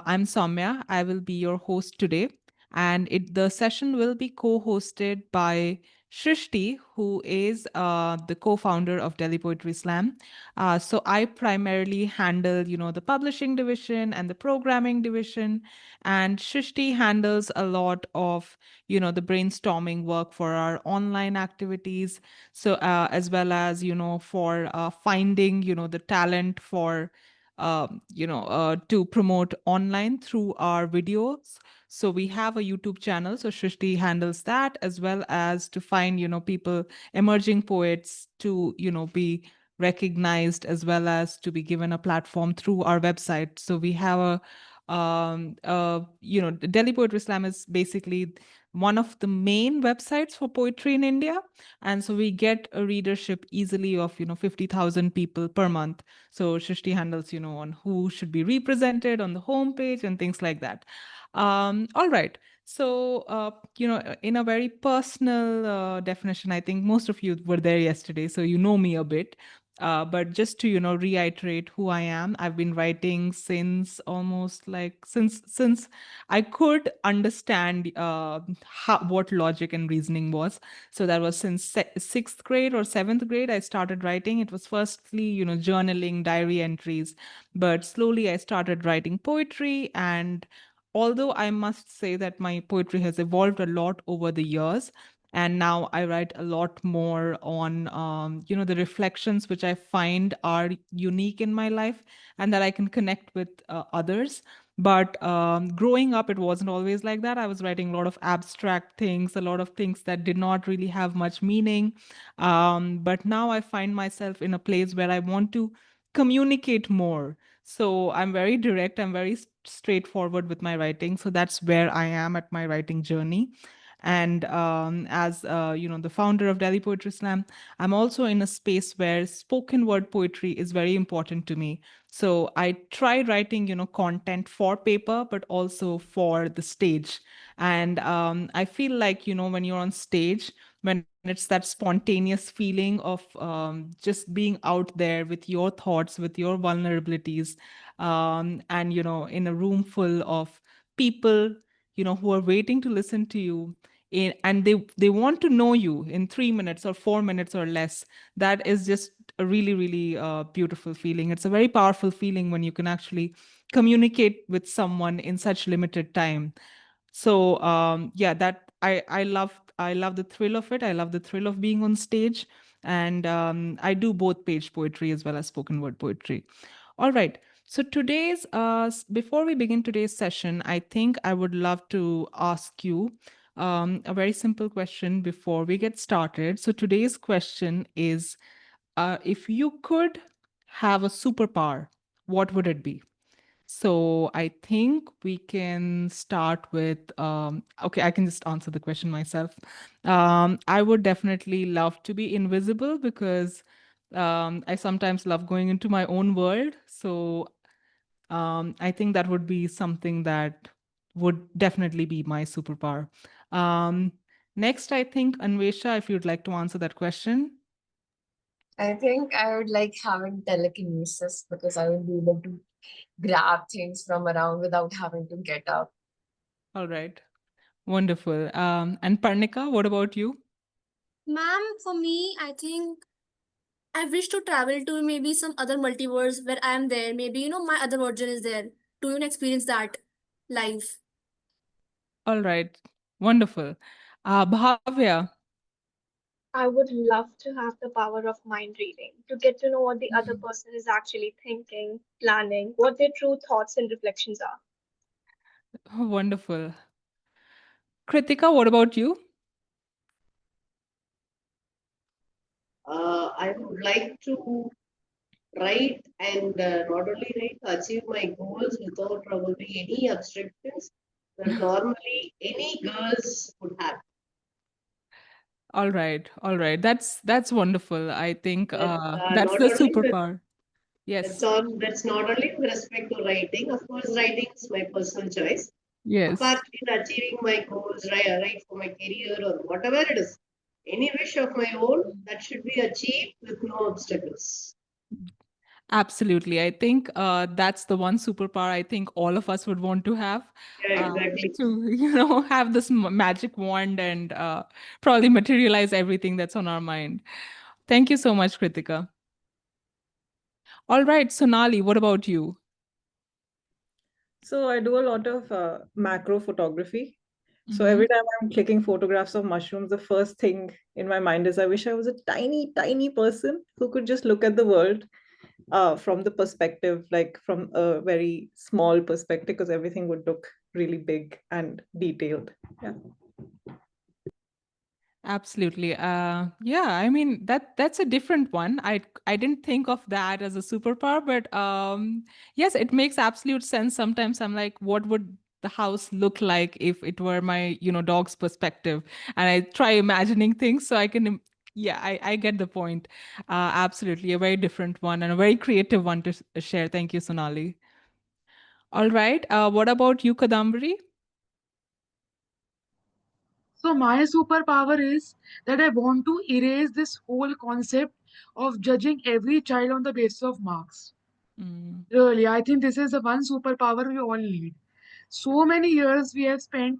I'm Saumya. I will be your host today, and the session will be co-hosted by Sristy, who is the co-founder of Delhi Poetry Slam. So I primarily handle, the publishing division and the programming division, and Sristy handles a lot of, the brainstorming work for our online activities. So as well as, for finding, the talent for to promote online through our videos. So we have a YouTube channel. So Shrishti handles that, as well as to find, people, emerging poets to, be recognized, as well as to be given a platform through our website. So we have Delhi Poetry Slam is basically one of the main websites for poetry in India. And so we get a readership easily of, 50,000 people per month. So Shrishti handles, on who should be represented on the homepage and things like that. All right. So, in a very personal definition, I think most of you were there yesterday, so you know me a bit. But just to, reiterate who I am, I've been writing since almost like since I could understand what logic and reasoning was. So that was since sixth grade or seventh grade, I started writing. It was firstly, journaling, diary entries, but slowly I started writing poetry. And although I must say that my poetry has evolved a lot over the years, and now I write a lot more on, the reflections which I find are unique in my life and that I can connect with others. But growing up, it wasn't always like that. I was writing a lot of abstract things, a lot of things that did not really have much meaning. But now I find myself in a place where I want to communicate more. So I'm very direct, I'm very straightforward with my writing. So that's where I am at my writing journey. And as the founder of Delhi Poetry Slam, I'm also in a space where spoken word poetry is very important to me. So I try writing, content for paper, but also for the stage. And I feel like, when you're on stage, when it's that spontaneous feeling of just being out there with your thoughts, with your vulnerabilities, and, in a room full of people, who are waiting to listen to you. And they want to know you in 3 minutes or 4 minutes or less. That is just a really, really beautiful feeling. It's a very powerful feeling when you can actually communicate with someone in such limited time. So yeah, that I love the thrill of it. I love the thrill of being on stage. And I do both page poetry as well as spoken word poetry. All right. So before we begin today's session, I think I would love to ask you a very simple question before we get started. So today's question is, if you could have a superpower, what would it be? So I think we can start with, okay, I can just answer the question myself. I would definitely love to be invisible because I sometimes love going into my own world. So I think that would be something that would definitely be my superpower. Um, Next, I think, Anvesha, if you'd like to answer that question. I think I would like having telekinesis because I would be able to grab things from around without having to get up. All right. Wonderful. And Parnika, what about you? Ma'am, for me, I think I wish to travel to maybe some other multiverse where I am there. Maybe, my other version is there to experience that life. All right. Wonderful. Bhavya. I would love to have the power of mind reading, to get to know what the other person is actually thinking, planning, what their true thoughts and reflections are. Wonderful. Krithika, what about you? I would like to write and not only write, achieve my goals without probably any obstructions that normally any girls would have. All right. All right. That's wonderful. I think That that's not the only with superpower. that's Yes. all. That's not only with respect to writing. Of course, writing is my personal choice. Yes. Apart in achieving my goals, right for my career or whatever it is, any wish of my own that should be achieved with no obstacles. Absolutely. I think that's the one superpower I think all of us would want to have, Yeah, exactly. to, have this magic wand and probably materialize everything that's on our mind. Thank you so much, Krithika. All right, Sonali, what about you? So I do a lot of macro photography. So Mhm. every time I'm clicking photographs of mushrooms, the first thing in my mind is I wish I was a tiny, tiny person who could just look at the world from the perspective, like from a very small perspective, because everything would look really big and detailed. Yeah. Absolutely. Yeah, I mean that's a different one. I didn't think of that as a superpower, but yes, it makes absolute sense. Sometimes I'm like, what would the house look like if it were my, dog's perspective? And I try imagining things so I can yeah, I get the point. Absolutely, a very different one and a very creative one to share. Thank you, Sonali. All right. What about you, Kadambari? So my superpower is that I want to erase this whole concept of judging every child on the basis of marks. Mm, Really, I think this is the one superpower we all need. So many years we have spent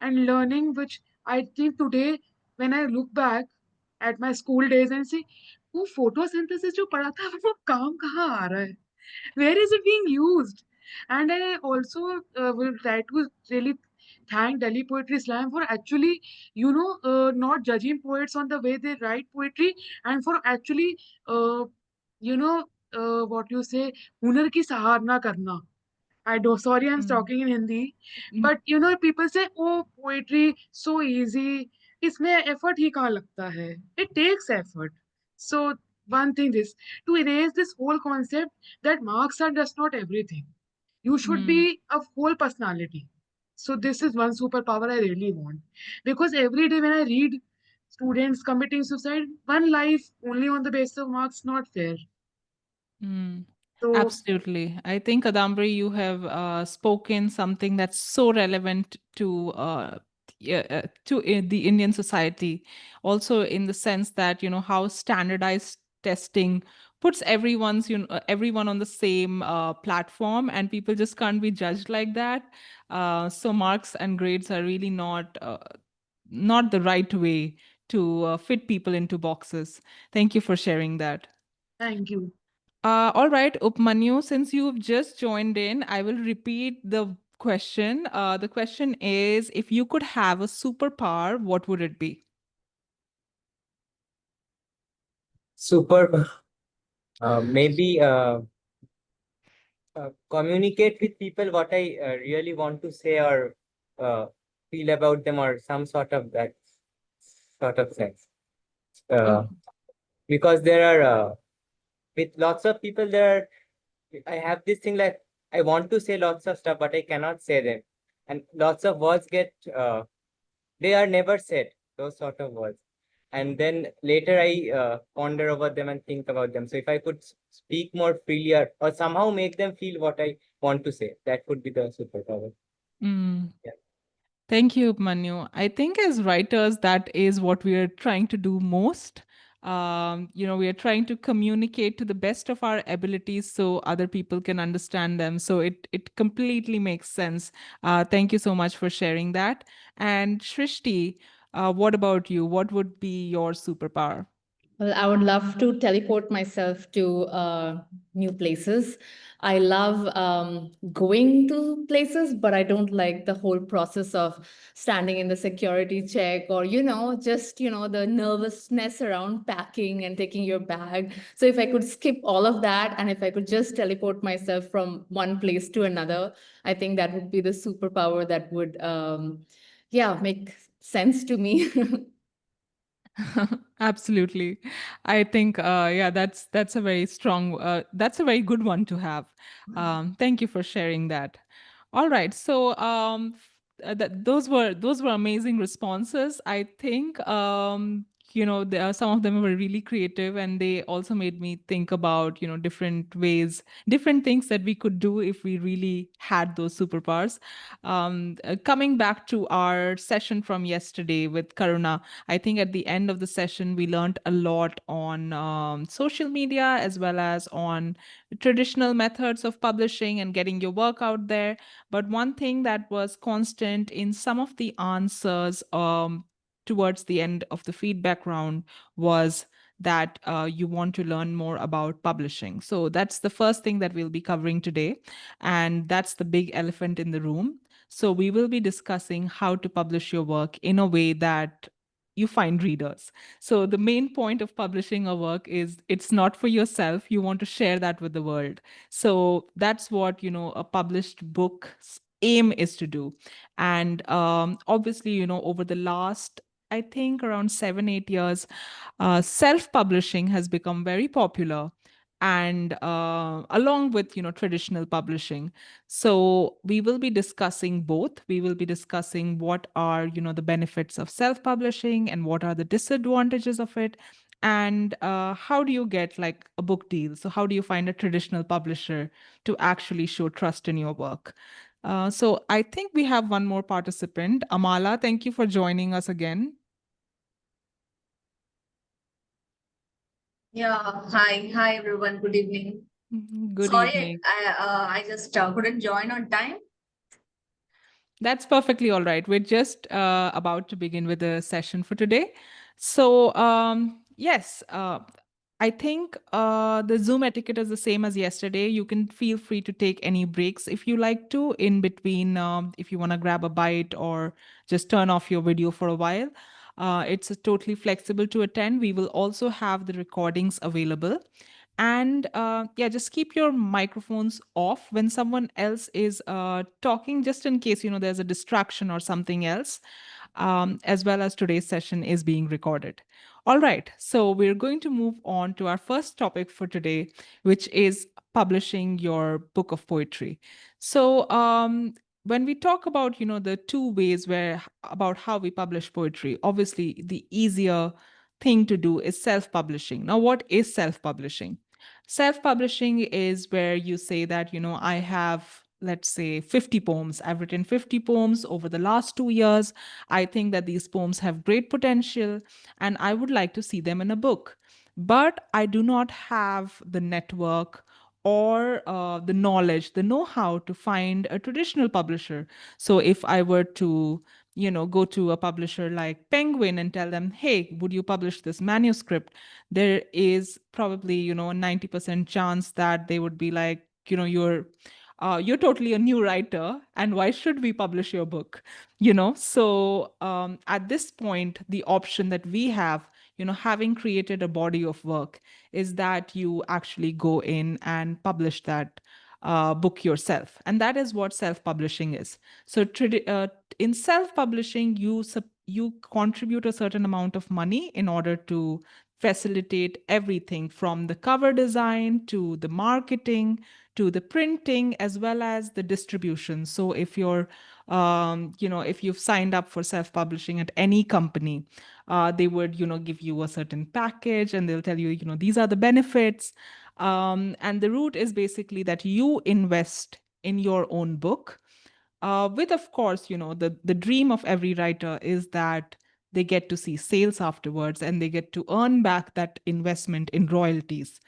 and learning, which I think today, when I look back at my school days and see, वो photosynthesis जो पढ़ा था वो काम कहाँ आ रहा है? Where is it being used? And I also will try to really thank Delhi Poetry Slam for actually, not judging poets on the way they write poetry, and for actually, you know, what you say, हुनर की सराहना करना. I do. Sorry, I'm mm, talking in Hindi, mm, but people say, "Oh, poetry so easy." इसमें effort ही कहाँ लगता है? It takes effort. So one thing is to erase this whole concept that marks are just not everything. You should mm, be a whole personality. So this is one superpower I really want, because every day when I read students committing suicide, one life only on the basis of marks, not fair. mm. So Absolutely. I think, Kadambari, you have spoken something that's so relevant to yeah, the Indian society. Also, in the sense that how standardized testing puts everyone on the same platform, and people just can't be judged like that. So marks and grades are really not the right way to fit people into boxes. Thank you for sharing that. thank you. All right, Upamanyu, since you've just joined in, I will repeat the question. The question is, if you could have a superpower, what would it be? Super. Maybe communicate with people what I really want to say or uh, feel about them or some sort of that sort of sense. Oh, Uh, because there are with lots of people I have this thing like I want to say lots of stuff but I cannot say them, and lots of words get they are never said, those sort of words, and then later I ponder over them and think about them. So if I could speak more freely or somehow make them feel what I want to say, that would be the superpower. mm. Yeah. Thank you, Manu. I think as writers, that is what we are trying to do most. We are trying to communicate to the best of our abilities so other people can understand them. So it completely makes sense. Thank you so much for sharing that. And Shrishti, what about you? What would be your superpower? Well, I would love to teleport myself to new places. I love going to places, but I don't like the whole process of standing in the security check or, just, the nervousness around packing and taking your bag. So if I could skip all of that and if I could just teleport myself from one place to another, I think that would be the superpower that would, yeah, make sense to me. Absolutely. I think yeah, that's a very strong that's a very good one to have. Thank you for sharing that. All right. So those were amazing responses. I think some of them were really creative, and they also made me think about, different ways, different things that we could do if we really had those superpowers. Coming back to our session from yesterday with Karuna, I think at the end of the session, we learned a lot on social media as well as on traditional methods of publishing and getting your work out there. But one thing that was constant in some of the answers towards the end of the feedback round was that you want to learn more about publishing. So that's the first thing that we'll be covering today. And that's the big elephant in the room. So we will be discussing how to publish your work in a way that you find readers. So the main point of publishing a work is it's not for yourself. You want to share that with the world. So that's what, a published book's aim is to do. And obviously, over the last, I think around 7, 8 years, self-publishing has become very popular, and along with traditional publishing. So we will be discussing both. We will be discussing what are the benefits of self-publishing and what are the disadvantages of it, and how do you get like a book deal. So how do you find a traditional publisher to actually show trust in your work. So I think we have one more participant. Amala, thank you for joining us again. Yeah, hi everyone. Good evening. Good Sorry, evening. I just couldn't join on time. That's perfectly all right. We're just about to begin with the session for today. So, yes, I think the Zoom etiquette is the same as yesterday. You can feel free to take any breaks if you like to in between, if you want to grab a bite or just turn off your video for a while. It's totally flexible to attend. We will also have the recordings available. And yeah, just keep your microphones off when someone else is talking, just in case there's a distraction or something else. As well as today's session is being recorded. All right, so we're going to move on to our first topic for today, which is publishing your book of poetry. So when we talk about the two ways where about how we publish poetry, obviously the easier thing to do is self-publishing. Now, what is self-publishing? Self-publishing is where you say that, I have, let's say, 50 poems. I've written 50 poems over the last 2 years. I think that these poems have great potential and I would like to see them in a book. But I do not have the network or the knowledge, the know-how to find a traditional publisher. So if I were to go to a publisher like Penguin and tell them, hey, would you publish this manuscript? There is probably, a 90% chance that they would be like, you're totally a new writer, and why should we publish your book? So at this point, the option that we have, having created a body of work, is that you actually go in and publish that book yourself. And that is what self-publishing is. So in self-publishing, you contribute a certain amount of money in order to facilitate everything from the cover design to the marketing to the printing as well as the distribution. So if you're if you've signed up for self-publishing at any company, they would give you a certain package and they'll tell you these are the benefits. And the route is basically that you invest in your own book, with, of course, the dream of every writer is that they get to see sales afterwards and they get to earn back that investment in royalties.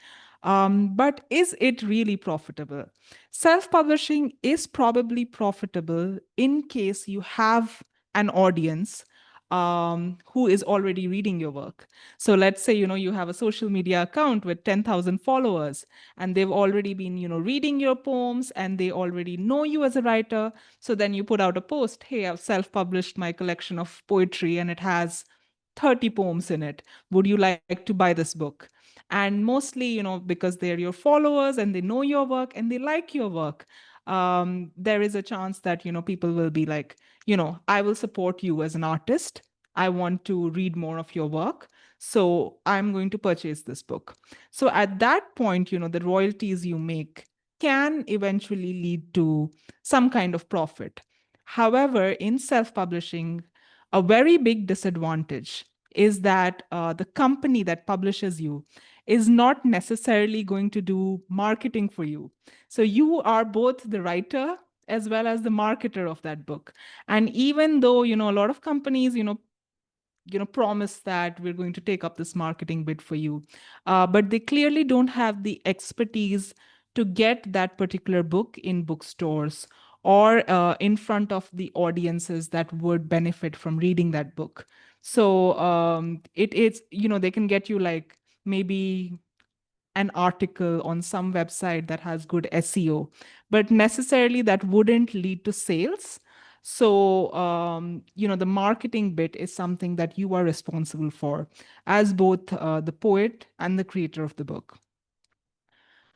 But is it really profitable? Self-publishing is probably profitable in case you have an audience who is already reading your work. So let's say you have a social media account with 10,000 followers and they've already been reading your poems and they already know you as a writer. So then you put out a post, hey, I've self-published my collection of poetry and it has 30 poems in it. Would you like to buy this book? And mostly, because they're your followers and they know your work and they like your work, there is a chance that, people will be like, I will support you as an artist. I want to read more of your work. So I'm going to purchase this book. So at that point, the royalties you make can eventually lead to some kind of profit. However, in self-publishing, a very big disadvantage is that the company that publishes you is not necessarily going to do marketing for you. So you are both the writer as well as the marketer of that book. And even though, a lot of companies, promise that we're going to take up this marketing bid for you, but they clearly don't have the expertise to get that particular book in bookstores or in front of the audiences that would benefit from reading that book. So it's, they can get you like maybe an article on some website that has good SEO, but necessarily that wouldn't lead to sales. So, the marketing bit is something that you are responsible for as both the poet and the creator of the book.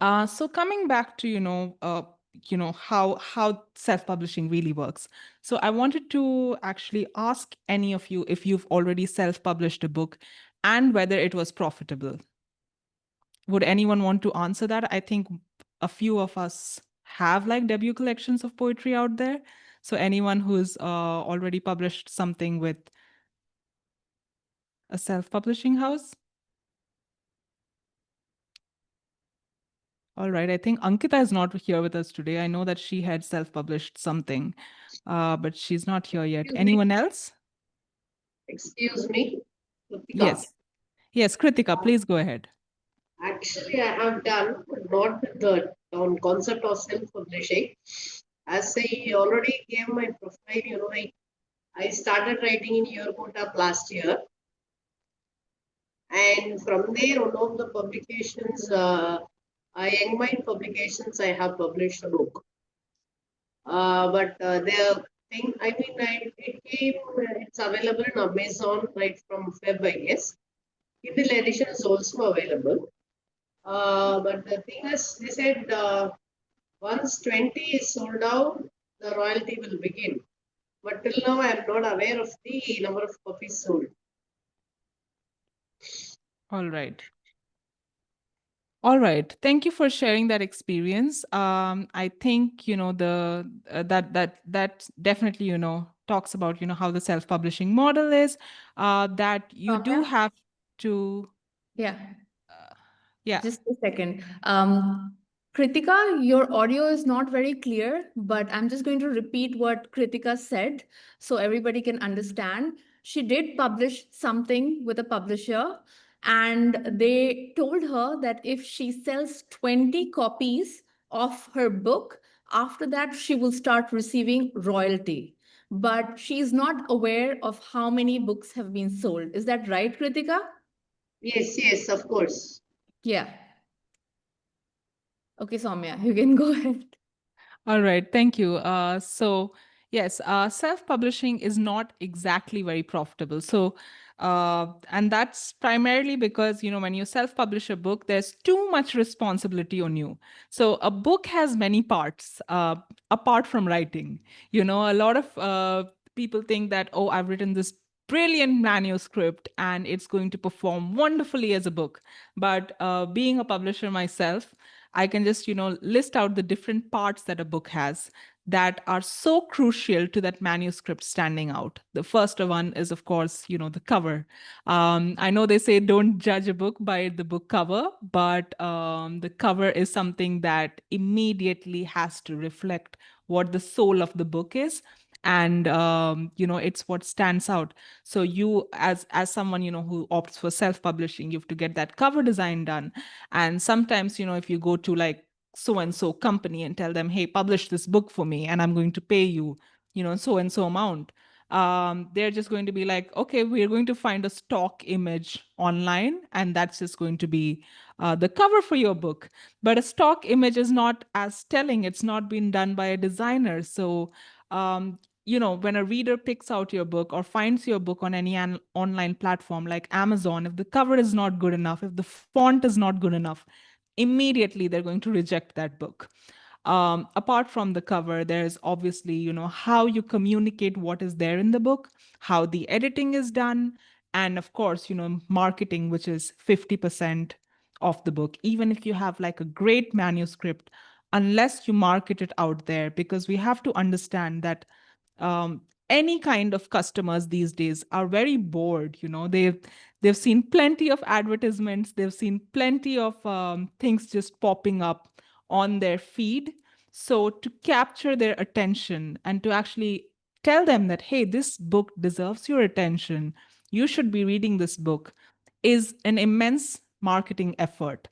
So coming back to, how self-publishing really works. So I wanted to actually ask any of you if you've already self-published a book and whether it was profitable. Would anyone want to answer that? I think a few of us have like debut collections of poetry out there. So anyone who's already published something with a self-publishing house? All right, I think Ankita is not here with us today. I know that she had self-published something, but she's not here yet. Excuse me. Anyone else? Excuse me, Krithika. Yes. Yes, Krithika, please go ahead. Actually, I have done, but not with the concept of self-publishing. As I already gave my profile, I started writing in Yerkota last year. And from there, one of the publications, Young Mind Publications, I have published a book. But the thing, it's available in Amazon right from Feb, I guess. Kindle edition is also available. But the thing is, they said once 20 is sold out, the royalty will begin. But till now, I am not aware of the number of copies sold. All right. All right. Thank you for sharing that experience. I think, that definitely, talks about, how the self-publishing model is, that you do Soumya? have to, Yeah, yeah. just a second. Krithika, your audio is not very clear, but I'm just going to repeat what Krithika said so everybody can understand. She did publish something with a publisher, and they told her that if she sells 20 copies of her book, after that, she will start receiving royalty. But she's not aware of how many books have been sold. Is that right, Krithika? Yes, of course. Yeah. Okay, Soumya, you can go ahead. All right, thank you. So yes, self-publishing is not exactly very profitable. So, and that's primarily because, when you self-publish a book, there's too much responsibility on you. So a book has many parts, apart from writing. A lot of people think that, oh, I've written this brilliant manuscript and it's going to perform wonderfully as a book. But being a publisher myself, I can just, list out the different parts that a book has that are so crucial to that manuscript standing out. The first one is, of course, the cover. I know they say don't judge a book by the book cover, but the cover is something that immediately has to reflect what the soul of the book is. And it's what stands out. So you, as someone who opts for self-publishing, you have to get that cover design done. And sometimes, if you go to like so and so company and tell them, hey, publish this book for me and I'm going to pay you, so and so amount, they're just going to be like, okay, we're going to find a stock image online and that's just going to be the cover for your book. But a stock image is not as telling. It's not been done by a designer. So when a reader picks out your book or finds your book on any online platform like Amazon, if the cover is not good enough, if the font is not good enough, immediately they're going to reject that book. Apart from the cover, there's obviously, how you communicate what is there in the book, how the editing is done, and of course, marketing, which is 50% of the book. Even if you have like a great manuscript, unless you market it out there, because we have to understand that any kind of customers these days are very bored. They've seen plenty of advertisements, they've seen plenty of things just popping up on their feed. So to capture their attention and to actually tell them that, hey, this book deserves your attention, you should be reading this book, is an immense marketing effort.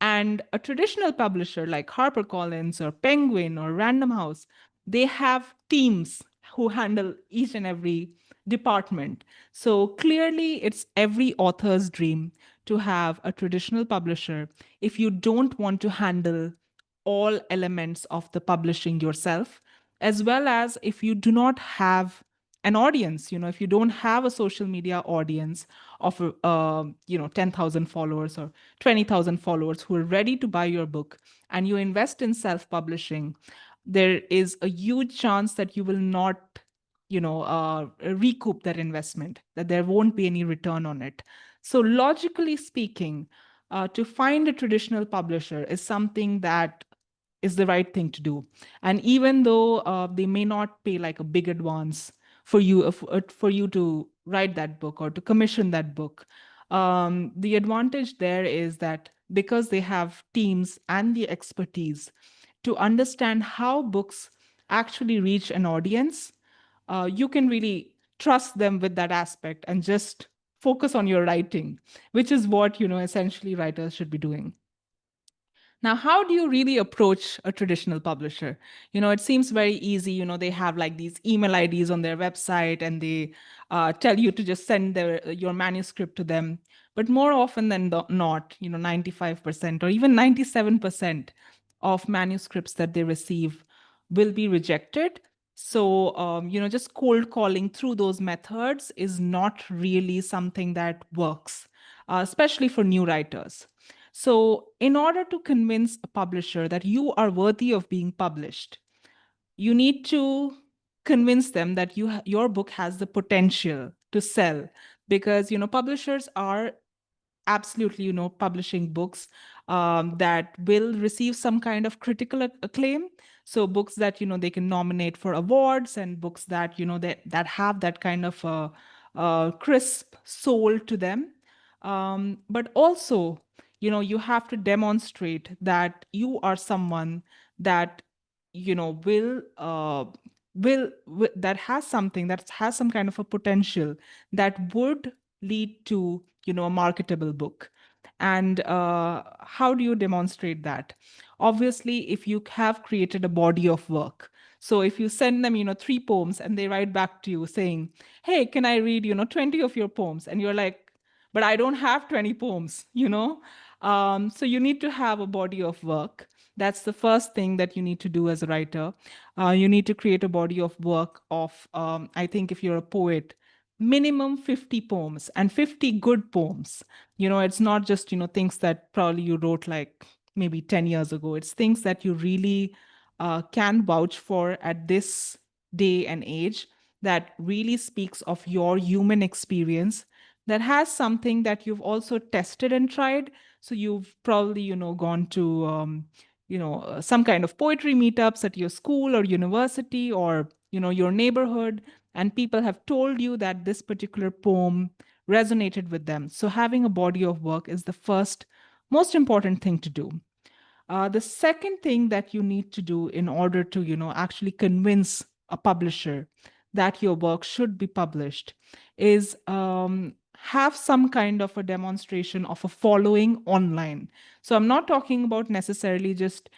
And a traditional publisher like HarperCollins or Penguin or Random House, they have teams who handle each and every department. So clearly, it's every author's dream to have a traditional publisher if you don't want to handle all elements of the publishing yourself, as well as if you do not have an audience, if you don't have a social media audience of 10,000 followers or 20,000 followers who are ready to buy your book, and you invest in self publishing, there is a huge chance that you will not recoup that investment, that there won't be any return on it. So logically speaking, to find a traditional publisher is something that is the right thing to do. And even though they may not pay like a big advance for you to write that book or to commission that book, the advantage there is that because they have teams and the expertise to understand how books actually reach an audience, you can really trust them with that aspect and just focus on your writing, which is what essentially writers should be doing. Now, how do you really approach a traditional publisher? It seems very easy. They have like these email IDs on their website, and they tell you to just send your manuscript to them. But more often than not, 95% or even 97% of manuscripts that they receive will be rejected. So, just cold calling through those methods is not really something that works, especially for new writers. So, in order to convince a publisher that you are worthy of being published, you need to convince them that your book has the potential to sell, because publishers are absolutely publishing books that will receive some kind of critical acclaim. So books that they can nominate for awards, and books that that have that kind of crisp soul to them. But also, you have to demonstrate that you are someone that that has something, that has some kind of a potential that would lead to a marketable book. And how do you demonstrate that? Obviously, if you have created a body of work. So if you send them 3 poems and they write back to you saying, hey, can I read 20 of your poems, and you're like, but I don't have 20 poems. So you need to have a body of work. That's the first thing that you need to do as a writer. You need to create a body of work of, I think if you're a poet, minimum 50 poems, and 50 good poems. It's not just, things that probably you wrote like maybe 10 years ago. It's things that you really can vouch for at this day and age, that really speaks of your human experience, that has something that you've also tested and tried. So you've probably, gone to, some kind of poetry meetups at your school or university, or, your neighborhood, and people have told you that this particular poem resonated with them. So having a body of work is the first most important thing to do. The second thing that you need to do in order to, actually convince a publisher that your work should be published is have some kind of a demonstration of a following online. So I'm not talking about necessarily just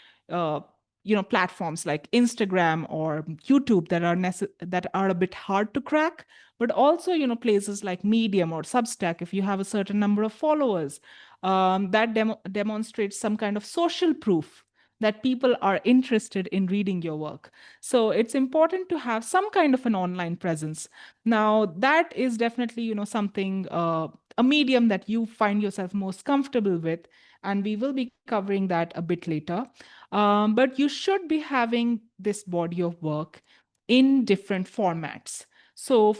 platforms like Instagram or YouTube that are a bit hard to crack, but also places like Medium or Substack. If you have a certain number of followers, that demonstrates some kind of social proof that people are interested in reading your work. So it's important to have some kind of an online presence. Now, that is definitely, something, a medium that you find yourself most comfortable with, and we will be covering that a bit later. But you should be having this body of work in different formats. So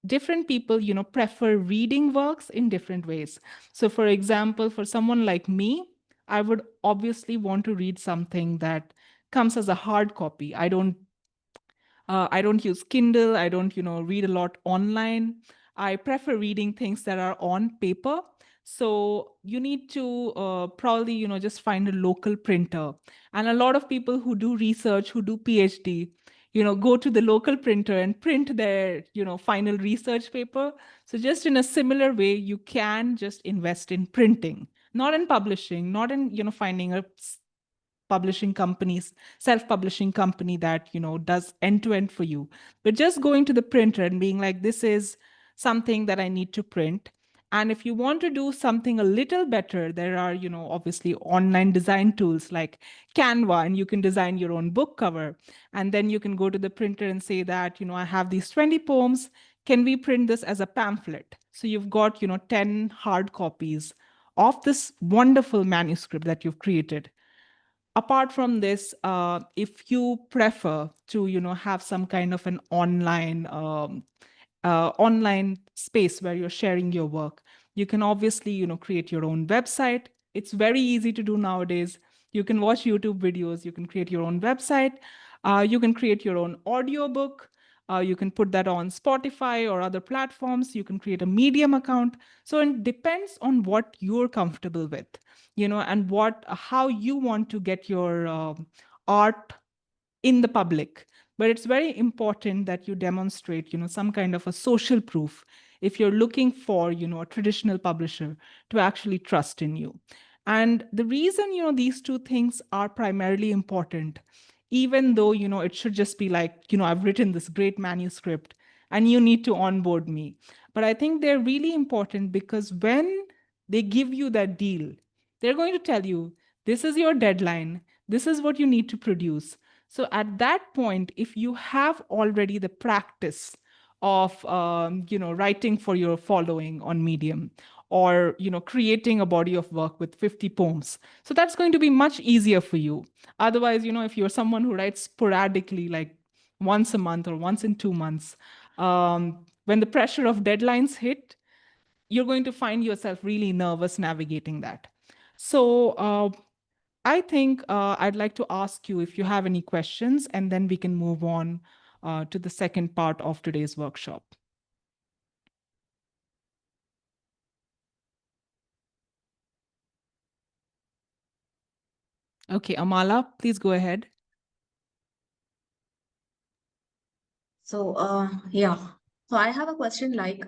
different people prefer reading works in different ways. So for example, for someone like me, I would obviously want to read something that comes as a hard copy. I don't use Kindle. I don't, read a lot online. I prefer reading things that are on paper. So you need to probably, just find a local printer. And a lot of people who do research, who do PhD, go to the local printer and print their, final research paper. So just in a similar way, you can just invest in printing, not in publishing, not in, finding a publishing companies, self-publishing company that, does end-to-end for you, but just going to the printer and being like, this is something that I need to print. And if you want to do something a little better, there are, obviously online design tools like Canva, and you can design your own book cover. And then you can go to the printer and say that, I have these 20 poems. Can we print this as a pamphlet? So you've got, 10 hard copies of this wonderful manuscript that you've created. Apart from this, if you prefer to, have some kind of an online space where you're sharing your work, you can obviously, create your own website. It's very easy to do nowadays. You can watch YouTube videos, you can create your own website, you can create your own audiobook, you can put that on Spotify or other platforms, you can create a Medium account. So it depends on what you're comfortable with, and how you want to get your art in the public. But it's very important that you demonstrate, some kind of a social proof if you're looking for, a traditional publisher to actually trust in you. And the reason, these two things are primarily important, even though, it should just be like, I've written this great manuscript and you need to onboard me. But I think they're really important because when they give you that deal, they're going to tell you, this is your deadline, this is what you need to produce. So at that point, if you have already the practice of writing for your following on Medium, or creating a body of work with 50 poems, so that's going to be much easier for you. Otherwise, if you're someone who writes sporadically, like once a month or once in 2 months, when the pressure of deadlines hit, you're going to find yourself really nervous navigating that. So I think I'd like to ask you if you have any questions, and then we can move on to the second part of today's workshop. Okay, Amala, please go ahead. So, yeah. So I have a question like,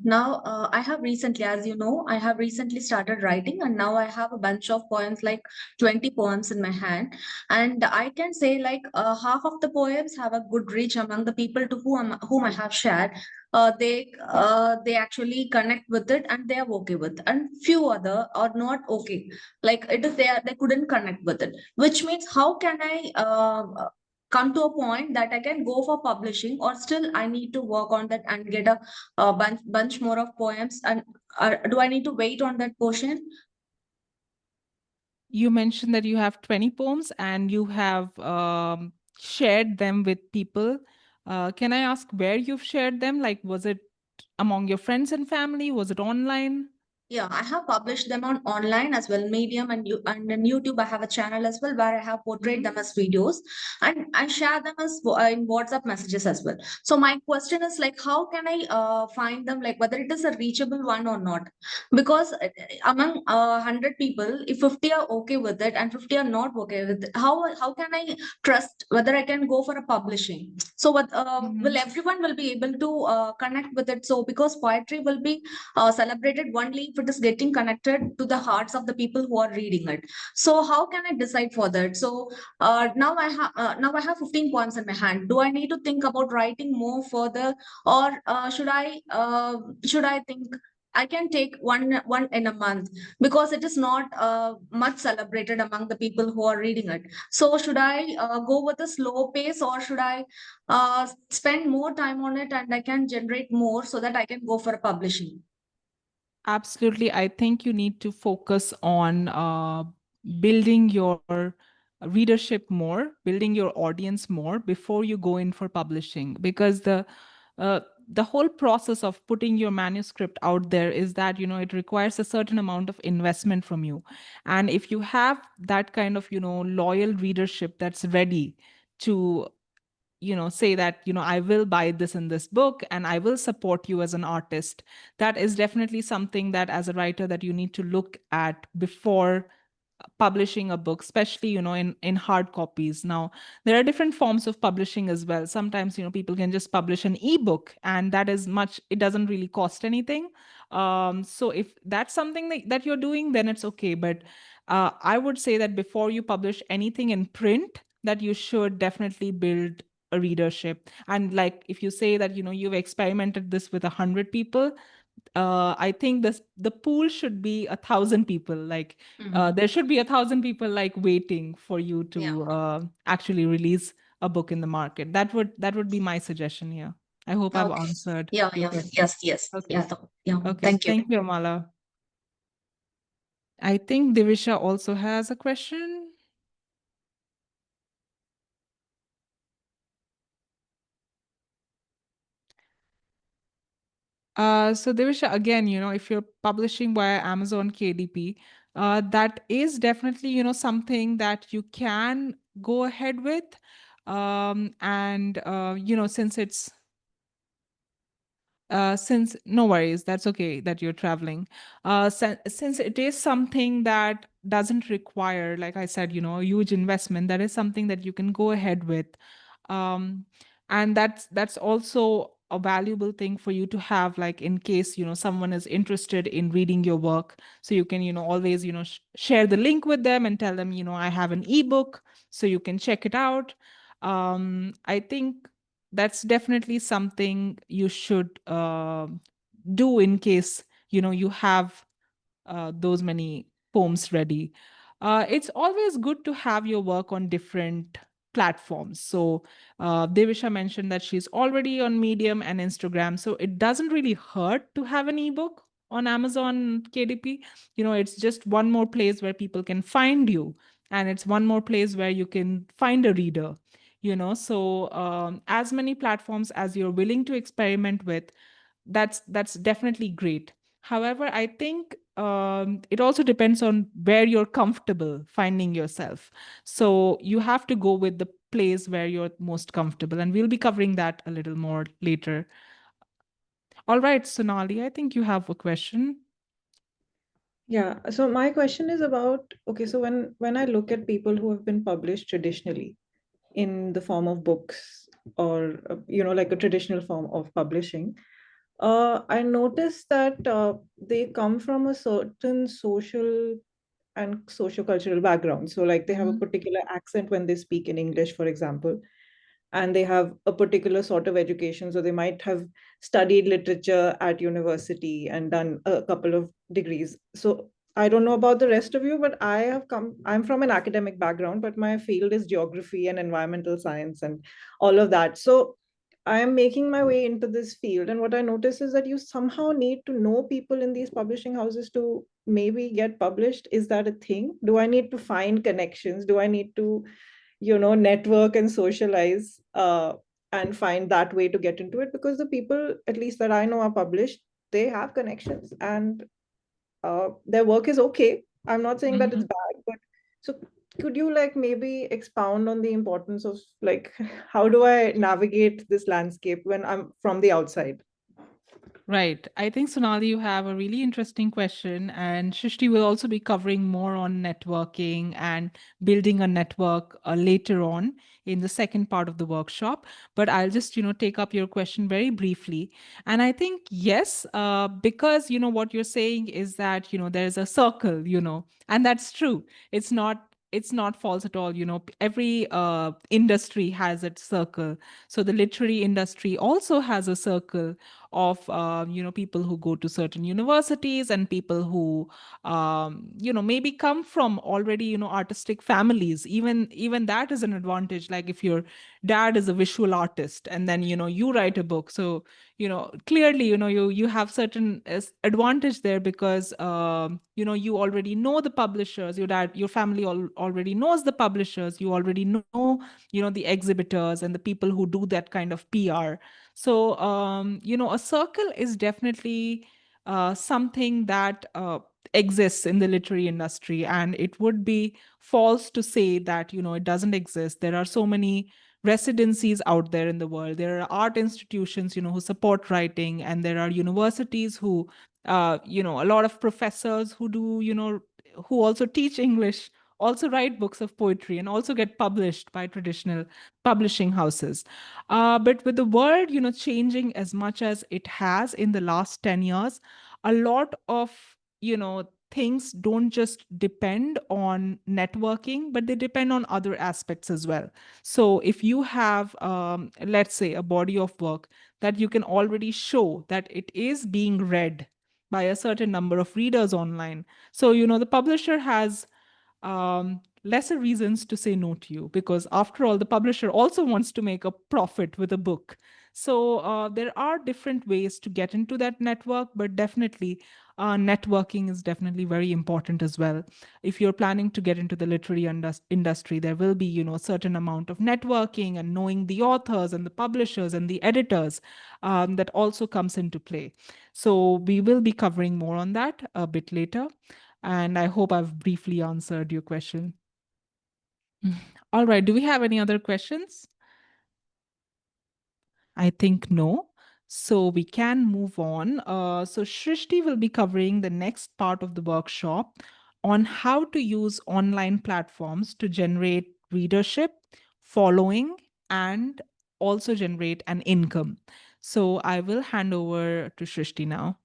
now I have recently, as you know, I have recently started writing, and now I have a bunch of poems, like 20 poems in my hand. And I can say like half of the poems have a good reach among the people to whom I have shared. They actually connect with it and they are okay with it. And few other are not okay. Like it is they couldn't connect with it, which means how can I come to a point that I can go for publishing, or still I need to work on that and get a bunch more of poems? And do I need to wait on that portion? You mentioned that you have 20 poems and you have shared them with people. Can I ask where you've shared them? Like, was it among your friends and family? Was it online? Yeah, I have published them on online as well, Medium, and on YouTube. I have a channel as well where I have portrayed them as videos, and I share them as in WhatsApp messages as well. So my question is like, how can I find them? Like whether it is a reachable one or not? Because among 100 people, if 50 are okay with it and 50 are not okay with it, how can I trust whether I can go for a publishing? So what will everyone will be able to connect with it? So because poetry will be celebrated only if it is getting connected to the hearts of the people who are reading it. So how can I decide for that? So now I have 15 poems in my hand. Do I need to think about writing more further, or should I think I can take one in a month, because it is not much celebrated among the people who are reading it? So should I go with a slow pace, or should I spend more time on it and I can generate more so that I can go for a publishing? Absolutely. I think you need to focus on building your readership more, building your audience more before you go in for publishing, because the whole process of putting your manuscript out there is that it requires a certain amount of investment from you. And if you have that kind of loyal readership that's ready to say that, I will buy this in this book and I will support you as an artist. That is definitely something that as a writer that you need to look at before publishing a book, especially in hard copies. Now there are different forms of publishing as well. Sometimes people can just publish an ebook, and that is it doesn't really cost anything. So if that's something that you're doing, then it's okay. But I would say that before you publish anything in print, that you should definitely build a readership. And like if you say that you've experimented this with 100 people, I think the pool should be 1,000 people. Like there should be 1,000 people like waiting for you to actually release a book in the market. That would be my suggestion here. I hope I've Okay. answered Yeah, your yeah, question. yes, yes. Okay. Yeah, yeah. Okay. Thank you. Thank you, Amala. I think Divisha also has a question. So Divisha, again, if you're publishing via Amazon KDP, that is definitely, something that you can go ahead with. And since no worries, that's okay that you're traveling. Since it is something that doesn't require, like I said, a huge investment, that is something that you can go ahead with. um, and that's also a valuable thing for you to have, like in case someone is interested in reading your work, so you can always share the link with them and tell them I have an ebook, so you can check it out. I think that's definitely something you should do in case you have those many poems ready. It's always good to have your work on different platforms. So Devisha mentioned that she's already on Medium and Instagram, so it doesn't really hurt to have an ebook on Amazon KDP. It's just one more place where people can find you, and it's one more place where you can find a reader. So as many platforms as you're willing to experiment with, that's definitely great. However, I think it also depends on where you're comfortable finding yourself. So you have to go with the place where you're most comfortable, and we'll be covering that a little more later. All right, Sonali, I think you have a question. Yeah, so my question is about, okay, so when I look at people who have been published traditionally in the form of books, or like a traditional form of publishing, I noticed that they come from a certain social and socio-cultural background. So like they have a particular accent when they speak in English, for example, and they have a particular sort of education. So they might have studied literature at university and done a couple of degrees. So I don't know about the rest of you, but I'm from an academic background, but my field is geography and environmental science and all of that. So I am making my way into this field. And what I notice is that you somehow need to know people in these publishing houses to maybe get published. Is that a thing? Do I need to find connections? Do I need to network and socialize, and find that way to get into it? Because the people, at least that I know, are published, they have connections, and their work is okay. I'm not saying that it's bad, but so could you like maybe expound on the importance of like how do I navigate this landscape when I'm from the outside? Right. I think, Sonali, you have a really interesting question, and Shrishti will also be covering more on networking and building a network later on in the second part of the workshop. But I'll just, take up your question very briefly. And I think, yes, because, what you're saying is that, there's a circle, and that's true. It's not false at all. Every industry has its circle. So the literary industry also has a circle of people who go to certain universities, and people who maybe come from already artistic families. Even that is an advantage. Like if your dad is a visual artist, and then you write a book, so clearly you have certain advantage there, because you already know the publishers. Your family already knows the publishers. You already know the exhibitors and the people who do that kind of PR. So, a circle is definitely something that exists in the literary industry, and it would be false to say that, it doesn't exist. There are so many residencies out there in the world. There are art institutions, who support writing, and there are universities who, a lot of professors who do, who also teach English, also write books of poetry and also get published by traditional publishing houses. But with the world, changing as much as it has in the last 10 years, a lot of, things don't just depend on networking, but they depend on other aspects as well. So if you have, let's say, a body of work that you can already show that it is being read by a certain number of readers online, so, the publisher has lesser reasons to say no to you, because after all, the publisher also wants to make a profit with a book. So there are different ways to get into that network, but definitely networking is definitely very important as well. If you're planning to get into the literary industry, there will be, a certain amount of networking and knowing the authors and the publishers and the editors that also comes into play. So we will be covering more on that a bit later. And I hope I've briefly answered your question. All right. Do we have any other questions? I think no. So we can move on. So Shrishti will be covering the next part of the workshop on how to use online platforms to generate readership, following, and also generate an income. So I will hand over to Shrishti now.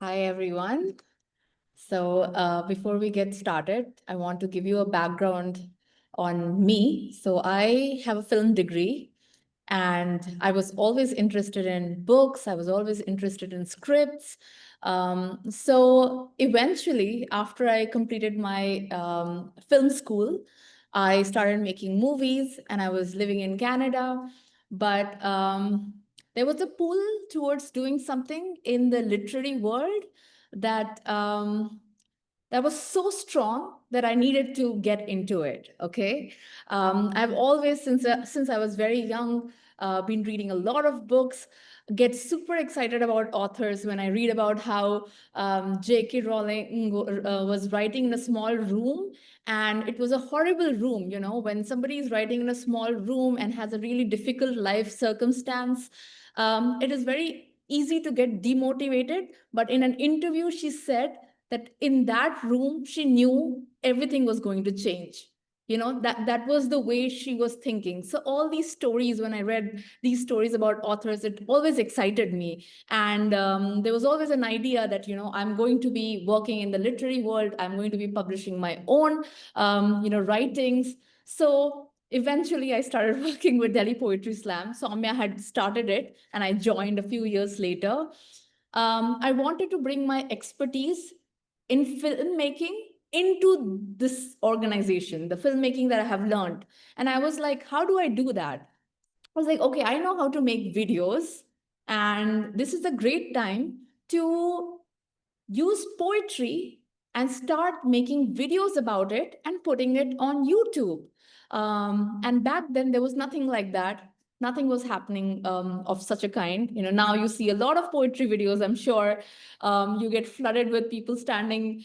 Hi, everyone. So before we get started, I want to give you a background on me. So I have a film degree, and I was always interested in books. I was always interested in scripts. So eventually, after I completed my film school, I started making movies, and I was living in Canada. But there was a pull towards doing something in the literary world that that was so strong that I needed to get into it. Okay, I've always, since I was very young, been reading a lot of books. Get super excited about authors when I read about how J.K. Rowling was writing in a small room, and it was a horrible room. When somebody is writing in a small room and has a really difficult life circumstance, it is very easy to get demotivated. But in an interview, she said that in that room, she knew everything was going to change. That was the way she was thinking. So all these stories, when I read these stories about authors, it always excited me. And there was always an idea that, I'm going to be working in the literary world. I'm going to be publishing my own, writings. So eventually I started working with Delhi Poetry Slam. Saumya had started it, and I joined a few years later. I wanted to bring my expertise in filmmaking into this organization, the filmmaking that I have learned. And I was like, how do I do that? I was like, okay, I know how to make videos, and this is a great time to use poetry and start making videos about it and putting it on YouTube. And back then, there was nothing like that. Nothing was happening of such a kind. Now you see a lot of poetry videos, I'm sure. You get flooded with people standing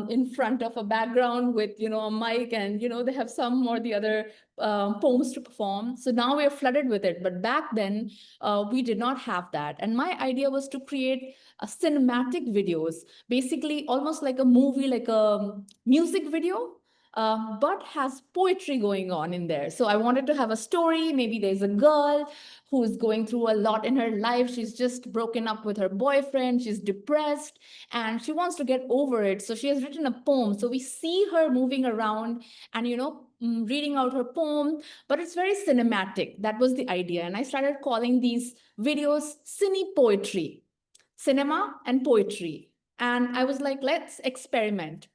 in front of a background with, a mic, and, they have some or the other poems to perform. So now we're flooded with it. But back then, we did not have that. And my idea was to create cinematic videos, basically almost like a movie, like a music video, but has poetry going on in there. So I wanted to have a story. Maybe there's a girl who's going through a lot in her life. She's just broken up with her boyfriend. She's depressed and she wants to get over it. So she has written a poem. So we see her moving around and, reading out her poem, but it's very cinematic. That was the idea. And I started calling these videos cine poetry, cinema and poetry. And I was like, let's experiment.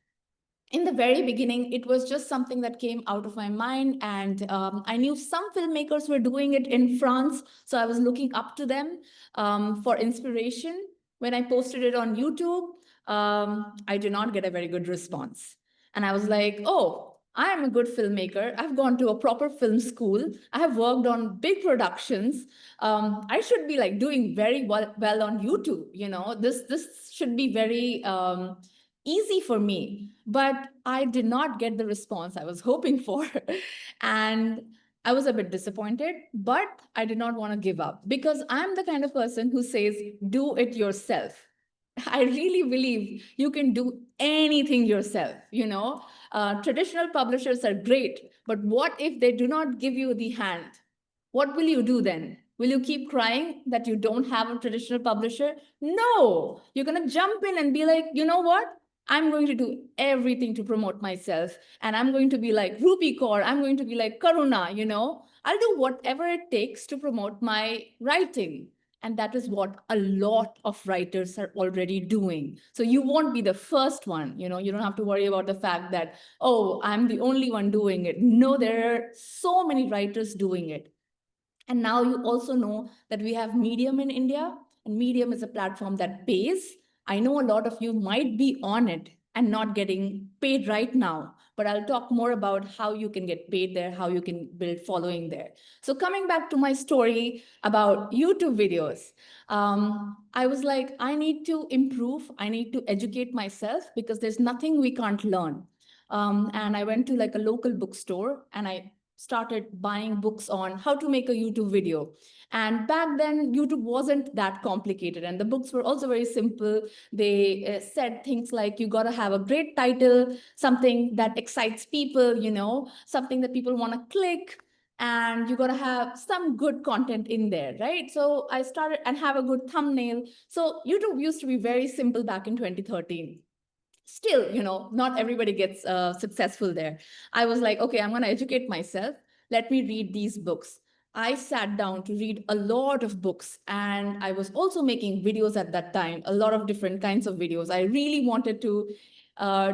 In the very beginning, it was just something that came out of my mind. And I knew some filmmakers were doing it in France. So I was looking up to them for inspiration. When I posted it on YouTube, I did not get a very good response. And I was like, oh, I am a good filmmaker. I've gone to a proper film school. I have worked on big productions. I should be like doing very well on YouTube. This should be very easy for me. But I did not get the response I was hoping for. And I was a bit disappointed, but I did not want to give up because I'm the kind of person who says, do it yourself. I really believe you can do anything yourself. Traditional publishers are great, but what if they do not give you the hand? What will you do then? Will you keep crying that you don't have a traditional publisher? No, you're going to jump in and be like, you know what? I'm going to do everything to promote myself. And I'm going to be like Ruby Kaur. I'm going to be like Karuna. I'll do whatever it takes to promote my writing. And that is what a lot of writers are already doing. So you won't be the first one. You don't have to worry about the fact that, oh, I'm the only one doing it. No, there are so many writers doing it. And now you also know that we have Medium in India, and Medium is a platform that pays. I know a lot of you might be on it and not getting paid right now, but I'll talk more about how you can get paid there, how you can build following there. So coming back to my story about YouTube videos, I was like, I need to improve. I need to educate myself because there's nothing we can't learn. And I went to like a local bookstore and I started buying books on how to make a YouTube video. And back then, YouTube wasn't that complicated. And the books were also very simple. They said things like, you got to have a great title, something that excites people, something that people want to click. And you got to have some good content in there, right? So I started and have a good thumbnail. So YouTube used to be very simple back in 2013. Still, not everybody gets successful there. I was like, okay, I'm going to educate myself. Let me read these books. I sat down to read a lot of books, and I was also making videos at that time, a lot of different kinds of videos. I really wanted to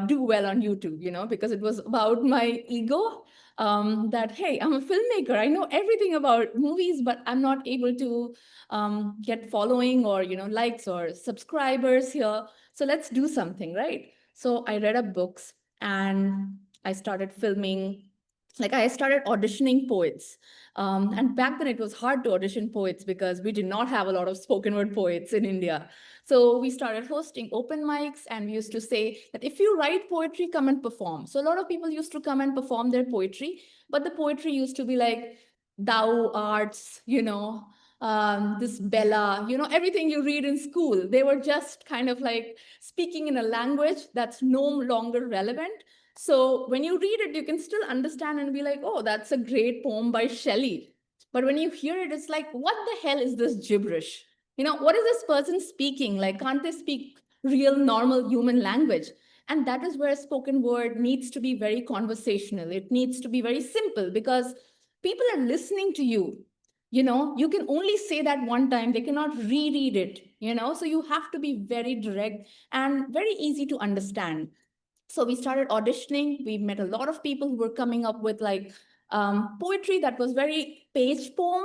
do well on YouTube, because it was about my ego, that, hey, I'm a filmmaker. I know everything about movies, but I'm not able to get following or, likes or subscribers here. So let's do something, right? So I read up books and I started filming. Like I started auditioning poets. And back then it was hard to audition poets because we did not have a lot of spoken word poets in India. So we started hosting open mics and we used to say that if you write poetry, come and perform. So a lot of people used to come and perform their poetry, but the poetry used to be like, thou arts, this Bella, everything you read in school. They were just kind of like speaking in a language that's no longer relevant. So when you read it, you can still understand and be like, oh, that's a great poem by Shelley. But when you hear it, it's like, what the hell is this gibberish? What is this person speaking? Like, can't they speak real, normal human language? And that is where spoken word needs to be very conversational. It needs to be very simple because people are listening to you. You can only say that one time. They cannot reread it, so you have to be very direct and very easy to understand. So we started auditioning. We met a lot of people who were coming up with like poetry that was very page poem.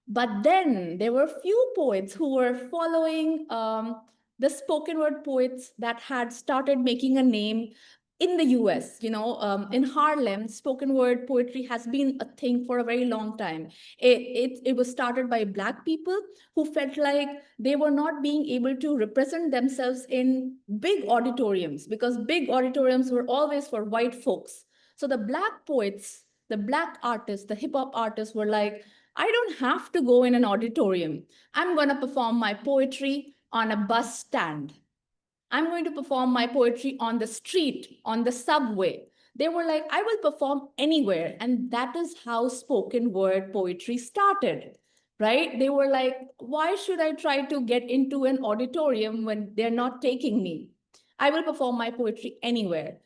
But then there were few poets who were following the spoken word poets that had started making a name in the US. In Harlem, spoken word poetry has been a thing for a very long time. It was started by Black people who felt like they were not being able to represent themselves in big auditoriums because big auditoriums were always for white folks. So the Black poets, the Black artists, the hip hop artists were like, I don't have to go in an auditorium. I'm going to perform my poetry on a bus stand. I'm going to perform my poetry on the street, on the subway. They were like, I will perform anywhere. And that is how spoken word poetry started, right? They were like, why should I try to get into an auditorium when they're not taking me? I will perform my poetry anywhere.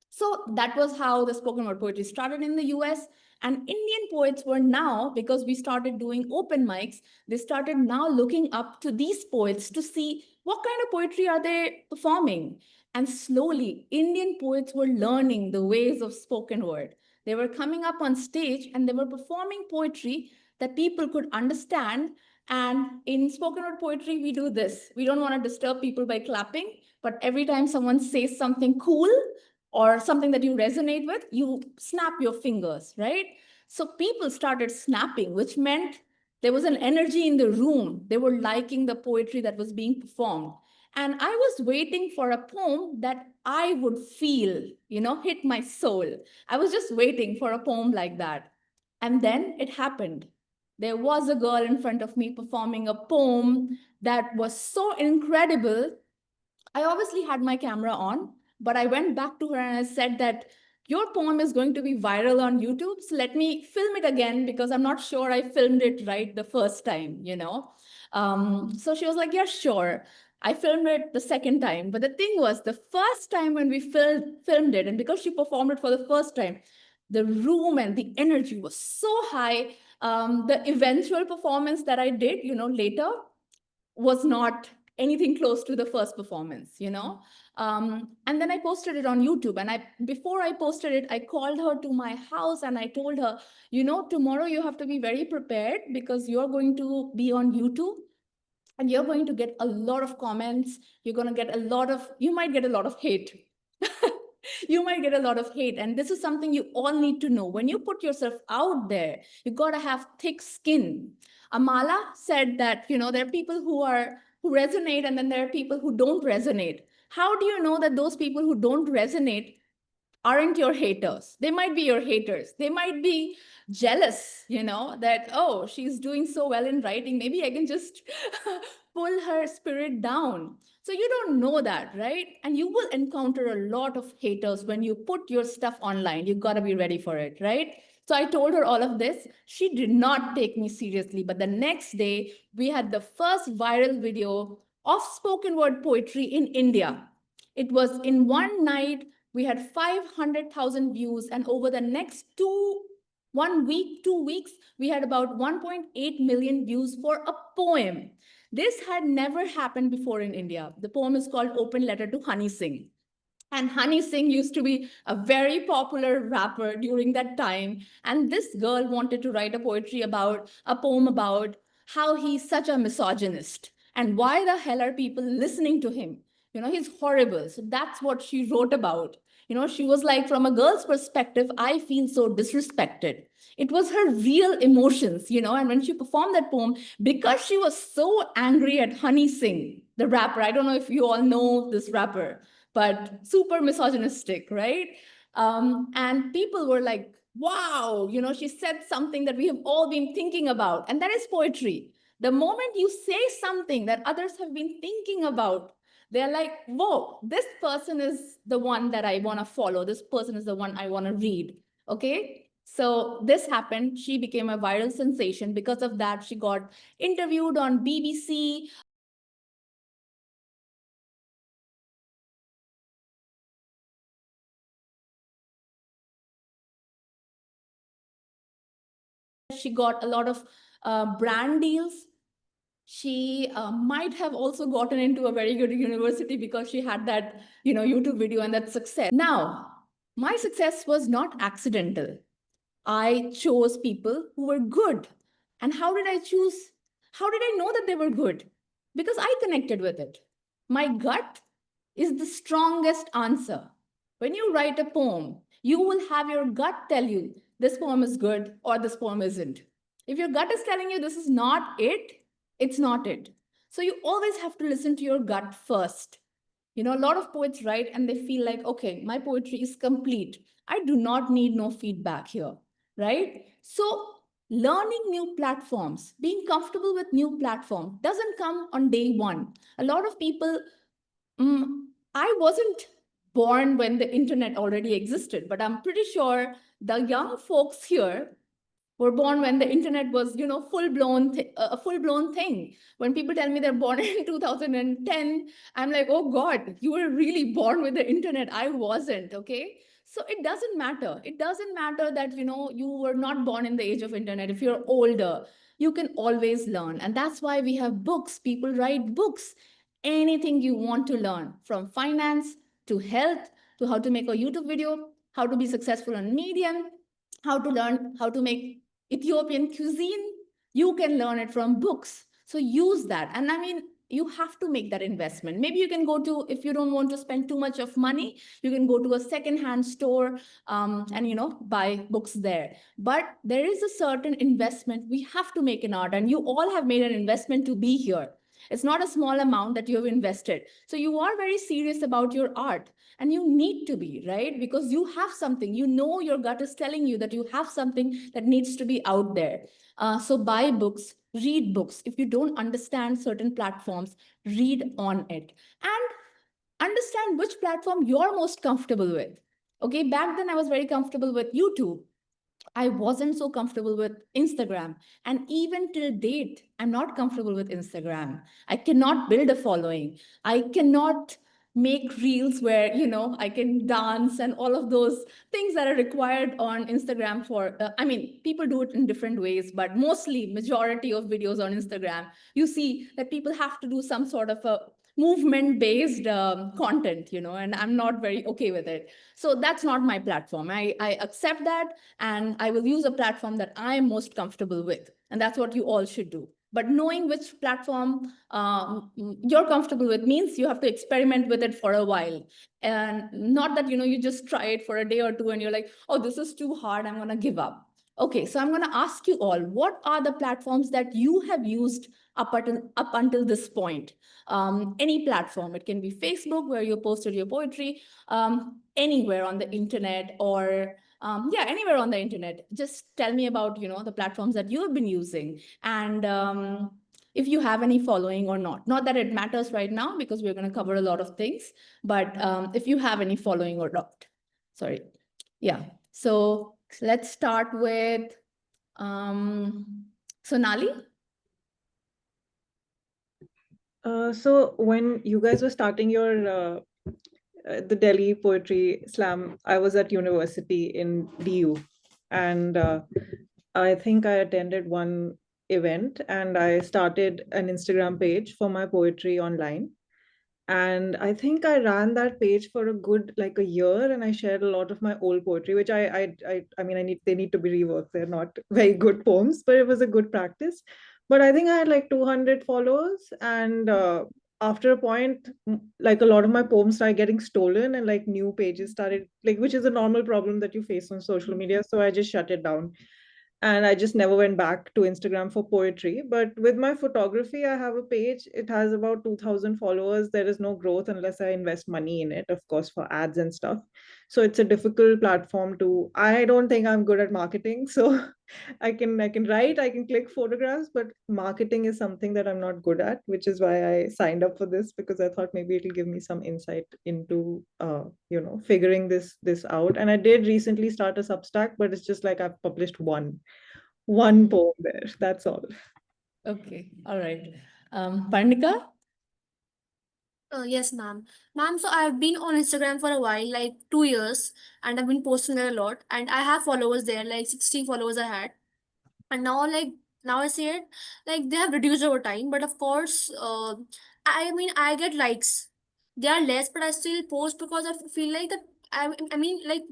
So that was how the spoken word poetry started in the US. And Indian poets were now, because we started doing open mics, they started now looking up to these poets to see what kind of poetry are they performing. And slowly, Indian poets were learning the ways of spoken word. They were coming up on stage and they were performing poetry that people could understand. And in spoken word poetry, we do this. We don't want to disturb people by clapping, but every time someone says something cool, or something that you resonate with, you snap your fingers, right? So people started snapping, which meant there was an energy in the room. They were liking the poetry that was being performed. And I was waiting for a poem that I would feel, hit my soul. I was just waiting for a poem like that. And then it happened. There was a girl in front of me performing a poem that was so incredible. I obviously had my camera on, but I went back to her and I said that your poem is going to be viral on YouTube. So let me film it again because I'm not sure I filmed it right the first time, you know. So she was like, yeah, sure. I filmed it the second time. But the thing was, the first time when we filmed it, and because she performed it for the first time, the room and the energy was so high. The eventual performance that I did, you know, later was not anything close to the first performance, you know. And then I posted it on YouTube. And before I posted it, I called her to my house and I told her, you know, tomorrow you have to be very prepared because you're going to be on YouTube and you're going to get a lot of comments. You're going to get you might get a lot of hate. You might get a lot of hate. And this is something you all need to know. When you put yourself out there, you got to have thick skin. Amala said that, you know, there are people who resonate and then there are people who don't resonate. How do you know that those people who don't resonate aren't your haters? They might be your haters. They might be jealous, you know, that, oh, she's doing so well in writing. Maybe I can just pull her spirit down. So you don't know that, right? And you will encounter a lot of haters when you put your stuff online. You got to be ready for it, right? So I told her all of this. She did not take me seriously. But the next day, we had the first viral video of spoken word poetry in India. It was in one night, we had 500,000 views. And over the next 2 weeks, we had about 1.8 million views for a poem. This had never happened before in India. The poem is called Open Letter to Honey Singh. And Honey Singh used to be a very popular rapper during that time. And this girl wanted to write a poem about how he's such a misogynist. And why the hell are people listening to him? You know, he's horrible. So that's what she wrote about. You know, she was like, from a girl's perspective, I feel so disrespected. It was her real emotions, you know, and when she performed that poem, because she was so angry at Honey Singh, the rapper, I don't know if you all know this rapper, but super misogynistic, right? And people were like, wow, you know, she said something that we have all been thinking about, and that is poetry. The moment you say something that others have been thinking about, they're like, whoa, this person is the one that I want to follow. This person is the one I want to read. Okay. So this happened. She became a viral sensation. Because of that, she got interviewed on BBC. She got a lot of brand deals. She might have also gotten into a very good university because she had that, you know, YouTube video and that success. Now, my success was not accidental. I chose people who were good. And how did I choose? How did I know that they were good? Because I connected with it. My gut is the strongest answer. When you write a poem, you will have your gut tell you this poem is good or this poem isn't. If your gut is telling you this is not it, it's not it. So you always have to listen to your gut first. You know, a lot of poets write and they feel like, okay, my poetry is complete. I do not need no feedback here, right? So learning new platforms, being comfortable with new platform doesn't come on day one. A lot of people, I wasn't born when the internet already existed, but I'm pretty sure the young folks here were born when the internet was, you know, a full-blown thing. When people tell me they're born in 2010, I'm like, oh God, you were really born with the internet. I wasn't, okay? So it doesn't matter. It doesn't matter that, you know, you were not born in the age of internet. If you're older, you can always learn. And that's why we have books. People write books. Anything you want to learn, from finance to health, to how to make a YouTube video, how to be successful on Medium, how to learn how to make Ethiopian cuisine, you can learn it from books. So use that. And I mean, you have to make that investment. Maybe you can go to, if you don't want to spend too much of money, you can go to a secondhand store and, you know, buy books there. But there is a certain investment we have to make in art, and you all have made an investment to be here. It's not a small amount that you have invested. So you are very serious about your art, and you need to be, right? Because you have something, you know, your gut is telling you that you have something that needs to be out there. So buy books, read books. If you don't understand certain platforms, read on it and understand which platform you're most comfortable with. Okay, back then I was very comfortable with YouTube. I wasn't so comfortable with Instagram. And even till date, I'm not comfortable with Instagram. I cannot build a following. I cannot make reels where, you know, I can dance and all of those things that are required on Instagram for, I mean, people do it in different ways, but mostly majority of videos on Instagram, you see that people have to do some sort of a movement based content, you know, and I'm not very okay with it. So that's not my platform. I accept that, and I will use a platform that I'm most comfortable with. And that's what you all should do. But knowing which platform you're comfortable with means you have to experiment with it for a while. And not that, you know, you just try it for a day or two and you're like, oh, this is too hard, I'm going to give up. Okay, so I'm going to ask you all, what are the platforms that you have used up until this point? Any platform. It can be Facebook, where you posted your poetry, anywhere on the internet, or yeah, anywhere on the internet. Just tell me about, you know, the platforms that you have been using, and if you have any following or not. Not that it matters right now because we're going to cover a lot of things, but if you have any following or not. Sorry. Yeah. So let's start with Sonali. So when you guys were starting your the Delhi Poetry Slam, I was at university in DU, and I think I attended one event, and I started an Instagram page for my poetry online. And I think I ran that page for a good like a year, and I shared a lot of my old poetry, which I mean they need to be reworked. They're not very good poems, but it was a good practice. But I think I had like 200 followers, and after a point, like a lot of my poems started getting stolen, and like new pages started like, which is a normal problem that you face on social media. So I just shut it down, and I just never went back to Instagram for poetry. But with my photography, I have a page. It has about 2,000 followers. There is no growth unless I invest money in it, of course, for ads and stuff. So it's a difficult platform to. I don't think I'm good at marketing, so I can write, I can click photographs, but marketing is something that I'm not good at, which is why I signed up for this, because I thought maybe it'll give me some insight into figuring this out. And I did recently start a Substack, but it's just like I've published one poem there. That's all. Okay, all right. Parnika? Yes, ma'am. Ma'am, so I've been on Instagram for a while, like 2 years, and I've been posting there a lot. And I have followers there, like 60 followers I had. And now I see it, like they have reduced over time. But of course, I mean, I get likes. They are less, but I still post because I feel like that. I mean, like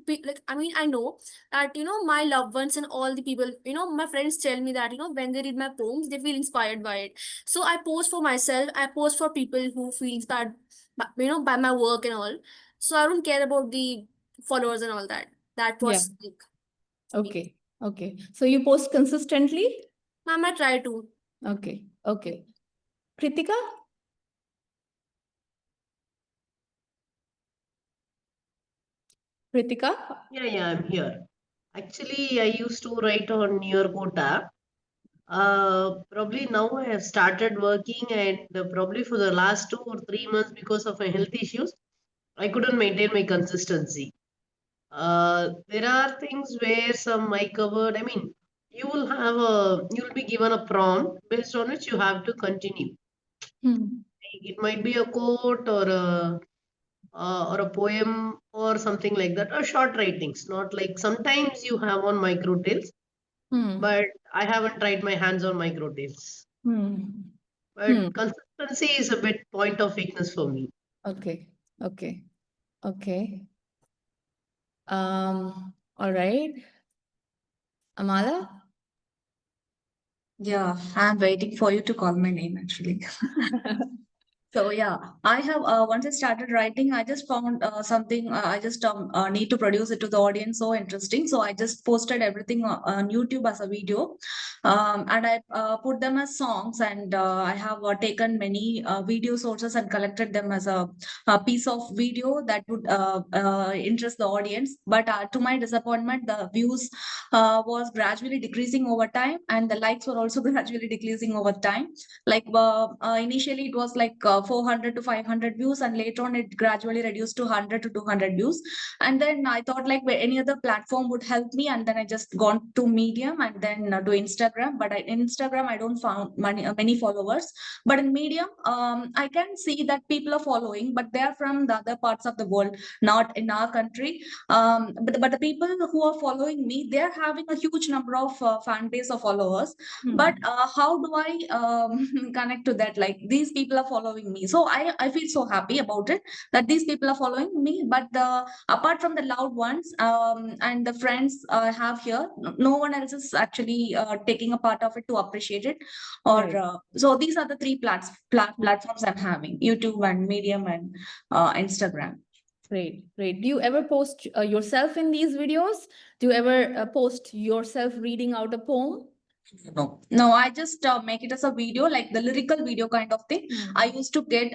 I mean, I know that my loved ones and all the people, my friends tell me that when they read my poems, they feel inspired by it. So I post for myself. I post for people who feel inspired, by my work and all. So I don't care about the followers and all that. That Yeah. was like, Okay. Okay. So you post consistently? ma'am, I try to. Okay. Okay. Krithika? Krithika? Yeah, I'm here. Actually, I used to write on Nearport app. Probably now I have started working, and probably for the last 2 or 3 months, because of my health issues, I couldn't maintain my consistency. There are things where some I covered. I mean, you'll be given a prompt based on which you have to continue. It might be a quote or a poem or something like that, or short writings. Not like sometimes you have on micro tales, but I haven't tried my hands on micro tales. But consistency is a bit point of weakness for me. Okay. Okay. Okay. All right. Amala? Yeah, I'm waiting for you to call my name actually. So yeah, I have once I started writing, I just found something. I just need to produce it to the audience. So interesting. So I just posted everything on YouTube as a video, and I put them as songs. And I have taken many video sources and collected them as a piece of video that would interest the audience. But to my disappointment, the views was gradually decreasing over time, and the likes were also gradually decreasing over time. Like initially it was like 400 to 500 views, and later on it gradually reduced to 100 to 200 views. And then I thought like any other platform would help me, and then I just gone to Medium and then to Instagram. But in Instagram I don't found many followers, but in Medium I can see that people are following, but they are from the other parts of the world, not in our country. But the people who are following me, they are having a huge number of fan base of followers. But how do I connect to that? Like these people are following me, so I feel so happy about it that these people are following me. But apart from the loved ones and the friends I have here, no one else is actually taking a part of it to appreciate it. Or Right. so these are the three platforms I'm having: YouTube and Medium and Instagram. Great, great. Do you ever post yourself in these videos? Do you ever post yourself reading out a poem? No, I just make it as a video, like the lyrical video kind of thing. I used to get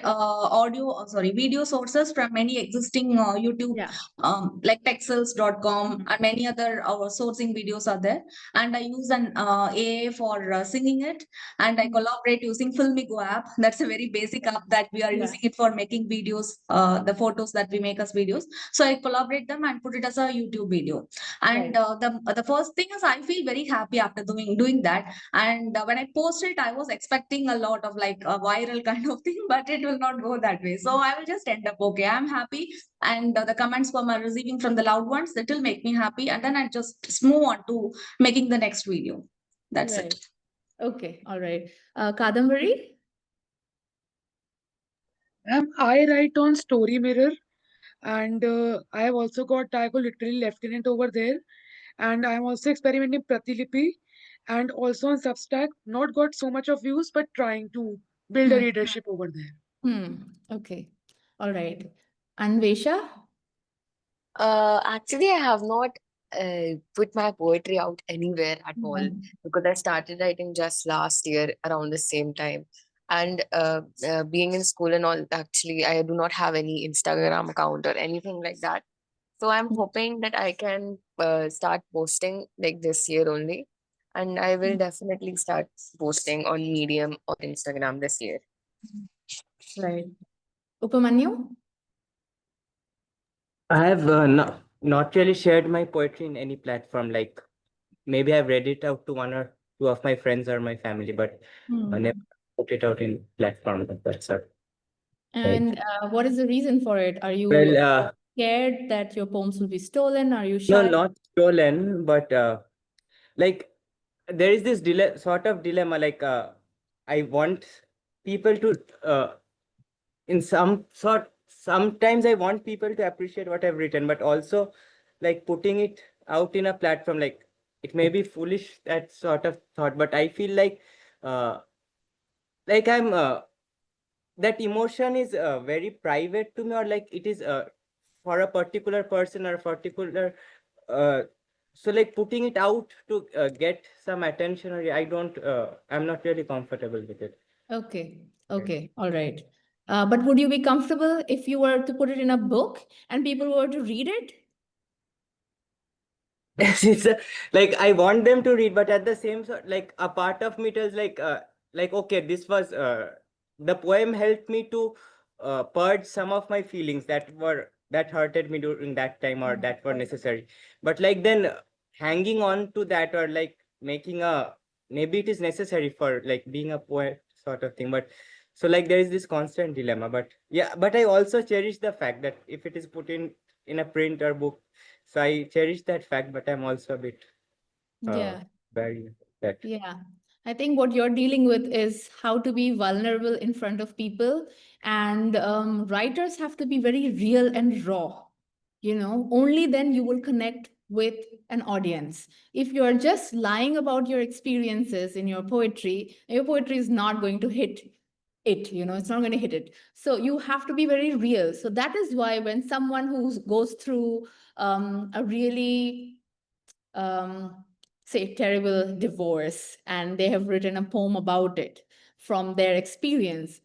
video sources from many existing YouTube, Yeah. like pexels.com, and many other sourcing videos are there. And I use an AI for singing it, and I collaborate using Filmigo app. That's a very basic app that we are Yeah. using it for making videos, the photos that we make as videos. So I collaborate them and put it as a YouTube video. And the first thing is I feel very happy after doing that. And when I post it, I was expecting a lot of like a viral kind of thing, but it will not go that way. So I will just end up okay. I'm happy, and the comments from receiving from the loved ones, that will make me happy, and then I just move on to making the next video. That's Right. it. Okay. All right. Kadambari? I write on Story Mirror, and I have also got Tycho literally lieutenant over there, and I'm also experimenting Pratilipi, and also on Substack. Not got so much of views, but trying to build a readership over there. Okay. All right. Anvesha? Actually, I have not put my poetry out anywhere at all because I started writing just last year around the same time. And being in school and all, actually, I do not have any Instagram account or anything like that. So I'm hoping that I can start posting like this year only. And I will definitely start posting on Medium or Instagram this year. Right. Upamanyu? I have not really shared my poetry in any platform. Like maybe I've read it out to one or two of my friends or my family, but I never put it out in platform. That's all. And what is the reason for it? Are you Well, scared that your poems will be stolen? Are you no, shy? not stolen, but like there is this sort of dilemma. Like I want people to in some sort. Sometimes I want people to appreciate what I've written, but also like putting it out in a platform, like it may be foolish, that sort of thought, but I feel uh I'm that emotion is very private to me, or like it is for a particular person or a particular uh so like putting it out to get some attention, or I'm not really comfortable with it. Okay. Okay. All right. But would you be comfortable if you were to put it in a book and people were to read it? It's like I want them to read, but at the same sort, like a part of me tells like okay, this was the poem helped me to purge some of my feelings that hurted me during that time, or that were necessary. But like then hanging on to that, or like making a, maybe it is necessary for like being a poet sort of thing, but so like there is this constant dilemma. But yeah, but I also cherish the fact that if it is put in a print or book, so I cherish that fact, but I'm also a bit Yeah. very that. Yeah. I think what you're dealing with is how to be vulnerable in front of people. And writers have to be very real and raw. Only then you will connect with an audience. If you're just lying about your experiences in your poetry is not going to hit it's not going to hit it. So you have to be very real. So that is why when someone who goes through a really say terrible divorce and they have written a poem about it from their experience,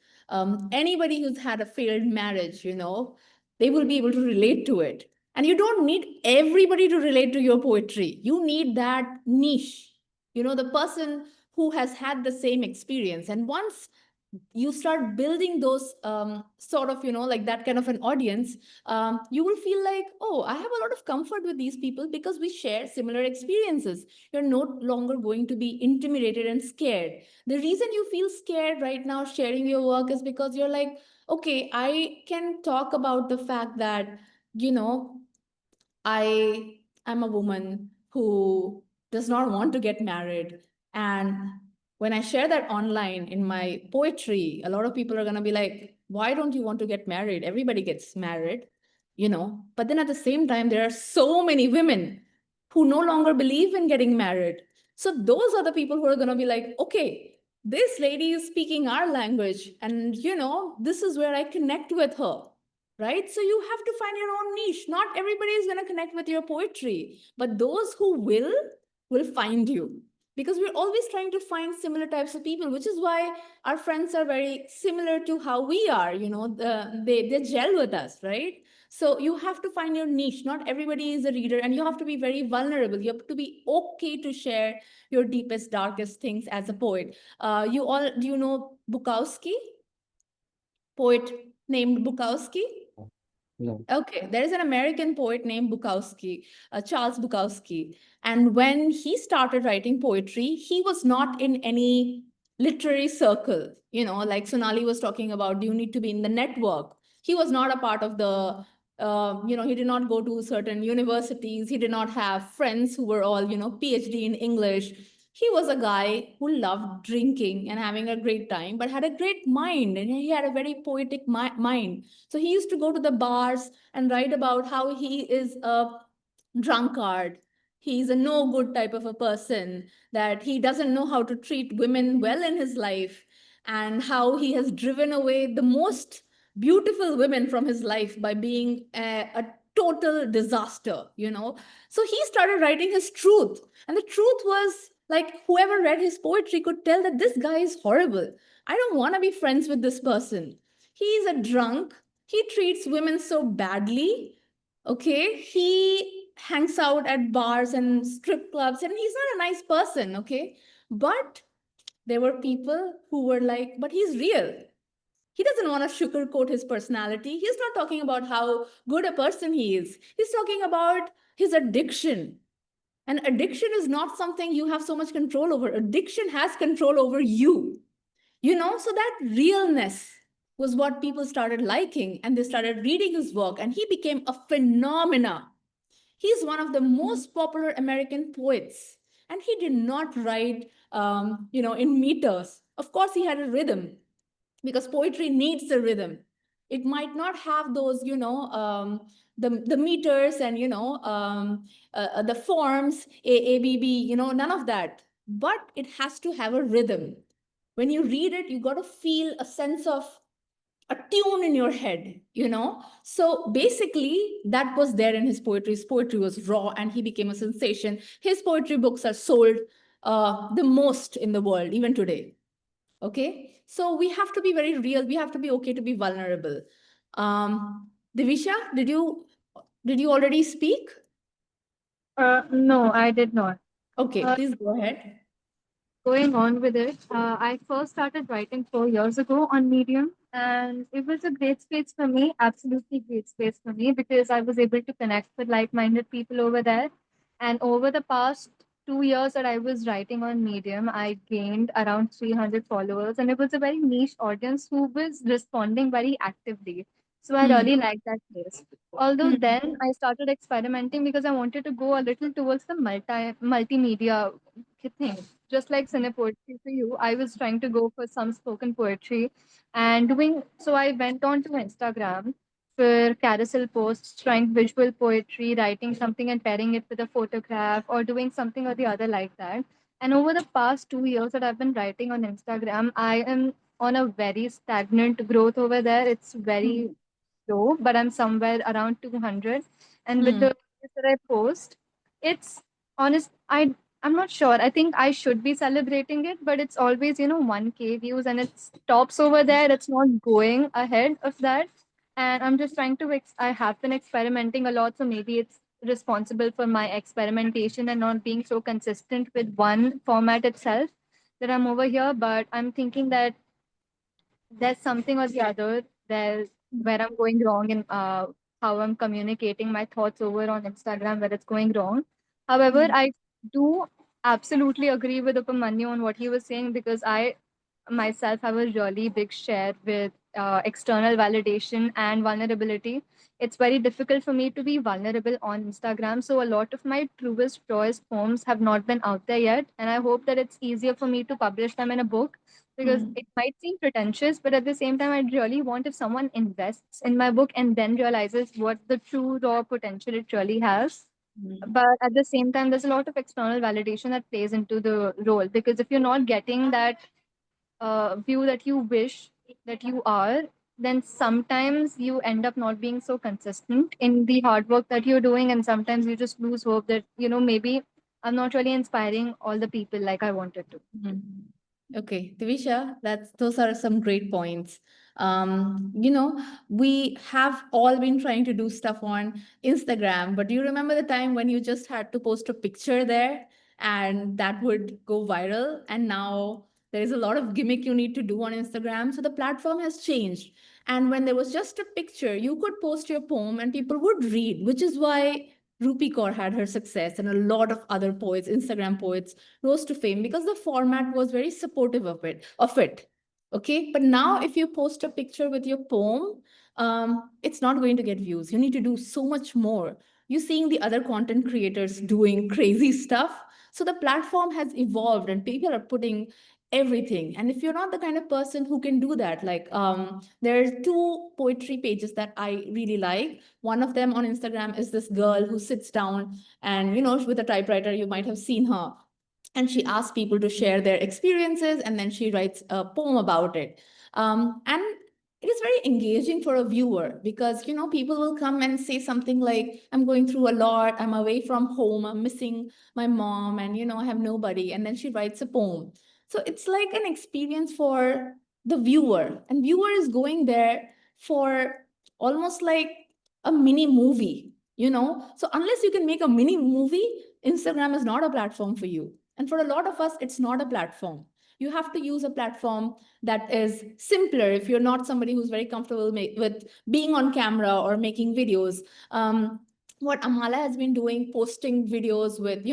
anybody who's had a failed marriage, they will be able to relate to it. And you don't need everybody to relate to your poetry. You need that niche, the person who has had the same experience. And once you start building those sort of like that kind of an audience, you will feel like, oh, I have a lot of comfort with these people because we share similar experiences. You're no longer going to be intimidated and scared. The reason you feel scared right now sharing your work is because you're like, okay, I can talk about the fact that you know I am a woman who does not want to get married. And when I share that online in my poetry, a lot of people are going to be like, why don't you want to get married? Everybody gets married. But then at the same time, there are so many women who no longer believe in getting married. So those are the people who are going to be like, okay, this lady is speaking our language. And, this is where I connect with her, right? So you have to find your own niche. Not everybody is going to connect with your poetry, but those who will find you, because we're always trying to find similar types of people, which is why our friends are very similar to how we are. They gel with us, right? So you have to find your niche. Not everybody is a reader, and you have to be very vulnerable. You have to be okay to share your deepest, darkest things as a poet. Do you know Bukowski? Poet named Bukowski? No. Okay, there is an American poet named Bukowski, Charles Bukowski. And when he started writing poetry, he was not in any literary circle. Like Sonali was talking about, do you need to be in the network? He was not a part of he did not go to certain universities. He did not have friends who were all, PhD in English. He was a guy who loved drinking and having a great time, but had a great mind, and he had a very poetic mind. So he used to go to the bars and write about how he is a drunkard. He's a no good type of a person, that he doesn't know how to treat women well in his life, and how he has driven away the most beautiful women from his life by being a total disaster. So he started writing his truth. And the truth was like, whoever read his poetry could tell that this guy is horrible. I don't want to be friends with this person. He's a drunk. He treats women so badly. Okay. He hangs out at bars and strip clubs, and he's not a nice person. Okay. But there were people who were like, but he's real. He doesn't want to sugarcoat his personality. He's not talking about how good a person he is. He's talking about his addiction. And addiction is not something you have so much control over. Addiction has control over you. So that realness was what people started liking, and they started reading his work, and he became a phenomena. He's one of the most popular American poets, and he did not write, in meters. Of course, he had a rhythm, because poetry needs a rhythm. It might not have those, the meters and, the forms, A, B, B, none of that. But it has to have a rhythm. When you read it, you got to feel a sense of a tune in your head. So basically, that was there in his poetry. His poetry was raw, and he became a sensation. His poetry books are sold the most in the world, even today. Okay, so we have to be very real. We have to be okay to be vulnerable. Divisha, did you already speak? No, I did not. Okay, Uh, please go ahead. Going on with it, I first started writing 4 years ago on Medium, and it was a great space for me, absolutely great space for me, because I was able to connect with like minded people over there. And over the past 2 years that I was writing on Medium, I gained around 300 followers, and it was a very niche audience who was responding very actively. So I Hmm. really liked that place. Although Hmm. then I started experimenting because I wanted to go a little towards the multimedia thing. Just like cine poetry for you, I was trying to go for some spoken poetry and doing so. I went on to Instagram for carousel posts, trying visual poetry, writing something and pairing it with a photograph, or doing something or the other like that. And over the past 2 years that I've been writing on Instagram, I am on a very stagnant growth over there. It's very low, but I'm somewhere around 200. And with the videos that I post, it's honest. I'm not sure. I think I should be celebrating it, but it's always 1K views, and it stops over there. It's not going ahead of that. And I'm just trying to. I have been experimenting a lot, so maybe it's responsible for my experimentation and not being so consistent with one format itself that I'm over here. But I'm thinking that there's something or the other there where I'm going wrong in how I'm communicating my thoughts over on Instagram, where it's going wrong. However, I do absolutely agree with Upamanyu on what he was saying, because I myself have a really big share with external validation and vulnerability. It's very difficult for me to be vulnerable on Instagram. So a lot of my truest, rawest poems have not been out there yet. And I hope that it's easier for me to publish them in a book, because it might seem pretentious, but at the same time, I really want if someone invests in my book and then realizes what the true raw potential it really has. But at the same time, there's a lot of external validation that plays into the role, because if you're not getting that view that you wish that you are, then sometimes you end up not being so consistent in the hard work that you're doing, and sometimes you just lose hope that maybe I'm not really inspiring all the people like I wanted to. Okay, Divisha, those are some great points. We have all been trying to do stuff on Instagram, but do you remember the time when you just had to post a picture there and that would go viral? And now there is a lot of gimmick you need to do on Instagram. So the platform has changed. And when there was just a picture, you could post your poem and people would read, which is why Rupi Kaur had her success, and a lot of other poets, Instagram poets, rose to fame because the format was very supportive of it. Okay, but now if you post a picture with your poem, it's not going to get views. You need to do so much more. You're seeing the other content creators doing crazy stuff. So the platform has evolved and people are putting everything. And if you're not the kind of person who can do that, like there are two poetry pages that I really like. One of them on Instagram is this girl who sits down and, with a typewriter. You might have seen her, and she asks people to share their experiences, and then she writes a poem about it. And it is very engaging for a viewer, because people will come and say something like, I'm going through a lot, I'm away from home, I'm missing my mom, and I have nobody. And then she writes a poem. So it's like an experience for the viewer, and viewer is going there for almost like a mini movie. So unless you can make a mini movie, Instagram is not a platform for you. And for a lot of us, it's not a platform. You have to use a platform that is simpler if you're not somebody who's very comfortable with being on camera or making videos. What Amala has been doing, posting videos with,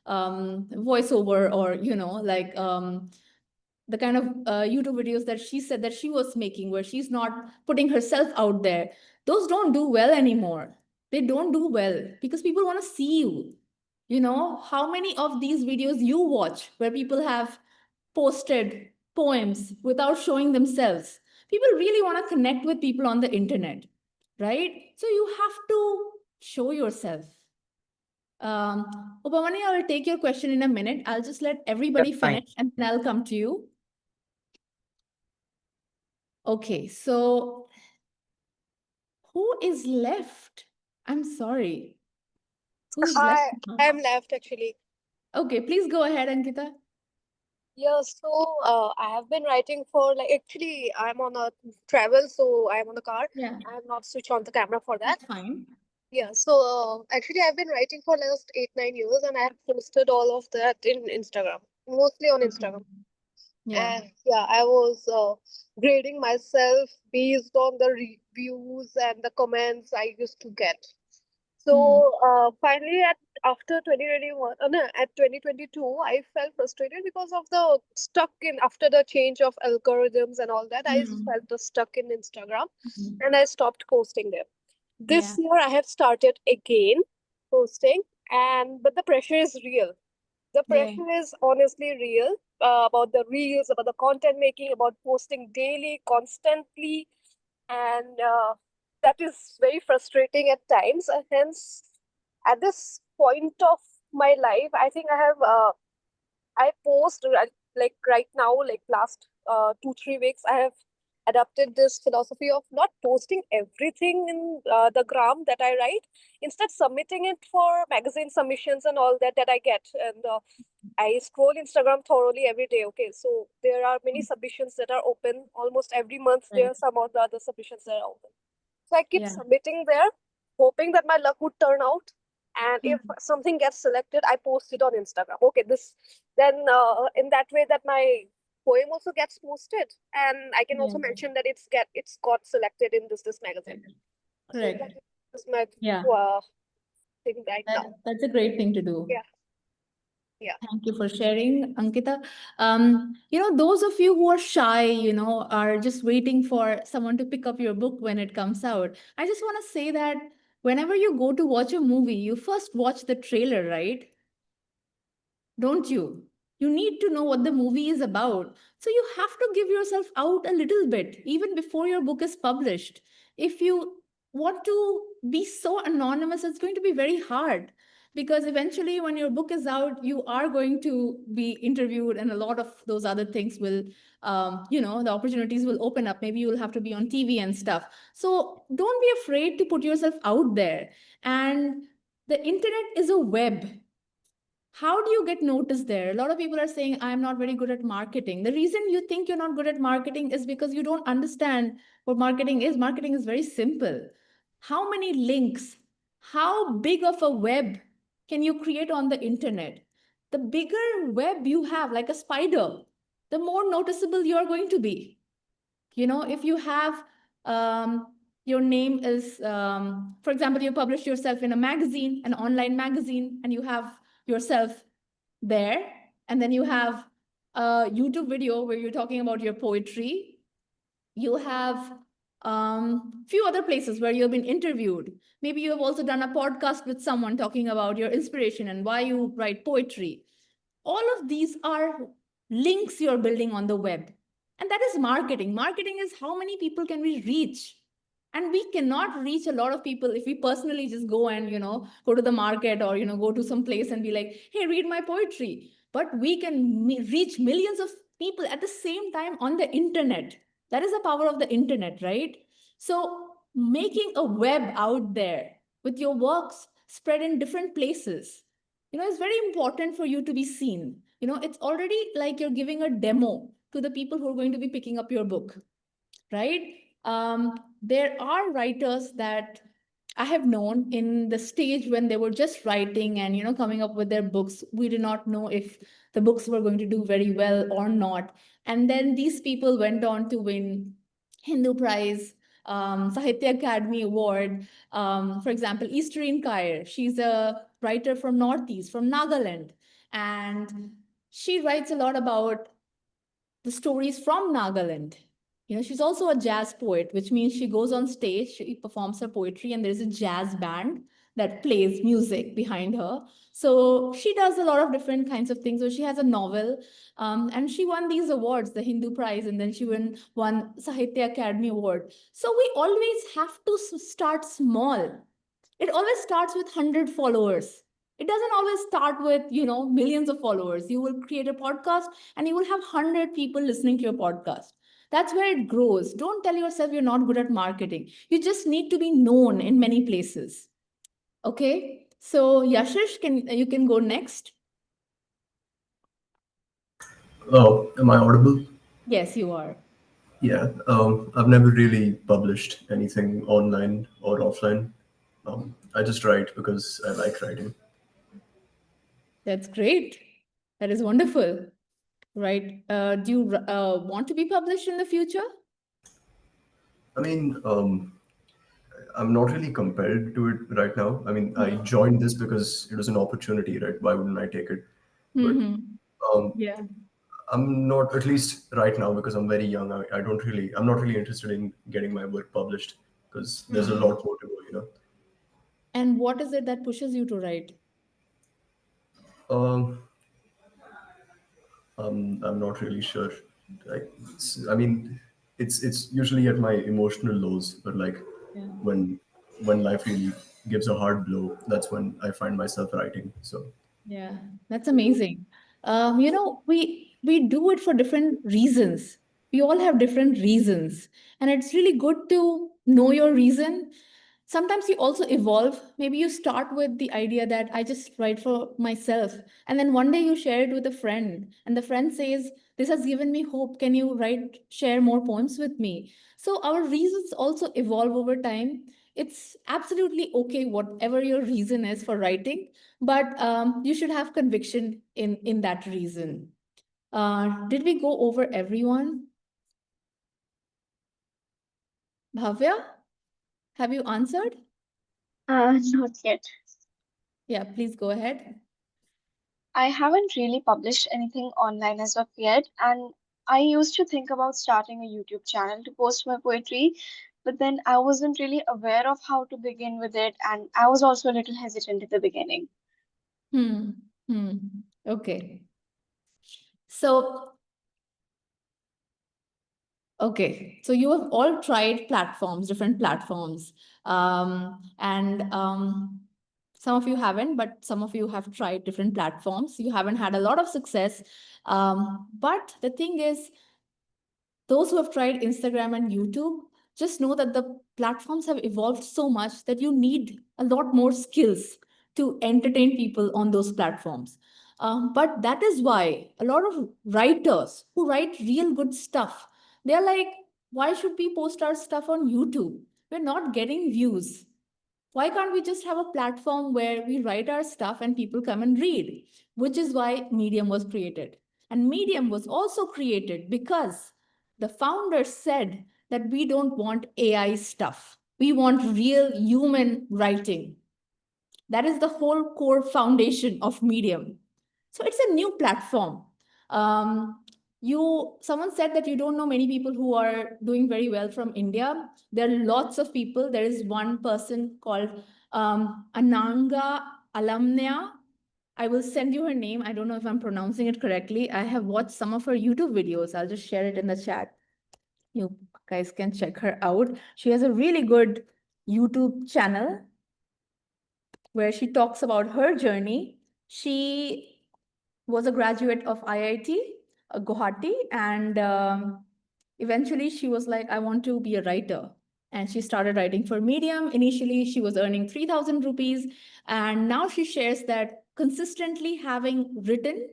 voiceover, or, like the kind of YouTube videos that she said that she was making, where she's not putting herself out there, those don't do well anymore. They don't do well because people want to see you. How many of these videos you watch where people have posted poems without showing themselves? People really want to connect with people on the internet, right? So you have to show yourself. Upamanyu, I will take your question in a minute. I'll just let everybody Fine. finish and then I'll come to you. Okay, so who is left? I'm sorry. Who's left? I'm left actually. Okay, please go ahead, Ankita. Yeah, so I have been writing for actually I'm on a travel, so I'm on the car. Yeah, I have not switched on the camera for that. that's fine. Yeah, so actually I've been writing for last 8-9 years, and I have posted all of that in Instagram, mostly on Instagram. Yeah. And yeah, I was grading myself based on the reviews and the comments I used to get. So finally, after 2021, no, at 2022, I felt frustrated because of the stuck in after the change of algorithms and all that. I felt stuck in Instagram, and I stopped posting there. This year, I have started again posting, but the pressure is real. The pressure is honestly real about the reels, about the content making, about posting daily, constantly, and that is very frustrating at times. And hence, at this point of my life, I think I have I post like right now, like last 2-3 weeks, I have adopted this philosophy of not posting everything in the gram that I write, instead submitting it for magazine submissions and all that I get. And I scroll Instagram thoroughly every day. Okay, so there are many submissions that are open almost every month. There Right. are some of the other submissions that are open. So I keep Yeah. submitting there, hoping that my luck would turn out. And if something gets selected, I post it on Instagram. Okay, this then in that way that my poem also gets posted, and I can also Yeah. mention that it's got selected in this magazine. So Correct. that is my Yeah. thing right now. That's a great thing to do. Yeah. Yeah. Thank you for sharing, Ankita. Those of you who are shy, are just waiting for someone to pick up your book when it comes out. I just want to say that whenever you go to watch a movie, you first watch the trailer, right? Don't you? You need to know what the movie is about. So you have to give yourself out a little bit, even before your book is published. If you want to be so anonymous, it's going to be very hard, because eventually, when your book is out, you are going to be interviewed, and a lot of those other things will, the opportunities will open up. Maybe you will have to be on TV and stuff. So don't be afraid to put yourself out there. And the internet is a web. How do you get noticed there? A lot of people are saying, I'm not very good at marketing. The reason you think you're not good at marketing is because you don't understand what marketing is. Marketing is very simple. How many links, how big of a web can you create on the internet? The bigger web you have, like a spider, the more noticeable you're going to be. If you have your name is, for example, you publish yourself in a magazine, an online magazine, and you have yourself there, and then you have a YouTube video where you're talking about your poetry. You have few other places where you've been interviewed. Maybe you have also done a podcast with someone talking about your inspiration and why you write poetry. All of these are links you're building on the web. And that is marketing. Marketing is how many people can we reach? And we cannot reach a lot of people if we personally just go and, go to the market or, go to some place and be like, hey, read my poetry. But we can reach millions of people at the same time on the internet. That is the power of the internet, right? So making a web out there with your works spread in different places, it's very important for you to be seen. It's already like you're giving a demo to the people who are going to be picking up your book, right? There are writers that I have known in the stage when they were just writing and, coming up with their books. We did not know if the books were going to do very well or not. And then these people went on to win Hindu Prize, Sahitya Academy Award. For example, Eastereen Kair, she's a writer from Northeast, from Nagaland. And she writes a lot about the stories from Nagaland. She's also a jazz poet, which means she goes on stage, she performs her poetry, and there's a jazz band that plays music behind her. So she does a lot of different kinds of things. So she has a novel, and she won these awards, the Hindu Prize, and then she won Sahitya Academy Award. So we always have to start small. It always starts with 100 followers. It doesn't always start with, millions of followers. You will create a podcast and you will have 100 people listening to your podcast. That's where it grows. Don't tell yourself you're not good at marketing. You just need to be known in many places. Okay? So Yashish, you can go next. Oh, am I audible? Yes, you are. Yeah, I've never really published anything online or offline. I just write because I like writing. That's great. That is wonderful. Right. Do you want to be published in the future? I mean, I'm not really compelled to it right now. I mean, I joined this because it was an opportunity, right? Why wouldn't I take it? But Yeah. I'm not, at least right now, because I'm very young. I'm not really interested in getting my work published because there's a lot more to go. And what is it that pushes you to write? Um, I'm not really sure. I mean, it's usually at my emotional lows, but like Yeah. when when life really gives a hard blow, that's when I find myself writing. So Yeah, that's amazing. We do it for different reasons. We all have different reasons, and it's really good to know your reason. Sometimes you also evolve. Maybe you start with the idea that I just write for myself, and then one day you share it with a friend, and the friend says, "This has given me hope. Can you share more poems with me?" So our reasons also evolve over time. It's absolutely okay, whatever your reason is for writing, but you should have conviction in that reason. Did we go over everyone? Bhavya, have you answered? Not yet. Yeah, please go ahead. I haven't really published anything online as of yet, and I used to think about starting a YouTube channel to post my poetry, but then I wasn't really aware of how to begin with it, and I was also a little hesitant at the beginning. Hmm. Hmm. Okay. So, okay. So you have all tried platforms, different platforms. And some of you haven't, but some of you have tried different platforms. You haven't had a lot of success. But the thing is, those who have tried Instagram and YouTube, just know that the platforms have evolved so much that you need a lot more skills to entertain people on those platforms. But that is why a lot of writers who write real good stuff, they're like, why should we post our stuff on YouTube? We're not getting views. Why can't we just have a platform where we write our stuff and people come and read? Which is why Medium was created. And Medium was also created because the founders said that we don't want AI stuff. We want real human writing. That is the whole core foundation of Medium. So it's a new platform. Someone said that you don't know many people who are doing very well from India. There are lots of people. There is one person called Ananga Alamnya. I will send you her name. I don't know if I'm pronouncing it correctly. I have watched some of her YouTube videos. I'll just share it in the chat. You guys can check her out. She has a really good YouTube channel where she talks about her journey. She was a graduate of IIT Guwahati, and eventually she was like, I want to be a writer. And she started writing for Medium. Initially, she was earning 3,000 rupees. And now she shares that consistently having written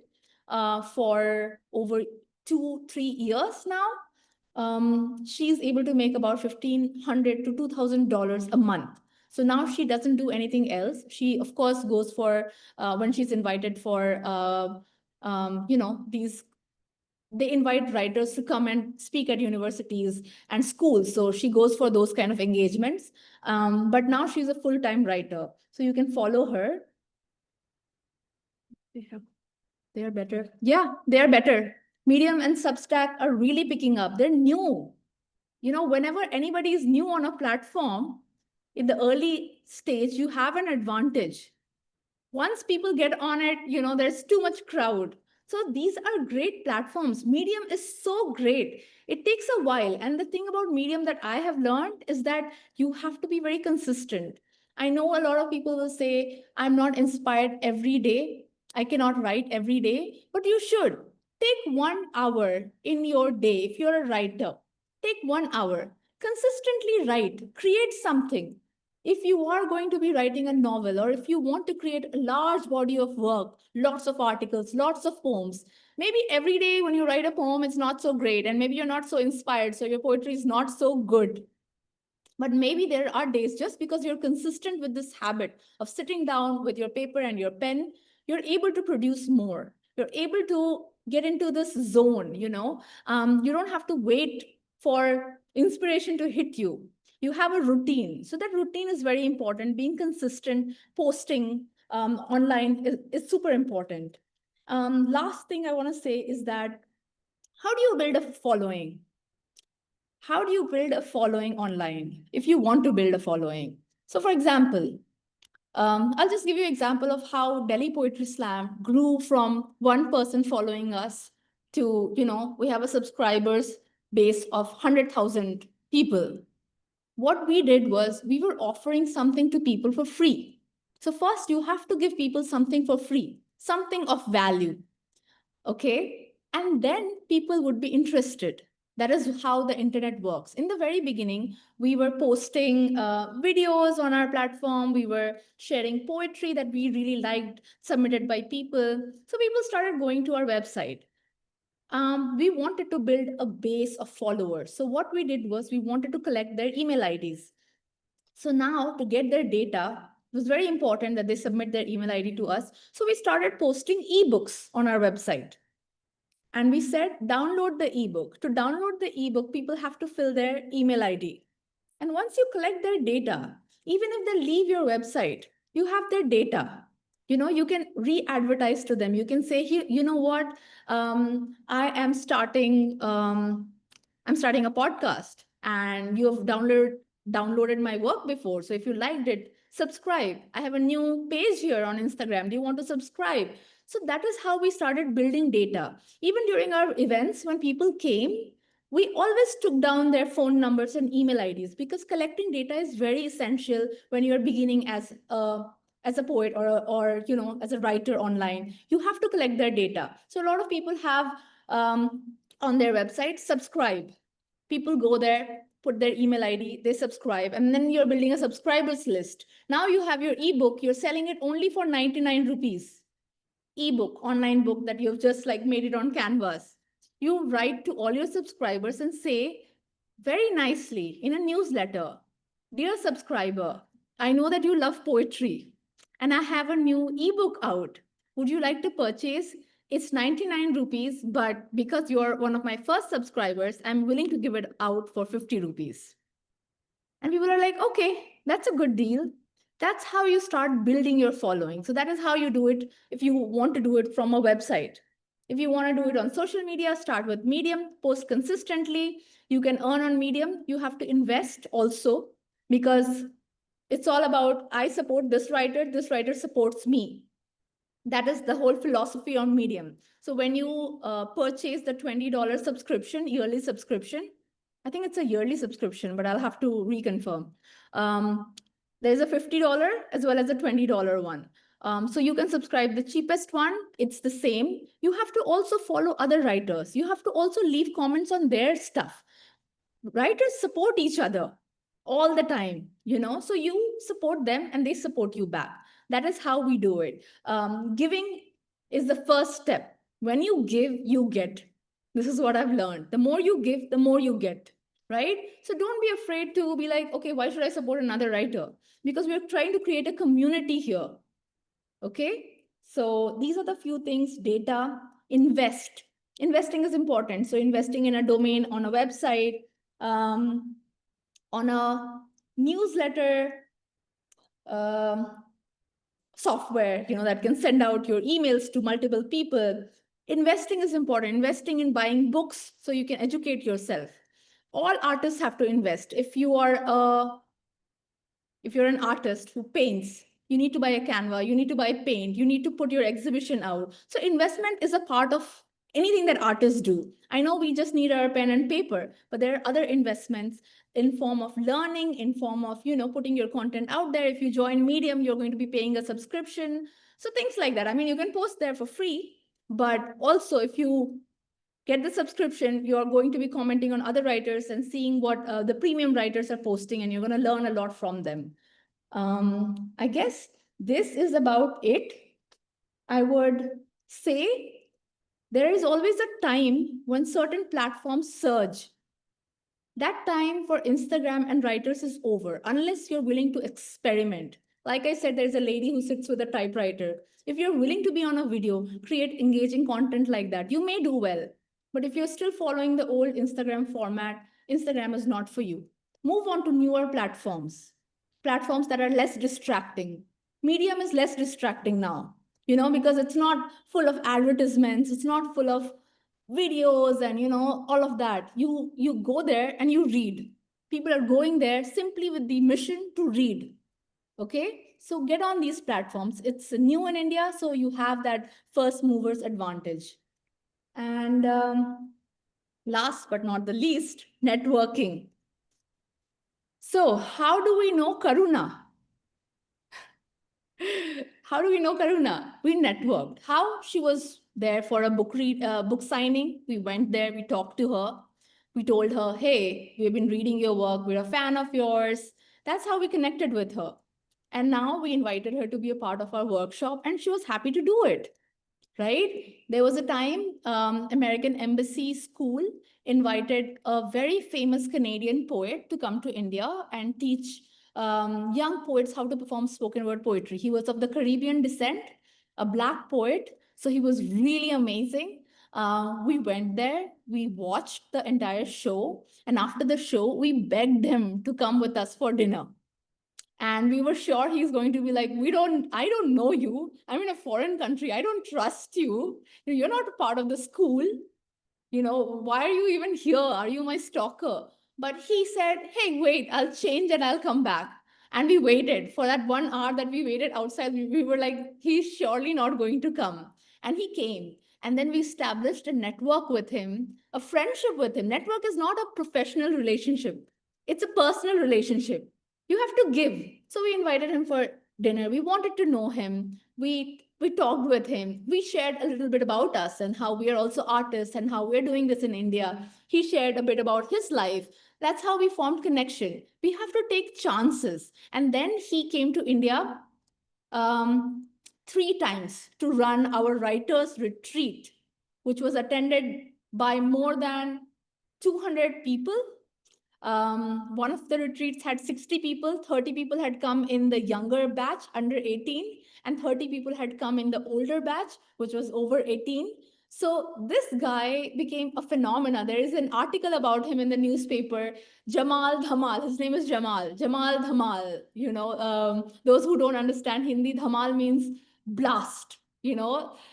for over 2-3 years now, she's able to make about $1,500 to $2,000 a month. So now she doesn't do anything else. She, of course, goes for when she's invited for these, they invite writers to come and speak at universities and schools. So she goes for those kind of engagements. But now she's a full-time writer. So you can follow her. They are better. Yeah, they are better. Medium and Substack are really picking up. They're new. Whenever anybody is new on a platform, in the early stage, you have an advantage. Once people get on it, there's too much crowd. So these are great platforms. Medium is so great. It takes a while. And the thing about Medium that I have learned is that you have to be very consistent. I know a lot of people will say, I'm not inspired every day. I cannot write every day, but you should. Take 1 hour in your day. If you're a writer, take 1 hour. Consistently write, create something. If you are going to be writing a novel, or if you want to create a large body of work, lots of articles, lots of poems, maybe every day when you write a poem, it's not so great, and maybe you're not so inspired, so your poetry is not so good. But maybe there are days, just because you're consistent with this habit of sitting down with your paper and your pen, you're able to produce more. You're able to get into this zone, you don't have to wait for inspiration to hit you. You have a routine. So that routine is very important. Being consistent, posting online is super important. Last thing I want to say is that, how do you build a following? How do you build a following online if you want to build a following? So for example, I'll just give you an example of how Delhi Poetry Slam grew from one person following us to, we have a subscribers base of 100,000 people. What we did was we were offering something to people for free. So first you have to give people something for free, something of value. Okay. And then people would be interested. That is how the internet works. In the very beginning, we were posting videos on our platform. We were sharing poetry that we really liked, submitted by people. So people started going to our website. We wanted to build a base of followers. So what we did was we wanted to collect their email IDs. So now to get their data, it was very important that they submit their email ID to us. So we started posting ebooks on our website. And we said, download the ebook. To download the ebook, people have to fill their email ID. And once you collect their data, even if they leave your website, you have their data. You can re-advertise to them. You can say, you know what, I'm starting a podcast, and you have downloaded my work before. So if you liked it, subscribe. I have a new page here on Instagram. Do you want to subscribe? So that is how we started building data. Even during our events, when people came, we always took down their phone numbers and email IDs, because collecting data is very essential when you're beginning as a poet or as a writer online. You have to collect their data. So a lot of people have on their website, subscribe. People go there, put their email ID, they subscribe, and then you're building a subscribers list. Now you have your ebook, you're selling it only for 99 rupees. Ebook, online book that you've just like made it on canvas. You write to all your subscribers and say very nicely in a newsletter, dear subscriber, I know that you love poetry and I have a new ebook out. Would you like to purchase? It's 99 rupees, but because you're one of my first subscribers, I'm willing to give it out for 50 rupees. And people are like, okay, that's a good deal. That's how you start building your following. So that is how you do it if you want to do it from a website. If you want to do it on social media, start with Medium, post consistently. You can earn on Medium. You have to invest also, because it's all about, I support this writer supports me. That is the whole philosophy on Medium. So when you purchase the $20 subscription, yearly subscription, I think it's a yearly subscription, but I'll have to reconfirm. There's a $50 as well as a $20 one. So you can subscribe the cheapest one. It's the same. You have to also follow other writers. You have to also leave comments on their stuff. Writers support each other all the time, so you support them and they support you back. That is how we do it. Giving is the first step. When you give, you get. This is what I've learned. The more you give, the more you get, right? So don't be afraid to be like, okay, why should I support another writer? Because we're trying to create a community here. Okay, so these are the few things. Data, investing is important. So investing in a domain, on a website, on a newsletter software, that can send out your emails to multiple people. Investing is important. Investing in buying books so you can educate yourself. All artists have to invest. If you're an artist who paints, you need to buy a Canva, you need to buy paint, you need to put your exhibition out. So investment is a part of anything that artists do. I know we just need our pen and paper, but there are other investments in form of learning, in form of, putting your content out there. If you join Medium, you're going to be paying a subscription. So things like that. I mean, you can post there for free, but also if you get the subscription, you're going to be commenting on other writers and seeing what the premium writers are posting, and you're going to learn a lot from them. I guess this is about it. I would say there is always a time when certain platforms surge. That time for Instagram and writers is over, unless you're willing to experiment. Like I said, there's a lady who sits with a typewriter. If you're willing to be on a video, create engaging content like that, you may do well. But if you're still following the old Instagram format, Instagram is not for you. Move on to newer platforms that are less distracting. Medium is less distracting now, because it's not full of advertisements, it's not full of videos and all of that. You go there and you read. People are going there simply with the mission to read. Okay, so get on these platforms. It's new in India, so you have that first movers advantage. And last but not the least, networking. So how do we know Karuna? How do we know Karuna? We networked. How? She was there for a book signing. We went there, we talked to her. We told her, hey, we've been reading your work, we're a fan of yours. That's how we connected with her. And now we invited her to be a part of our workshop, and she was happy to do it, right? There was a time American Embassy School invited a very famous Canadian poet to come to India and teach young poets how to perform spoken word poetry. He was of the Caribbean descent, a Black poet, so he was really amazing. We went there, we watched the entire show, and after the show, we begged him to come with us for dinner. And we were sure he's going to be like, I don't know you. I'm in a foreign country. I don't trust you. You're not a part of the school. Why are you even here? Are you my stalker? But he said, hey, wait, I'll change and I'll come back. And we waited for that 1 hour that we waited outside. We were like, he's surely not going to come. And he came. And then we established a network with him, a friendship with him. Network is not a professional relationship. It's a personal relationship. You have to give. So we invited him for dinner. We wanted to know him. We talked with him. We shared a little bit about us and how we are also artists and how we're doing this in India. He shared a bit about his life. That's how we formed connection. We have to take chances. And then he came to India 3 times to run our writers retreat, which was attended by more than 200 people. One of the retreats had 60 people, 30 people had come in the younger batch, under 18, and 30 people had come in the older batch, which was over 18. So this guy became a phenomena. There is an article about him in the newspaper, Jamal Dhamal. His name is Jamal Dhamal. Those who don't understand Hindi, Dhamal means blast,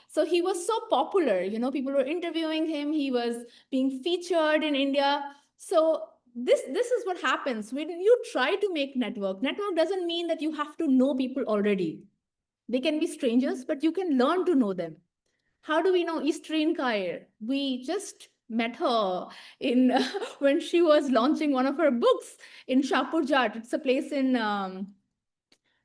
So he was so popular, people were interviewing him. He was being featured in India. So this is what happens when you try to make network. Network doesn't mean that you have to know people already. They can be strangers, but you can learn to know them. How do we know Eastrin Kair? We just met her in when she was launching one of her books in Shahpur Jat. It's a place in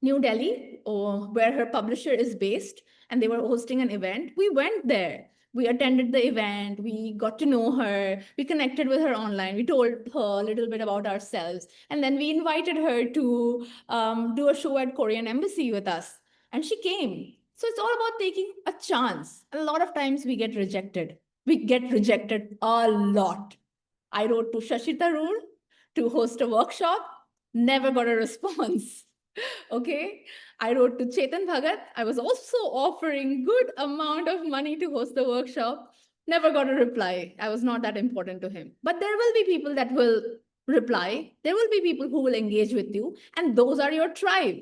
New Delhi, where her publisher is based, and they were hosting an event. We went there. We attended the event. We got to know her. We connected with her online. We told her a little bit about ourselves. And then we invited her to do a show at Korean Embassy with us. And she came. So it's all about taking a chance. A lot of times we get rejected. We get rejected a lot. I wrote to Shashi Tharoor to host a workshop, never got a response. Okay. I wrote to Chetan Bhagat. I was also offering good amount of money to host the workshop. Never got a reply. I was not that important to him. But there will be people that will reply. There will be people who will engage with you. And those are your tribe.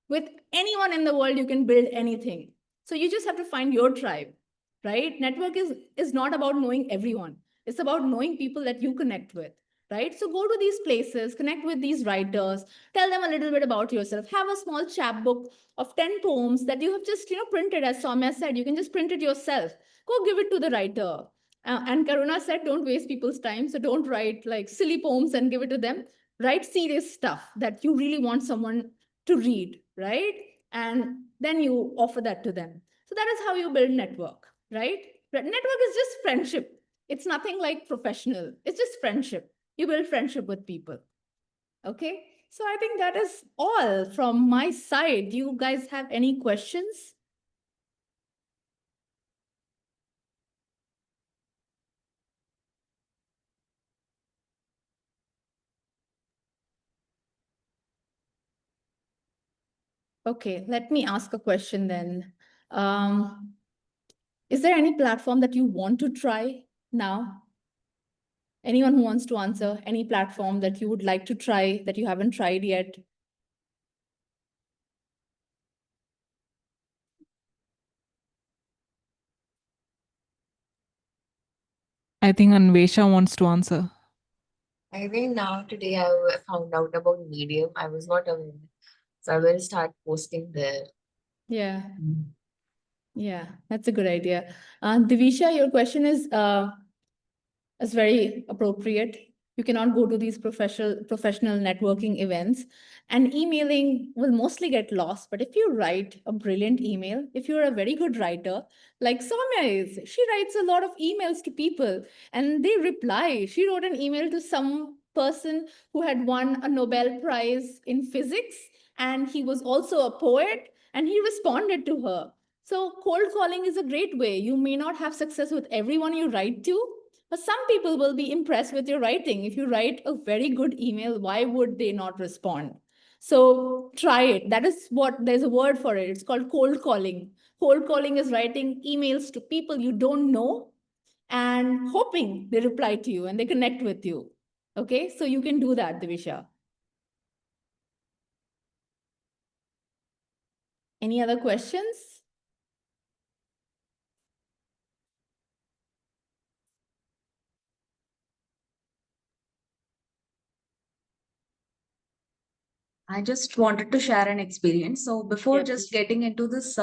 With anyone in the world, you can build anything. So you just have to find your tribe, right? Network is not about knowing everyone. It's about knowing people that you connect with, right? So go to these places, connect with these writers, tell them a little bit about yourself. Have a small chapbook of 10 poems that you have just printed. As Saumya said, you can just print it yourself. Go give it to the writer. And Karuna said, don't waste people's time. So don't write like silly poems and give it to them. Write serious stuff that you really want someone to read, right? And then you offer that to them. So that is how you build network, right? Network is just friendship. It's nothing like professional. It's just friendship. You build friendship with people. Okay. So I think that is all from my side. Do you guys have any questions? Okay, let me ask a question then. Is there any platform that you want to try now? Anyone who wants to answer, any platform that you would like to try that you haven't tried yet? I think Anvesha wants to answer. I think now today I found out about Medium. I was not aware. So I will start posting there. Yeah. Yeah, that's a good idea. Divisha, your question is very appropriate. You cannot go to these professional networking events, and emailing will mostly get lost. But if you write a brilliant email, if you're a very good writer, like Saumya is, she writes a lot of emails to people and they reply. She wrote an email to some person who had won a Nobel Prize in physics, and he was also a poet, and he responded to her. So cold calling is a great way. You may not have success with everyone you write to, but some people will be impressed with your writing. If you write a very good email, why would they not respond? So try it. That is what, there's a word for it. It's called cold calling. Cold calling is writing emails to people you don't know and hoping they reply to you and they connect with you. Okay, so you can do that, Divisha. Any other questions? I just wanted to share an experience. So before Yes. just getting into this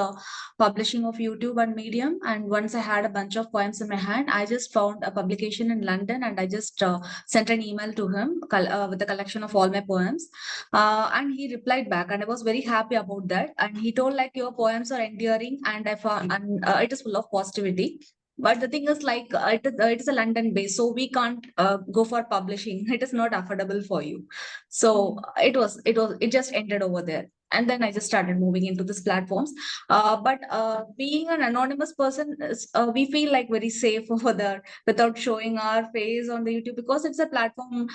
publishing of YouTube and Medium, and once I had a bunch of poems in my hand, I just found a publication in London, and I just sent an email to him with a collection of all my poems, and he replied back, and I was very happy about that. And he told like your poems are endearing, and I found and it is full of positivity. But the thing is, like it is a London base, so we can't go for publishing. It is not affordable for you. So it just ended over there. And then I just started moving into these platforms. But being an anonymous person, we feel like very safe over there without showing our face on the YouTube, because it's a platform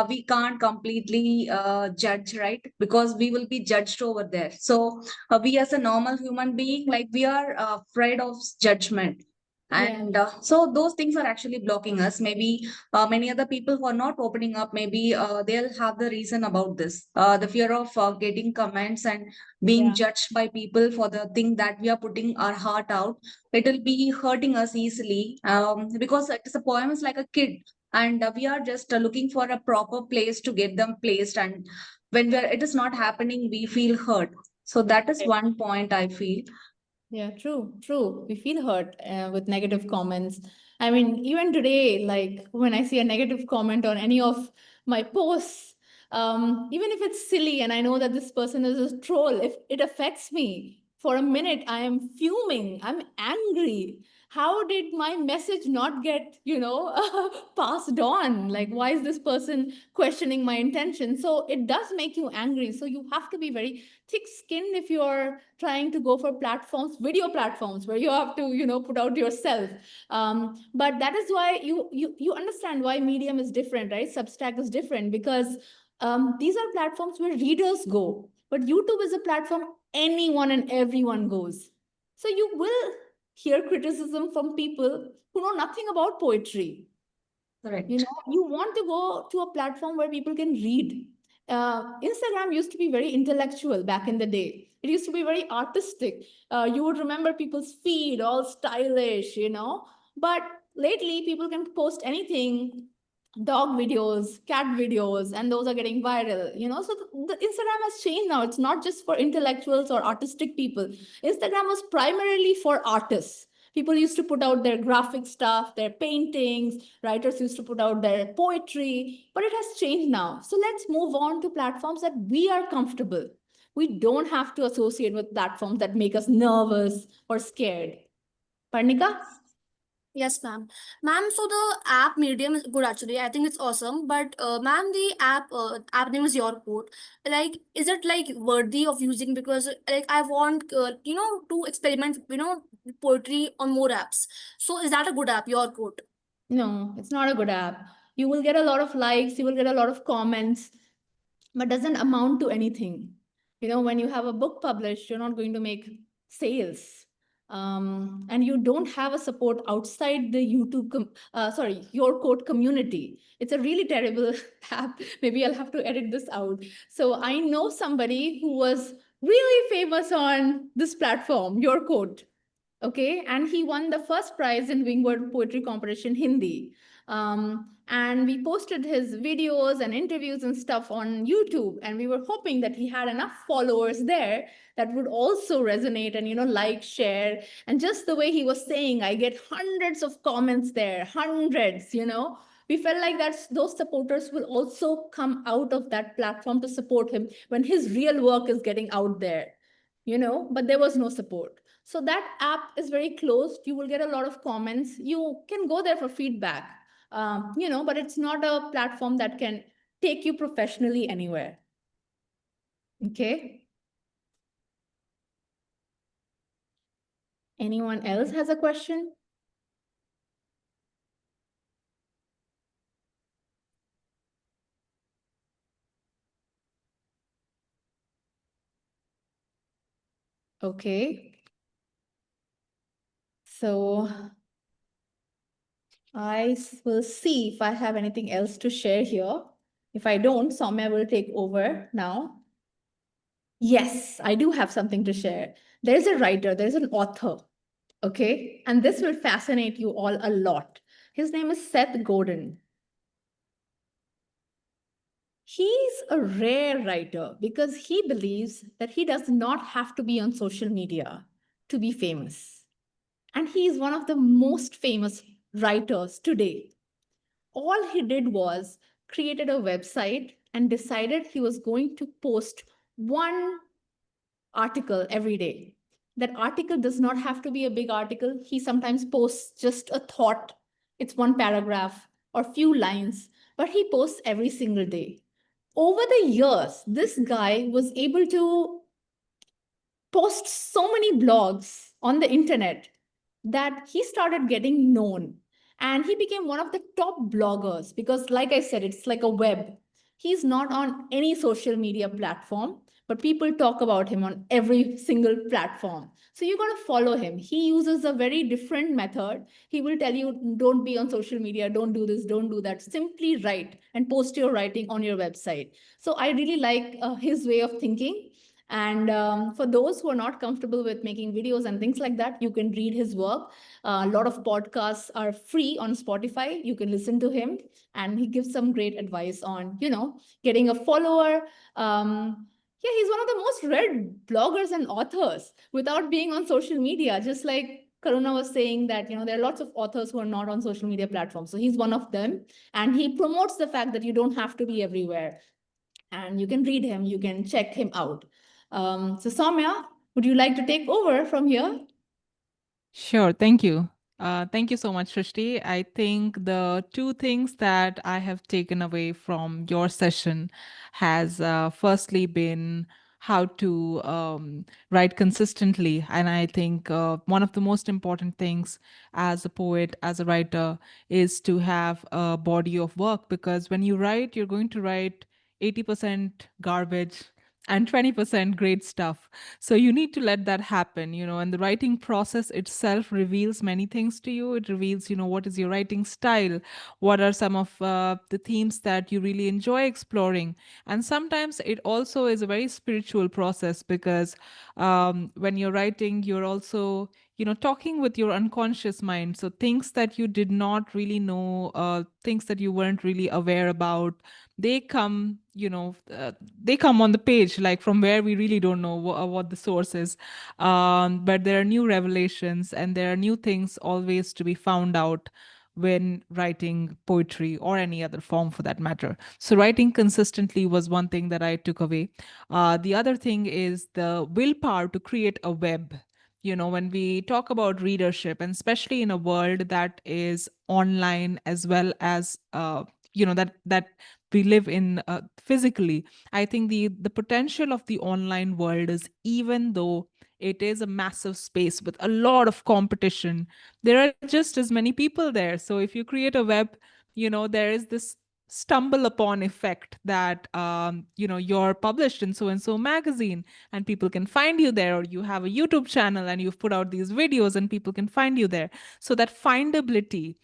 we can't completely judge, right? Because we will be judged over there. So we as a normal human being, like we are afraid of judgment. And so those things are actually blocking us. Maybe many other people who are not opening up, maybe they'll have the reason about this, the fear of getting comments and being judged by people for the thing that we are putting our heart out. It will be hurting us easily, because it is a poem is like a kid, and we are just looking for a proper place to get them placed, and when it is not happening, we feel hurt. So that is one point I feel. Yeah, true. We feel hurt with negative comments. I mean, even today, like when I see a negative comment on any of my posts, even if it's silly and I know that this person is a troll, if it affects me for a minute, I am fuming, I'm angry. How did my message not get, passed on? Like, why is this person questioning my intention? So it does make you angry. So you have to be very thick-skinned if you're trying to go for platforms, video platforms, where you have to, put out yourself. But that is why you understand why Medium is different, right? Substack is different because these are platforms where readers go. But YouTube is a platform anyone and everyone goes. So you will hear criticism from people who know nothing about poetry. Correct. You want to go to a platform where people can read. Instagram used to be very intellectual back in the day. It used to be very artistic. You would remember people's feed, all stylish. But lately, people can post anything, dog videos, cat videos, and those are getting viral. So the Instagram has changed now. It's not just for intellectuals or artistic people. Instagram was primarily for artists. People used to put out their graphic stuff, their paintings, writers used to put out their poetry, but it has changed now. So let's move on to platforms that we are comfortable. We don't have to associate with platforms that make us nervous or scared. Parnika? Yes, ma'am. Ma'am, so the app Medium is good actually. I think it's awesome. But ma'am, the app name is Your Quote. Like, is it like worthy of using? Because like I want to experiment with poetry on more apps. So is that a good app, Your Quote? No, it's not a good app. You will get a lot of likes, you will get a lot of comments, but doesn't amount to anything. When you have a book published, you're not going to make sales. And you don't have a support outside the Your Quote community. It's a really terrible app. Maybe I'll have to edit this out. So I know somebody who was really famous on this platform, Your Quote. Okay, and he won the first prize in Wingword Poetry Competition Hindi. And we posted his videos and interviews and stuff on YouTube, and we were hoping that he had enough followers there that would also resonate and like, share. And just the way he was saying, I get hundreds of comments there, hundreds. We felt like those supporters will also come out of that platform to support him when his real work is getting out there, but there was no support. So that app is very closed. You will get a lot of comments. You can go there for feedback, but it's not a platform that can take you professionally anywhere. Okay. Anyone else has a question? Okay. So I will see if I have anything else to share here. If I don't, Saumya will take over now. Yes, I do have something to share. There's a writer, there's an author, okay? And this will fascinate you all a lot. His name is Seth Godin. He's a rare writer because he believes that he does not have to be on social media to be famous. And he is one of the most famous writers today. All he did was created a website and decided he was going to post one article every day. That article does not have to be a big article. He sometimes posts just a thought. It's one paragraph or few lines, but he posts every single day. Over the years, this guy was able to post so many blogs on the internet that he started getting known, and he became one of the top bloggers because, like I said, it's like a web. He's not on any social media platform, but people talk about him on every single platform. So you got to follow him. He uses a very different method. He will tell you, don't be on social media, don't do this, don't do that. Simply write and post your writing on your website. So I really like his way of thinking. And for those who are not comfortable with making videos and things like that, you can read his work. A lot of podcasts are free on Spotify. You can listen to him, and he gives some great advice on, getting a follower. Yeah, he's one of the most read bloggers and authors without being on social media. Just like Karuna was saying that, there are lots of authors who are not on social media platforms. So he's one of them. And he promotes the fact that you don't have to be everywhere. And you can read him, you can check him out. So Saumya, would you like to take over from here? Sure, thank you. Thank you so much, Srishti. I think the two things that I have taken away from your session has firstly been how to write consistently. And I think one of the most important things as a poet, as a writer, is to have a body of work, because when you write, you're going to write 80% garbage and 20% great stuff. So you need to let that happen, and the writing process itself reveals many things to you. It reveals, what is your writing style, what are some of the themes that you really enjoy exploring. And sometimes it also is a very spiritual process, because when you're writing, you're also talking with your unconscious mind. So things that you did not really know, things that you weren't really aware about, they come they come on the page, like from where we really don't know what the source is. But there are new revelations, and there are new things always to be found out when writing poetry or any other form for that matter. So writing consistently was one thing that I took away. The other thing is the willpower to create a web. When we talk about readership, and especially in a world that is online as well as that we live in physically, I think the potential of the online world is, even though it is a massive space with a lot of competition, there are just as many people there. So if you create a web, there is this stumble upon effect that you're published in so and so magazine, and people can find you there, or you have a YouTube channel and you've put out these videos and people can find you there. So that findability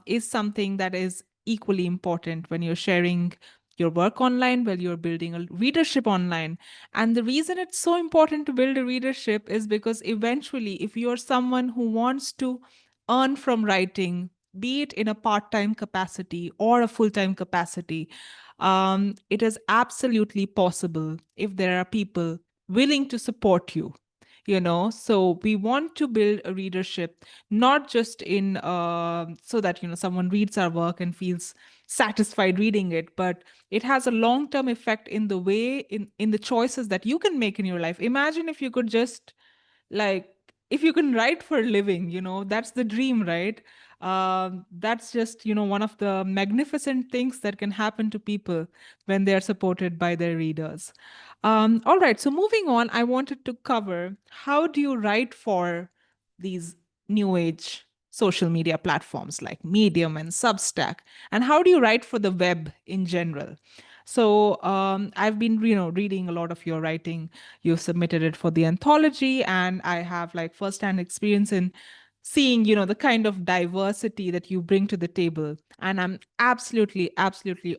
is something that is equally important when you're sharing your work online, while you're building a readership online. And the reason it's so important to build a readership is because eventually, if you're someone who wants to earn from writing, be it in a part-time capacity or a full-time capacity, it is absolutely possible if there are people willing to support you. So we want to build a readership, not just in so that someone reads our work and feels satisfied reading it, but it has a long term effect in the way, in the choices that you can make in your life. Imagine if you could just, like, if you can write for a living, that's the dream, right? That's just one of the magnificent things that can happen to people when they are supported by their readers. All right, so moving on, I wanted to cover, how do you write for these new age social media platforms like Medium and Substack, and how do you write for the web in general? So I've been reading a lot of your writing. You've submitted it for the anthology, and I have like firsthand experience in seeing the kind of diversity that you bring to the table, and I'm absolutely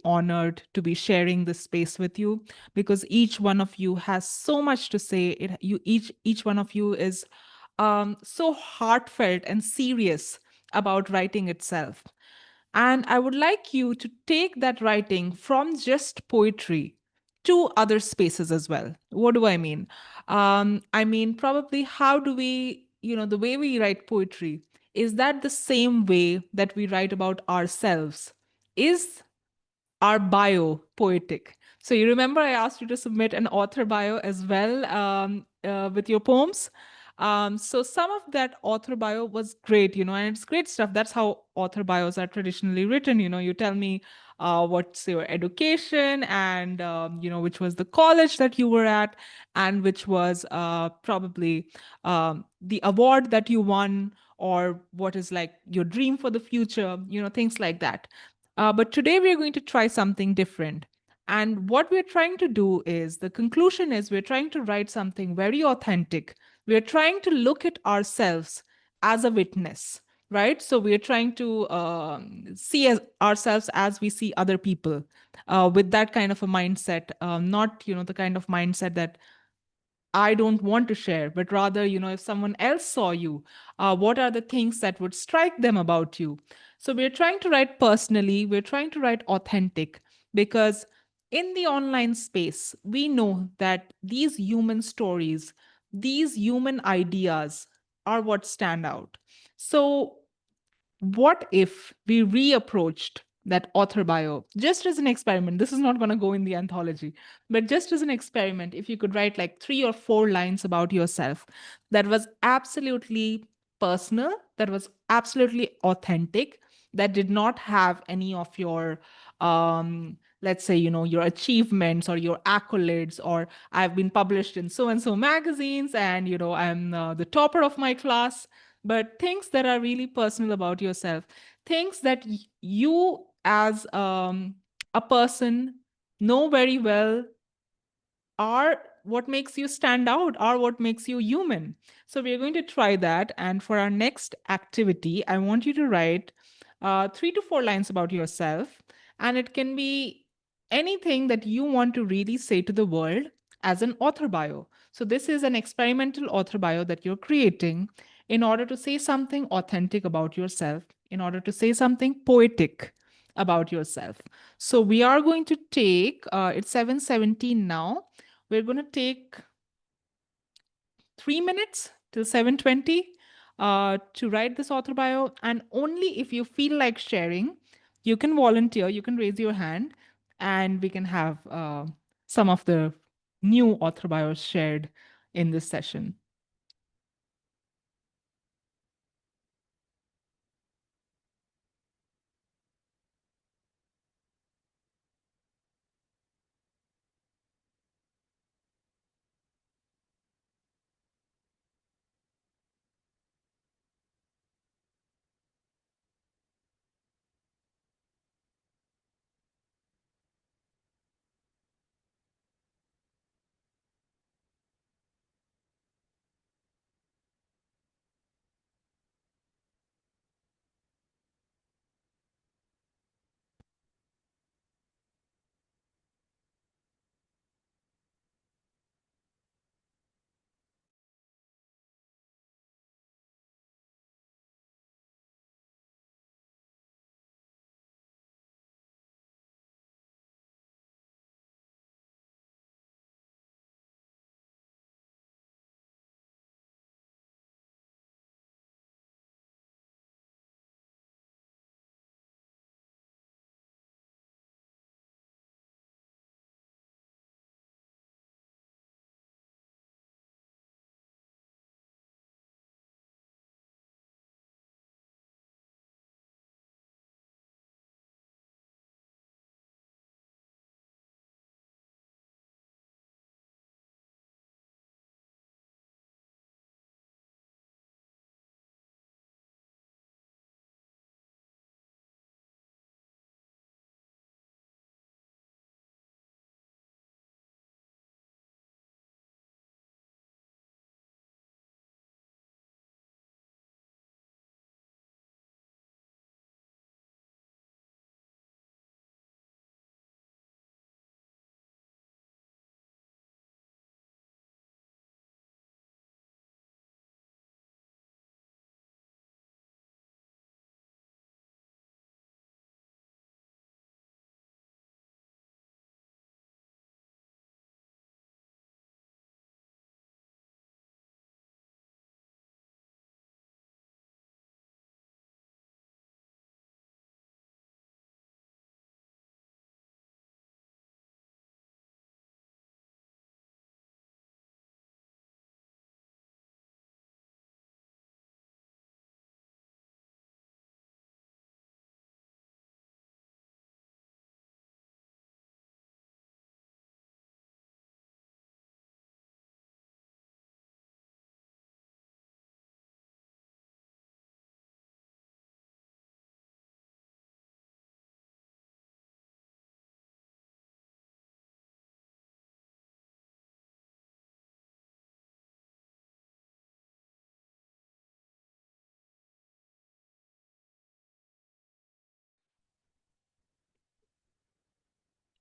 honored to be sharing this space with you, because each one of you has so much to say. Each one of you is so heartfelt and serious about writing itself. And I would like you to take that writing from just poetry to other spaces as well. What do I mean? I mean, probably, how do we, the way we write poetry, is that the same way that we write about ourselves? Is our bio poetic? So you remember I asked you to submit an author bio as well, with your poems. So some of that author bio was great, and it's great stuff. That's how author bios are traditionally written. You tell me what's your education, and which was the college that you were at, and which was probably the award that you won, or what is like your dream for the future, things like that. But today we are going to try something different. And what we're trying to do is, the conclusion is, we're trying to write something very authentic. We're trying to look at ourselves as a witness, right? So we're trying to see ourselves as we see other people, with that kind of a mindset, not, the kind of mindset that I don't want to share, but rather, if someone else saw you, what are the things that would strike them about you? So we're trying to write personally, we're trying to write authentic, because in the online space, we know that these human stories, these human ideas are what stand out. So what if we reapproached that author bio just as an experiment? This is not going to go in the anthology, but just as an experiment, if you could write like 3 or 4 lines about yourself that was absolutely personal, that was absolutely authentic, that did not have any of your let's say, your achievements or your accolades, or I've been published in so and so magazines, and I'm the topper of my class, but things that are really personal about yourself, things that you as a person know very well, are what makes you stand out, are what makes you human. So we're going to try that. And for our next activity, I want you to write 3 to 4 lines about yourself. And it can be anything that you want to really say to the world as an author bio. So this is an experimental author bio that you're creating in order to say something authentic about yourself, in order to say something poetic about yourself. So we are going to take, it's 7:17 now. We're going to take 3 minutes till 7:20 to write this author bio. And only if you feel like sharing, you can volunteer, you can raise your hand, and we can have some of the new author bios shared in this session.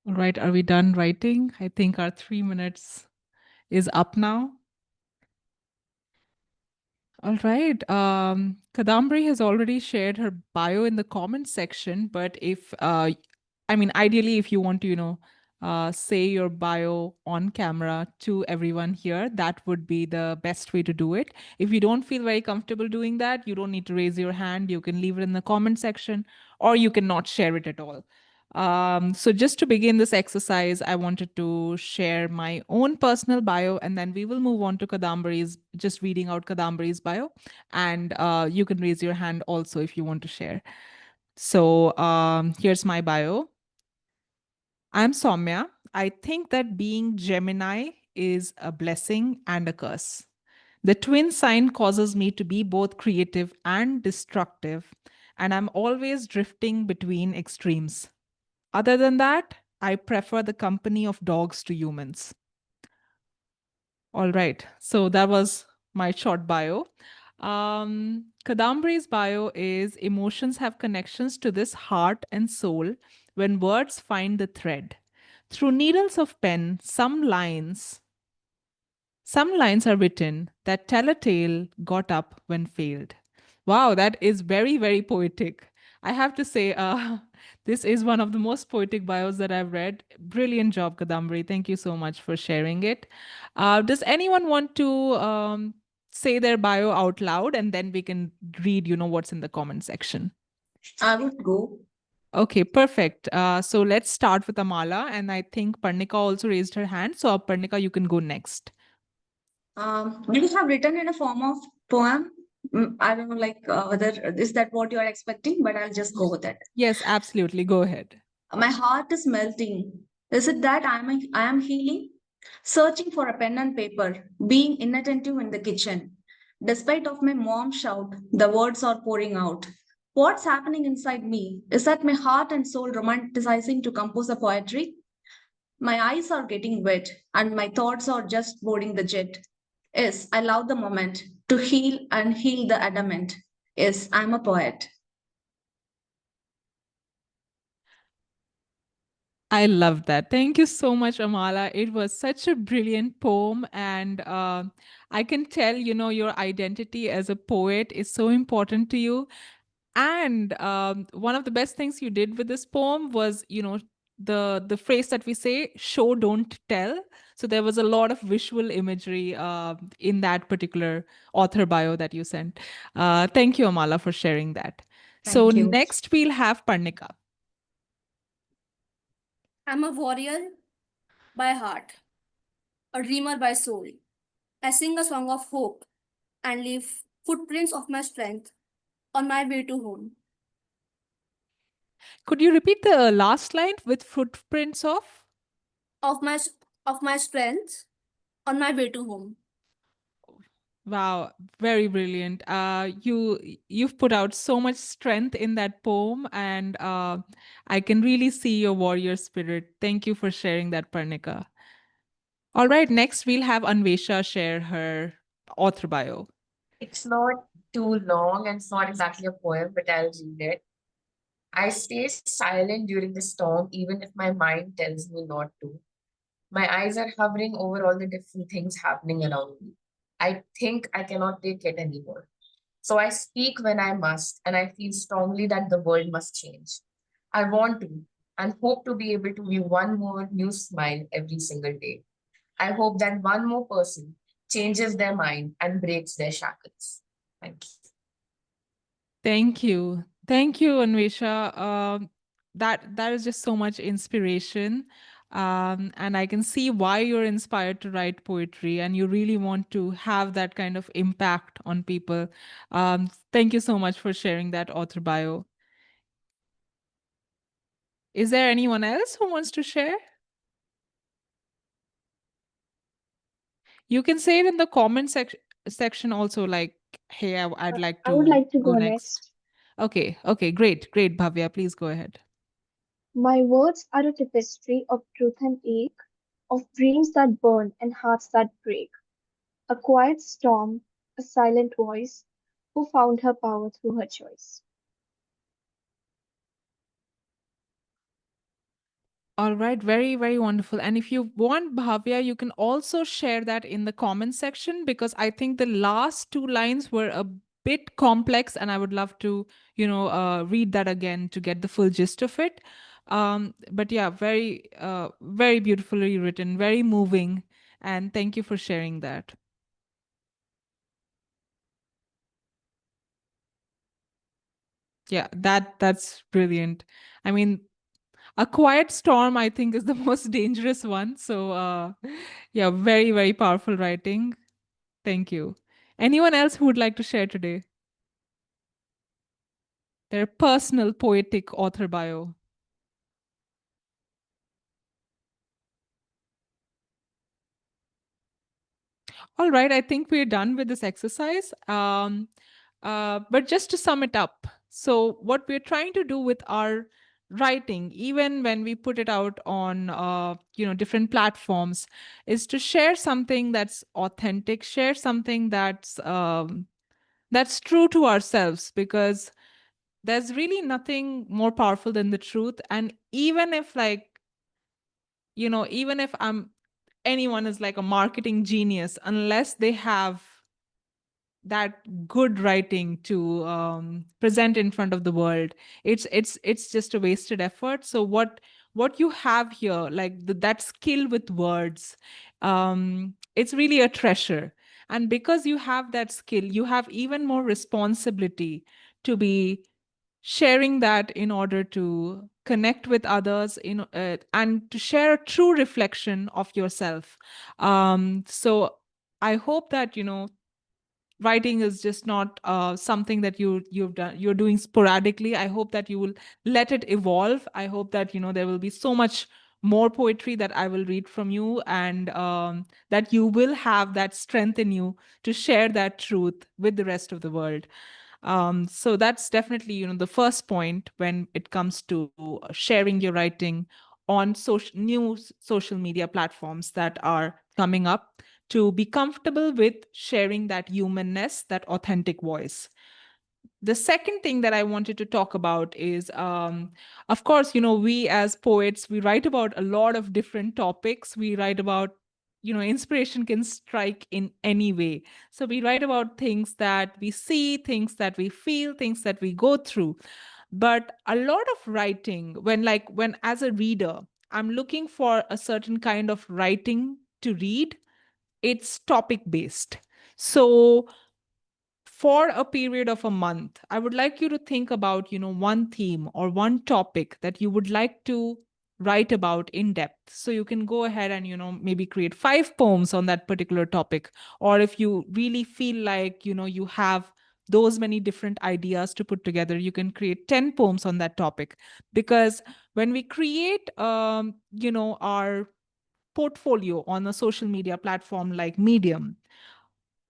All right, are we done writing? I think our 3 minutes is up now. All right. Kadambari has already shared her bio in the comment section, but if ideally, if you want to, say your bio on camera to everyone here, that would be the best way to do it. If you don't feel very comfortable doing that, you don't need to raise your hand. You can leave it in the comment section, or you can not share it at all. So just to begin this exercise, I wanted to share my own personal bio, and then we will move on to Kadambari's, just reading out Kadambari's bio. And you can raise your hand also if you want to share. So here's my bio. I'm Saumya. I think that being Gemini is a blessing and a curse. The twin sign causes me to be both creative and destructive, and I'm always drifting between extremes. Other than that, I prefer the company of dogs to humans. All right, so that was my short bio. Kadambari's bio is emotions have connections to this heart and soul when words find the thread. Through needles of pen, some lines are written that tell a tale got up when failed. Wow, that is very, very poetic. I have to say, this is one of the most poetic bios that I've read. Brilliant job, Kadambari. Thank you so much for sharing it. Does anyone want to say their bio out loud, and then we can read, what's in the comment section? I would go. Okay, perfect. So let's start with Amala, and I think Parnika also raised her hand. So Parnika, you can go next. Do you have written in a form of poem? I don't know, like whether is that what you are expecting, but I'll just go with it. Yes, absolutely. Go ahead. My heart is melting. Is it that I am healing? Searching for a pen and paper, being inattentive in the kitchen. Despite of my mom's shout, the words are pouring out. What's happening inside me? Is that my heart and soul romanticizing to compose a poetry? My eyes are getting wet and my thoughts are just boarding the jet. Yes, I love the moment to heal and heal the adamant. Yes, I'm a poet. I love that. Thank you so much, Amala. It was such a brilliant poem. And I can tell, your identity as a poet is so important to you. And one of the best things you did with this poem was, the phrase that we say, show, don't tell. So there was a lot of visual imagery in that particular author bio that you sent. Thank you, Amala, for sharing that. So Thank you. next we'll have Parnika. I'm a warrior by heart, a dreamer by soul. I sing a song of hope and leave footprints of my strength on my way to home. Could you repeat the last line with footprints of? Of my strength on my way to home. Wow, very brilliant. You've put out so much strength in that poem, and I can really see your warrior spirit. Thank you for sharing that, Parnika. All right, next we'll have Anvesha share her author bio. It's not too long and it's not exactly a poem, but I'll read it. I stay silent during the storm, even if my mind tells me not to. My eyes are hovering over all the different things happening around me. I think I cannot take it anymore. So I speak when I must, and I feel strongly that the world must change. I want to and hope to be able to view one more new smile every single day. I hope that one more person changes their mind and breaks their shackles. Thank you. Thank you. Thank you, Anvesha. That is just so much inspiration. And I can see why you're inspired to write poetry and you really want to have that kind of impact on people. Thank you so much for sharing that author bio. Is there anyone else who wants to share? You can say it in the comment section also, like, hey, I'd like I would to like to go go next. next. Okay, great, Bhavya, please go ahead. My words are a tapestry of truth and ache, of dreams that burn and hearts that break. A quiet storm, a silent voice, who found her power through her choice. All right, very, very wonderful. And if you want, Bhavya, you can also share that in the comment section, because I think the last two lines were a bit complex and I would love to, read that again to get the full gist of it. But yeah, very, very beautifully written, very moving. And thank you for sharing that. Yeah, that's brilliant. I mean, a quiet storm, I think, is the most dangerous one. So, yeah, very, very powerful writing. Thank you. Anyone else who would like to share today? Their personal poetic author bio. All right, I think we're done with this exercise. But just to sum it up, so what we're trying to do with our writing, even when we put it out on different platforms, is to share something that's authentic, share something that's true to ourselves, because there's really nothing more powerful than the truth. And even if even if anyone is like a marketing genius, unless they have that good writing to present in front of the world, it's just a wasted effort. So what you have here, like that skill with words, it's really a treasure. And because you have that skill, you have even more responsibility to be sharing that in order to connect with others, and to share a true reflection of yourself. So I hope that writing is just not something that you're doing sporadically. I hope that you will let it evolve. I hope that there will be so much more poetry that I will read from you, and that you will have that strength in you to share that truth with the rest of the world. So that's definitely the first point when it comes to sharing your writing on new social media platforms that are coming up, to be comfortable with sharing that humanness, that authentic voice. The second thing that I wanted to talk about is, of course, we as poets, we write about a lot of different topics. We write about, inspiration can strike in any way. So we write about things that we see, things that we feel, things that we go through. But a lot of writing, when as a reader, I'm looking for a certain kind of writing to read, it's topic based. So for a period of a month, I would like you to think about, one theme or one topic that you would like to write about in depth. So you can go ahead and, maybe create 5 poems on that particular topic. Or if you really feel like, you have those many different ideas to put together, you can create 10 poems on that topic. Because when we create, our portfolio on a social media platform like Medium,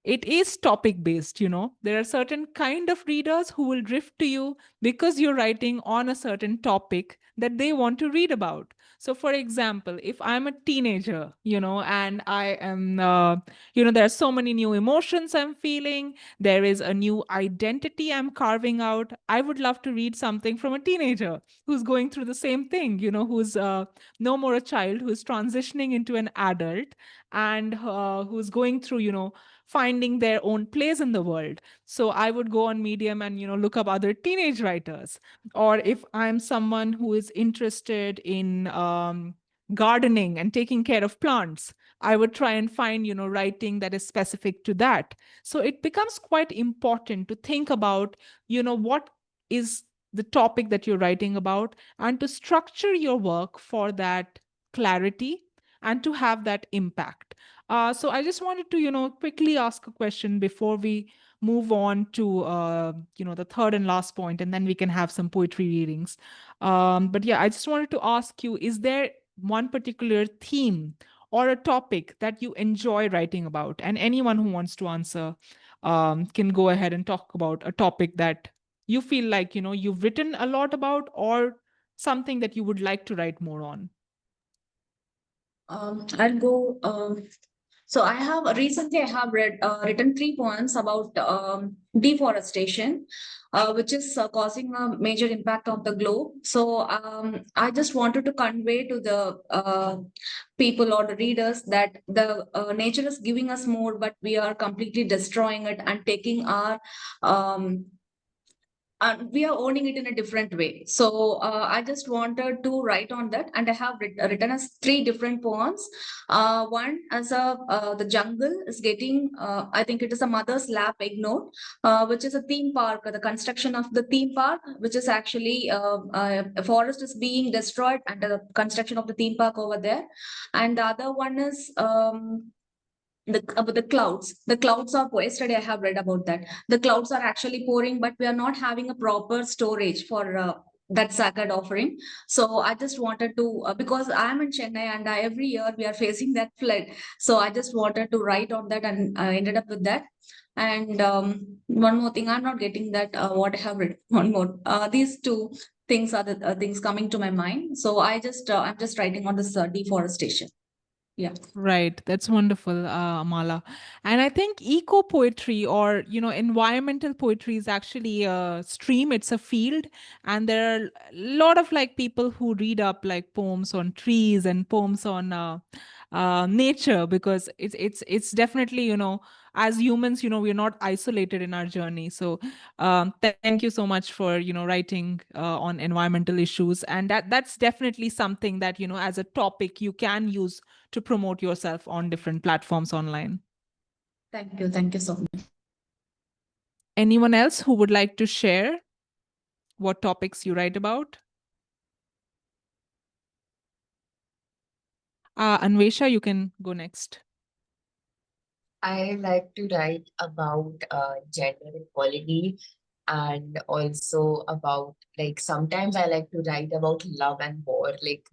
it is topic based. There are certain kind of readers who will drift to you because you're writing on a certain topic that they want to read about. So for example, if I'm a teenager, and I am there are so many new emotions I'm feeling, there is a new identity I'm carving out, I would love to read something from a teenager who's going through the same thing, who's no more a child, who's transitioning into an adult, and who's going through finding their own place in the world. So I would go on Medium and look up other teenage writers. Or if I'm someone who is interested in gardening and taking care of plants, I would try and find writing that is specific to that. So it becomes quite important to think about what is the topic that you're writing about, and to structure your work for that clarity and to have that impact. So I just wanted to, quickly ask a question before we move on to, the third and last point, and then we can have some poetry readings. But yeah, I just wanted to ask you, is there one particular theme or a topic that you enjoy writing about? And anyone who wants to answer can go ahead and talk about a topic that you feel like, you've written a lot about, or something that you would like to write more on. I'll go. So I have recently I have read written 3 poems about deforestation. which is causing a major impact on the globe. So I just wanted to convey to the people or the readers that the nature is giving us more, but we are completely destroying it and taking our and we are owning it in a different way. So I just wanted to write on that, and I have written as 3 different poems. One as a the jungle is getting, I think it is a mother's lap ignored, which is a theme park, the construction of the theme park, which is actually a forest is being destroyed and the construction of the theme park over there. And the other one is about the clouds. The clouds are yesterday I have read about that. The clouds are actually pouring, but we are not having a proper storage for that sacred offering. So I just wanted to, because I am in Chennai and every year we are facing that flood. So I just wanted to write on that, and I ended up with that. And one more thing, I'm not getting that what I have written. One more. These 2 things are the things coming to my mind. So I'm just writing on this deforestation. Yeah. Right. That's wonderful, Amala. And I think eco poetry or, environmental poetry is actually a stream, it's a field. And there are a lot of like people who read up like poems on trees and poems on nature, because it's definitely, as humans, we're not isolated in our journey. So thank you so much for, writing on environmental issues. And that's definitely something that, as a topic you can use to promote yourself on different platforms online. Thank you. Thank you so much. Anyone else who would like to share what topics you write about? Anvesha, you can go next. I like to write about gender equality, and also about, like, sometimes I like to write about love and war, like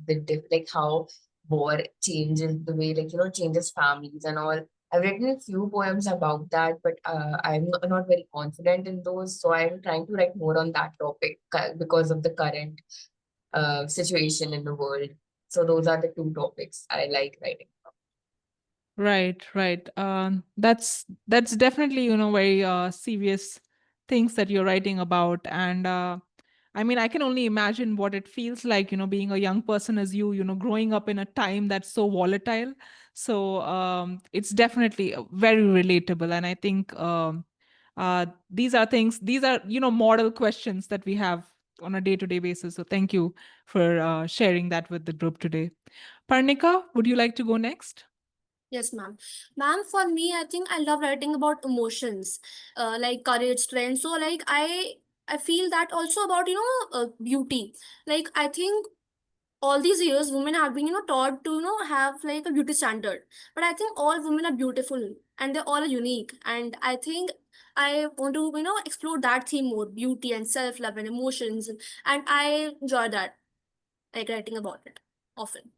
like how war changes the way, like, changes families and all. I've written a few poems about that, but I'm not very confident in those, so I'm trying to write more on that topic because of the current situation in the world. So those are the 2 topics I like writing. Right, right. That's definitely, very serious things that you're writing about. And I mean, I can only imagine what it feels like, being a young person as you, growing up in a time that's so volatile. So it's definitely very relatable. And I think these are things, these are, model questions that we have on a day-to-day basis. So thank you for sharing that with the group today. Parnika, would you like to go next? Yes, ma'am. Ma'am, for me, I think I love writing about emotions, like courage, strength. So, like, I feel that also about, beauty. Like, I think all these years women have been, taught to, have like a beauty standard. But I think all women are beautiful and they're all unique. And I think I want to, explore that theme more, beauty and self-love and emotions. And I enjoy that, like writing about it often.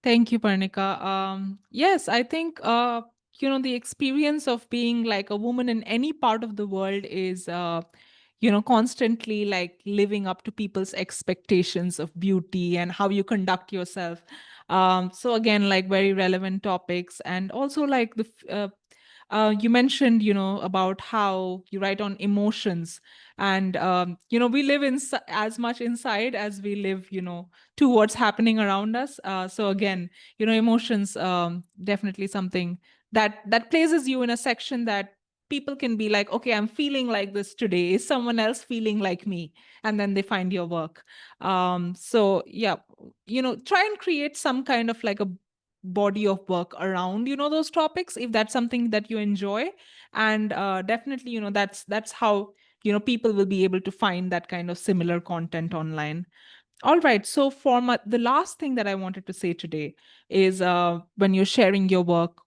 Thank you, Parnika. Yes, I think the experience of being like a woman in any part of the world is constantly like living up to people's expectations of beauty and how you conduct yourself. So again, like very relevant topics, and also like you mentioned, about how you write on emotions, and we live as much inside as we live, to what's happening around us. So again, emotions, definitely something that places you in a section that people can be like, okay, I'm feeling like this today. Is someone else feeling like me? And then they find your work. So yeah, try and create some kind of like a body of work around those topics, if that's something that you enjoy. And definitely, that's how people will be able to find that kind of similar content online. All right. So for the last thing that I wanted to say today is, when you're sharing your work,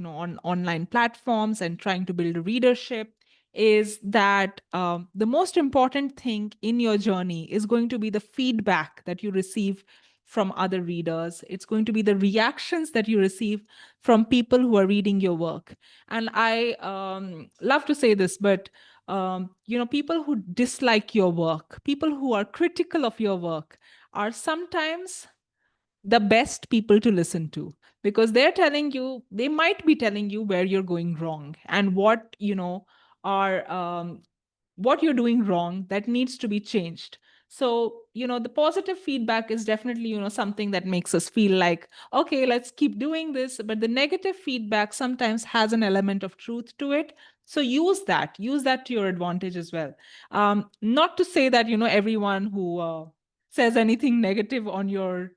on online platforms and trying to build a readership, is that the most important thing in your journey is going to be the feedback that you receive from other readers. It's going to be the reactions that you receive from people who are reading your work. And I love to say this, but people who dislike your work, people who are critical of your work, are sometimes the best people to listen to, because they might be telling you where you're going wrong and what are what you're doing wrong that needs to be changed. So, the positive feedback is definitely, something that makes us feel like, okay, let's keep doing this. But the negative feedback sometimes has an element of truth to it. So use that to your advantage as well. Not to say that, everyone who says anything negative on your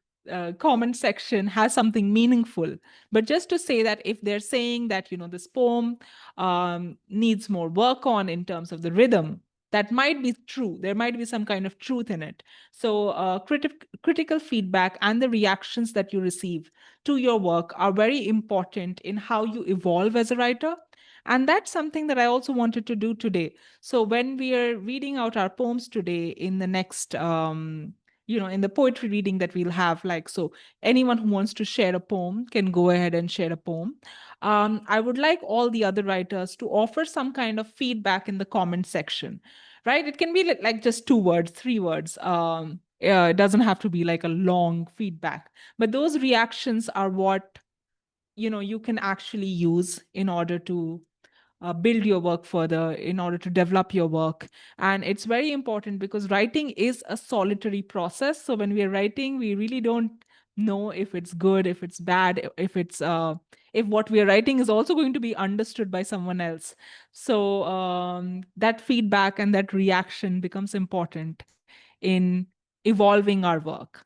comment section has something meaningful, but just to say that if they're saying that, this poem needs more work on in terms of the rhythm, that might be true. There might be some kind of truth in it. So critical feedback and the reactions that you receive to your work are very important in how you evolve as a writer. And that's something that I also wanted to do today. So when we are reading out our poems today in the next, in the poetry reading that we'll have, like, so anyone who wants to share a poem can go ahead and share a poem. I would like all the other writers to offer some kind of feedback in the comment section, right? It can be like just 2 words, 3 words. It doesn't have to be like a long feedback, but those reactions are what, you can actually use in order to build your work further, in order to develop your work. And it's very important because writing is a solitary process. So when we are writing, we really don't know if it's good, if it's bad, if what we are writing is also going to be understood by someone else. So that feedback and that reaction becomes important in evolving our work.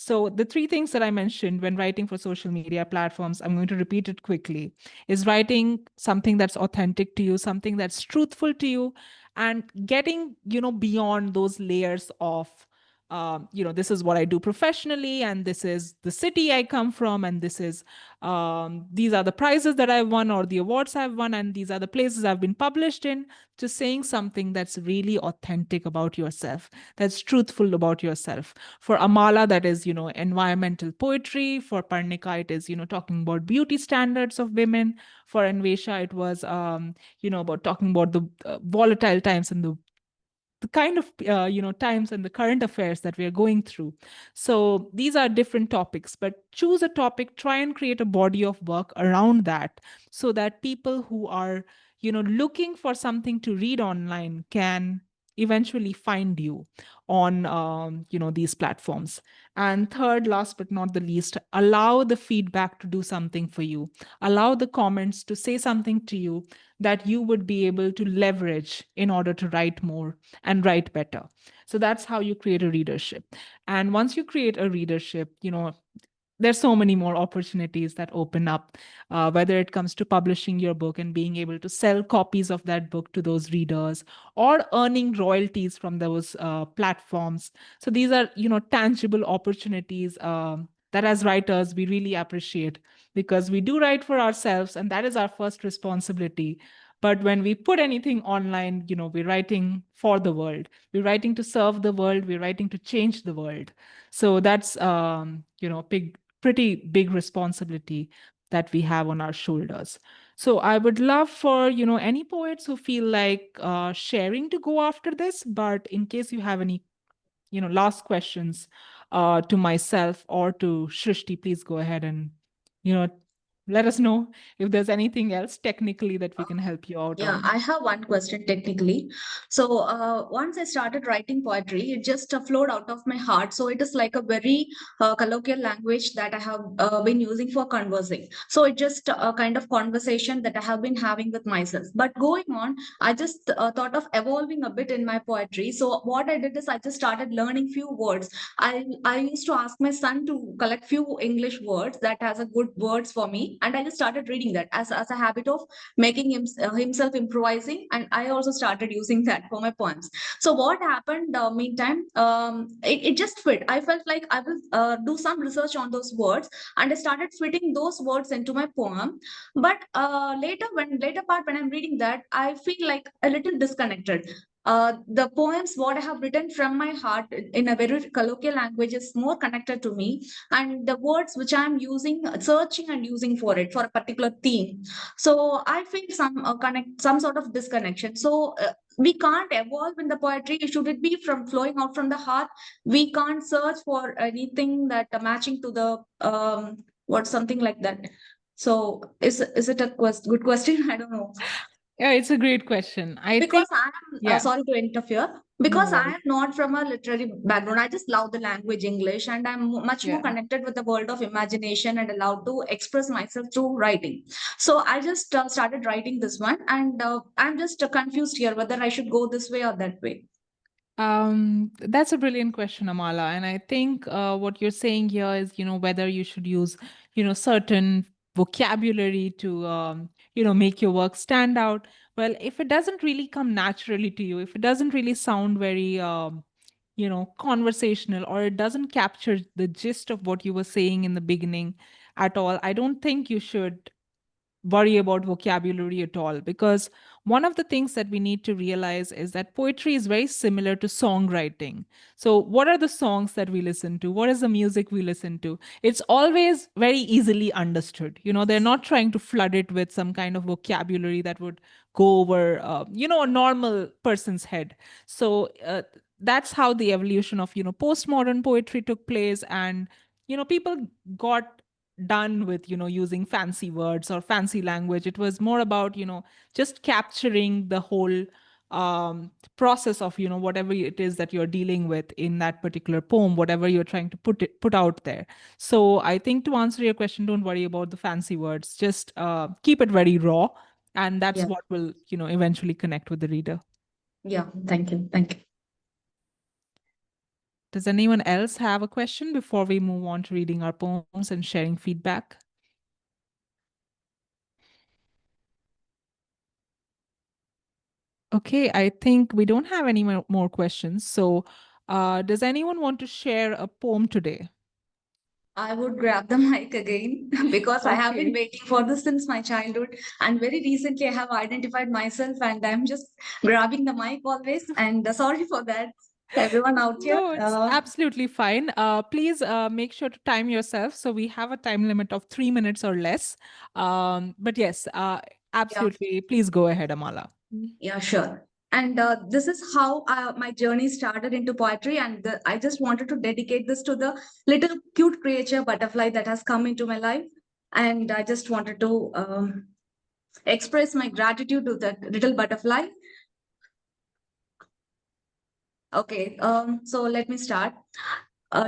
So the 3 things that I mentioned when writing for social media platforms, I'm going to repeat it quickly, is writing something that's authentic to you, something that's truthful to you, and getting, beyond those layers of, this is what I do professionally, and this is the city I come from, and these are the prizes that I've won or the awards I've won, and these are the places I've been published in, to saying something that's really authentic about yourself, that's truthful about yourself. For Amala, that is, environmental poetry. For Parnika, it is, talking about beauty standards of women. For Anvesha, it was, about talking about the volatile times and the kind of times and the current affairs that we are going through. So these are different topics, but choose a topic, try and create a body of work around that, so that people who are looking for something to read online can eventually find you on these platforms. And third, last but not the least, allow the feedback to do something for you. Allow the comments to say something to you that you would be able to leverage in order to write more and write better. So that's how you create a readership. And once you create a readership, there's so many more opportunities that open up, whether it comes to publishing your book and being able to sell copies of that book to those readers, or earning royalties from those platforms. So these are, tangible opportunities that as writers we really appreciate, because we do write for ourselves and that is our first responsibility. But when we put anything online, we're writing for the world. We're writing to serve the world. We're writing to change the world. So that's, pretty big responsibility that we have on our shoulders. So I would love for, any poets who feel like sharing to go after this. But in case you have any, last questions to myself or to Shrishti, please go ahead and, let us know if there's anything else technically that we can help you out Yeah, on. I have one question technically. So, once I started writing poetry, it just flowed out of my heart. So, it is like a very colloquial language that I have been using for conversing. So, it just a kind of conversation that I have been having with myself. But going on, I just thought of evolving a bit in my poetry. So, what I did is I just started learning few words. I used to ask my son to collect few English words that has a good words for me, and I just started reading that as a habit of making himself improvising, and I also started using that for my poems. So what happened meantime, it just fit. I felt like I will do some research on those words, and I started fitting those words into my poem. But later part when I'm reading that, I feel like a little disconnected. The poems what I have written from my heart in a very colloquial language is more connected to me, and the words which I'm using, searching and using for it for a particular theme. So I feel some sort of disconnection. So we can't evolve in the poetry. Should it be from flowing out from the heart? We can't search for anything that matching to the what something like that. So is it a good question? I don't know. Yeah, it's a great question. I Because think, I am yeah, sorry to interfere. no Because I worries. am not from a literary background. I just love the language English, and I'm much more Yeah. connected with the world of imagination and allowed to express myself through writing. So I just started writing this one, and I'm just confused here whether I should go this way or that way. That's a brilliant question, Amala. And I think what you're saying here is, whether you should use, certain vocabulary to, make your work stand out. Well, if it doesn't really come naturally to you, if it doesn't really sound very, conversational, or it doesn't capture the gist of what you were saying in the beginning at all, I don't think you should worry about vocabulary at all, because one of the things that we need to realize is that poetry is very similar to songwriting. So what are the songs that we listen to? What is the music we listen to? It's always very easily understood. They're not trying to flood it with some kind of vocabulary that would go over a normal person's head. So that's how the evolution of postmodern poetry took place. And people got done with using fancy words or fancy language. It was more about just capturing the whole process of whatever it is that you're dealing with in that particular poem, whatever you're trying to put out there. So I think, to answer your question, don't worry about the fancy words, just keep it very raw, and that's Yeah, what will eventually connect with the reader. yeah. Thank you, thank you. Does anyone else have a question before we move on to reading our poems and sharing feedback? Okay, I think we don't have any more questions. So, does anyone want to share a poem today? I would grab the mic again because I have been Okay. waiting for this since my childhood. And very recently, I have identified myself and I'm just grabbing the mic always. And sorry for that, everyone out here. No, it's absolutely fine. Please make sure to time yourself. So we have a time limit of 3 minutes or less. But yes, Yeah, absolutely. Please go ahead, Amala. yeah, sure. And this is how my journey started into poetry. And I just wanted to dedicate this to the little cute creature butterfly that has come into my life. And I just wanted to express my gratitude to that little butterfly. Okay, so let me start.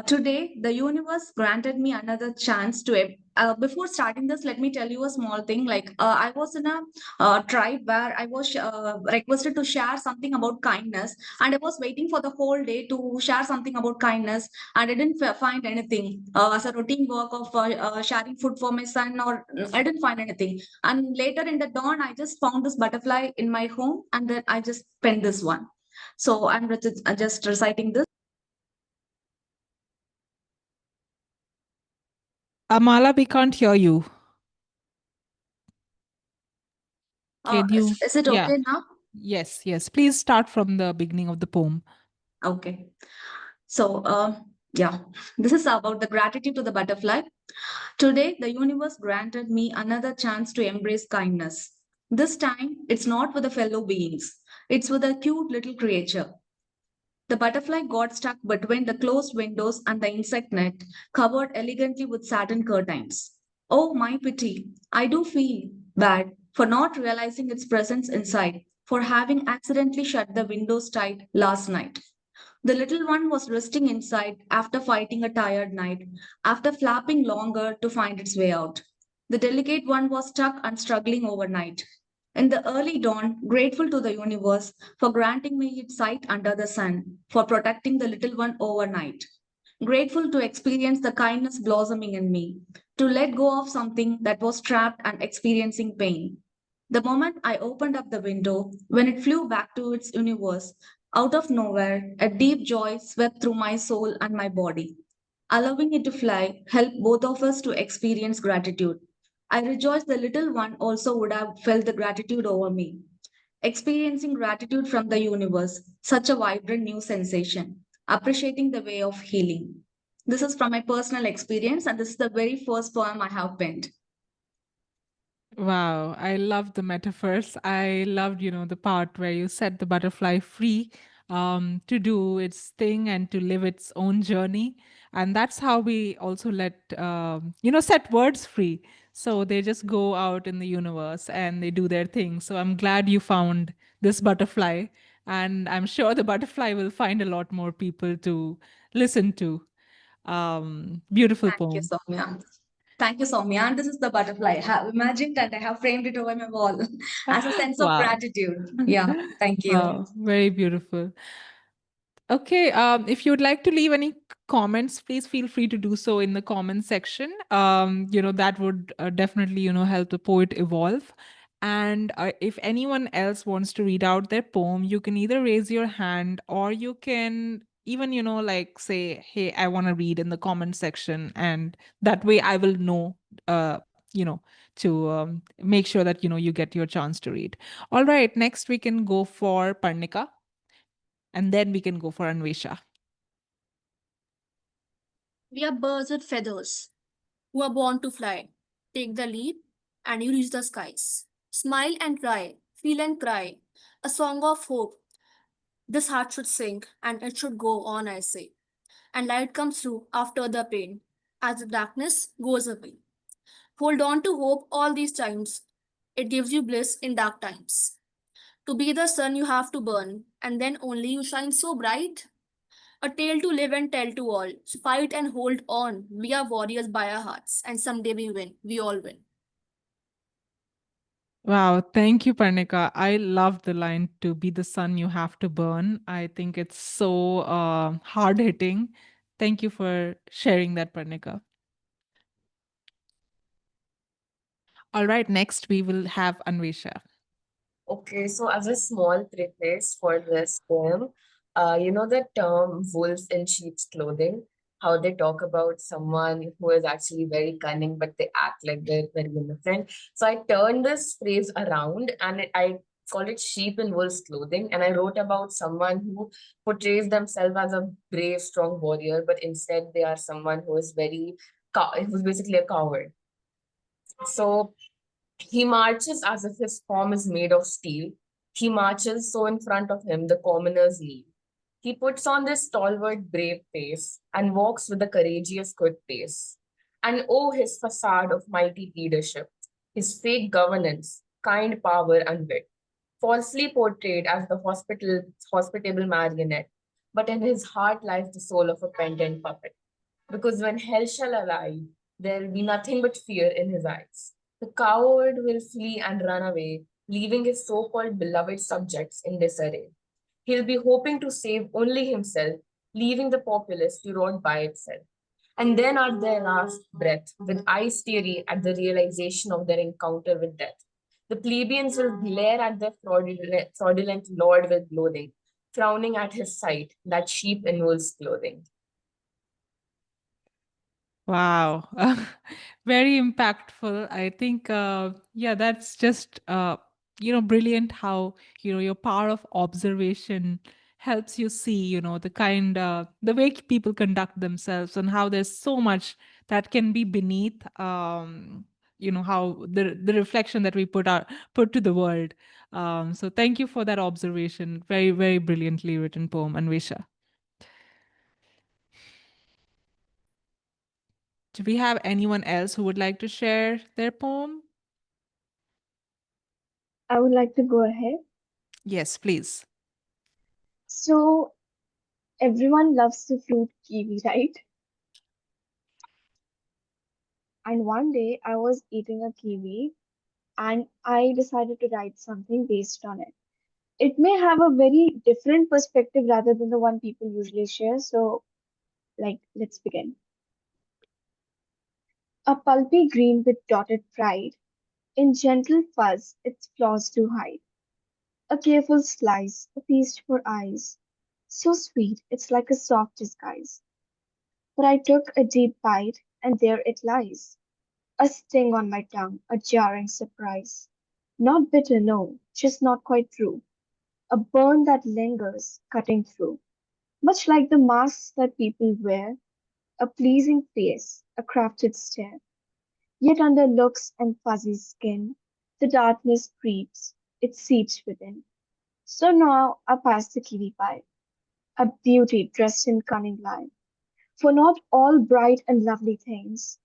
Today, the universe granted me another chance to. Before starting this, let me tell you a small thing. I was in a tribe where I was requested to share something about kindness, and I was waiting for the whole day to share something about kindness, and I didn't find anything as a routine work of sharing food for my son, or I didn't find anything. And later in the dawn, I just found this butterfly in my home, and then I just penned this one. So I'm just reciting this. Amala, we can't hear you. Uh, Can is, you? is it Yeah. okay now? Yes, yes. Please start from the beginning of the poem. Okay. So, yeah, this is about the gratitude to the butterfly. Today, the universe granted me another chance to embrace kindness. This time, it's not with the fellow beings, it's with a cute little creature. The butterfly got stuck between the closed windows and the insect net, covered elegantly with satin curtains. Oh, my pity! I do feel bad for not realizing its presence inside, for having accidentally shut the windows tight last night. The little one was resting inside after fighting a tired night, after flapping longer to find its way out. The delicate one was stuck and struggling overnight. In the early dawn, grateful to the universe for granting me its sight under the sun, for protecting the little one overnight. Grateful to experience the kindness blossoming in me, to let go of something that was trapped and experiencing pain. The moment I opened up the window, when it flew back to its universe, out of nowhere, a deep joy swept through my soul and my body. Allowing it to fly helped both of us to experience gratitude. I rejoiced the little one also would have felt the gratitude over me. Experiencing gratitude from the universe, such a vibrant new sensation. Appreciating the way of healing. This is from my personal experience, and this is the very first poem I have penned. Wow, I love the metaphors. I loved, the part where you set the butterfly free to do its thing and to live its own journey. And that's how we also set words free. So they just go out in the universe and they do their thing. So I'm glad you found this butterfly. And I'm sure the butterfly will find a lot more people to listen to. Beautiful Thank you, poem. Soumya. Thank you, Soumya. And this is the butterfly. I have imagined and I have framed it over my wall as a sense of Wow. gratitude. Yeah, thank you. Wow. Very beautiful. Okay, if you'd like to leave any comments, please feel free to do so in the comment section. That would definitely, help the poet evolve. And if anyone else wants to read out their poem, you can either raise your hand or you can even, like say, hey, I want to read in the comment section. And that way I will know, to make sure that, you get your chance to read. All right, next we can go for Parnika. And then we can go for Anvesha. We are birds with feathers who are born to fly. Take the leap and you reach the skies. Smile and cry, feel and cry. A song of hope. This heart should sing and it should go on, I say. And light comes through after the pain as the darkness goes away. Hold on to hope all these times. It gives you bliss in dark times. To be the sun, you have to burn, and then only you shine so bright. A tale to live and tell to all. So fight and hold on. We are warriors by our hearts, and someday we win. We all win. Wow, thank you, Parnika. I love the line to be the sun you have to burn. I think it's so hard hitting. Thank you for sharing that, Parnika. All right, next we will have Anvesha. Okay, so as a small preface for this poem, the term wolf in sheep's clothing, how they talk about someone who is actually very cunning, but they act like they're very innocent. So I turned this phrase around and I called it sheep in wolf's clothing. And I wrote about someone who portrays themselves as a brave, strong warrior, but instead they are someone who is who's basically a coward. So he marches as if his form is made of steel. He marches so in front of him the commoners leave. He puts on this stalwart, brave face and walks with a courageous, quick pace. And oh, his facade of mighty leadership, his fake governance, kind power and wit, falsely portrayed as the hospitable marionette, but in his heart lies the soul of a penitent puppet. Because when hell shall arrive, there will be nothing but fear in his eyes. The coward will flee and run away, leaving his so called beloved subjects in disarray. He'll be hoping to save only himself, leaving the populace to rot by itself. And then, at their last breath, with eyes teary at the realization of their encounter with death, the plebeians will glare at their fraudulent lord with loathing, frowning at his sight, that sheep in wolf's clothing. Wow. Very impactful. I think, yeah, that's just, brilliant how, your power of observation helps you see, the way people conduct themselves and how there's so much that can be beneath, how the reflection that we put to the world. So thank you for that observation. Very, very brilliantly written poem, Anvesha. Do we have anyone else who would like to share their poem? I would like to go ahead. Yes, please. So, everyone loves the fruit kiwi, right? And one day I was eating a kiwi and I decided to write something based on it. It may have a very different perspective rather than the one people usually share. So, let's begin. A pulpy green with dotted pride, in gentle fuzz its flaws to hide. A careful slice, a feast for eyes, so sweet it's like a soft disguise. But I took a deep bite, and there it lies. A sting on my tongue, a jarring surprise. Not bitter, no, just not quite true. A burn that lingers, cutting through. Much like the masks that people wear, a pleasing face, a crafted stare. Yet under looks and fuzzy skin, the darkness creeps, it seeps within. So now I pass the kiwi pie, a beauty dressed in cunning lie. For not all bright and lovely things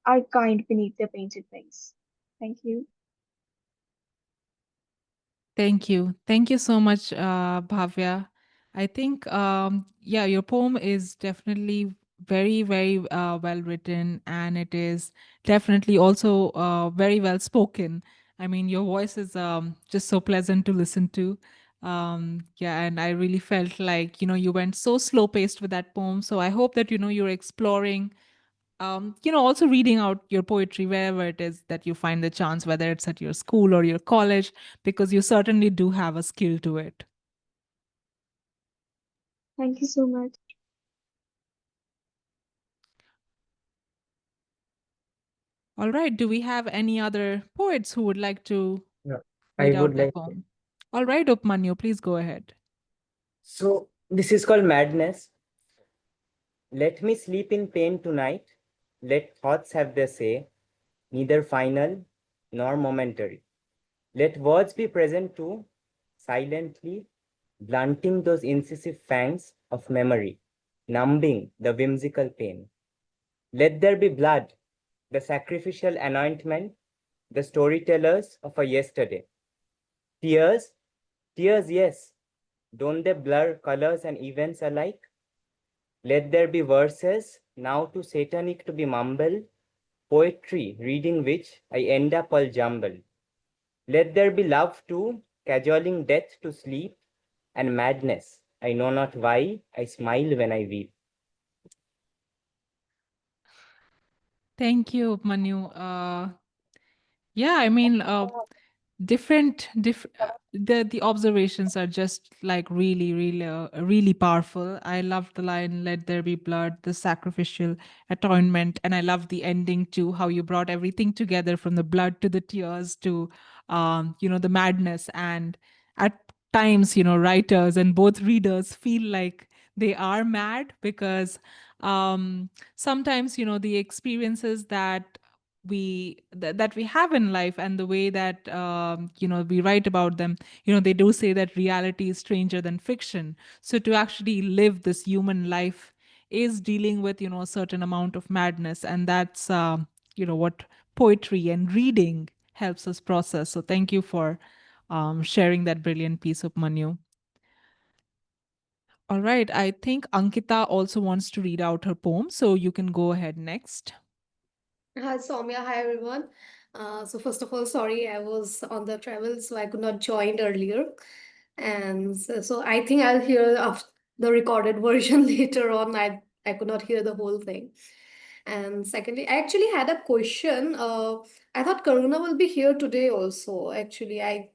are kind beneath their painted wings. Thank you. Thank you. Thank you so much, Bhavya. I think, yeah, your poem is definitely very, very well written, and it is definitely also very well spoken. I mean, your voice is just so pleasant to listen to. Yeah, and I really felt like, you went so slow paced with that poem. So I hope that, you're exploring also reading out your poetry wherever it is that you find the chance, whether it's at your school or your college, because you certainly do have a skill to it. Thank you so much. All right. Do we have any other poets who would like to Yeah, I read would out their like. poem? All right, Upamanyu, please go ahead. So this is called Madness. Let me sleep in pain tonight. Let thoughts have their say, neither final nor momentary. Let words be present too, silently, blunting those incisive fangs of memory, numbing the whimsical pain. Let there be blood, the sacrificial anointment, the storytellers of a yesterday. Tears, tears, yes. Don't they blur colors and events alike? Let there be verses, now too satanic to be mumbled, poetry, reading which I end up all jumbled. Let there be love too, cajoling death to sleep, and madness. I know not why I smile when I weep. Thank you, Upamanyu. Yeah, I mean, the observations are just like really, really, really powerful. I love the line, "Let there be blood," the sacrificial atonement, and I love the ending too, how you brought everything together from the blood to the tears to the madness. And at times, writers and both readers feel like they are mad because sometimes, the experiences that we have in life, and the way that we write about them, they do say that reality is stranger than fiction. So to actually live this human life is dealing with a certain amount of madness, and that's what poetry and reading helps us process. So thank you for sharing that brilliant piece of Manu. All right, I think Ankita also wants to read out her poem, so you can go ahead next. Hi, Saumya. Hi, everyone. So first of all, sorry, I was on the travel, so I could not join earlier. And so I think I'll hear of the recorded version later on. I could not hear the whole thing. And secondly, I actually had a question. I thought Karuna will be here today also. Actually, I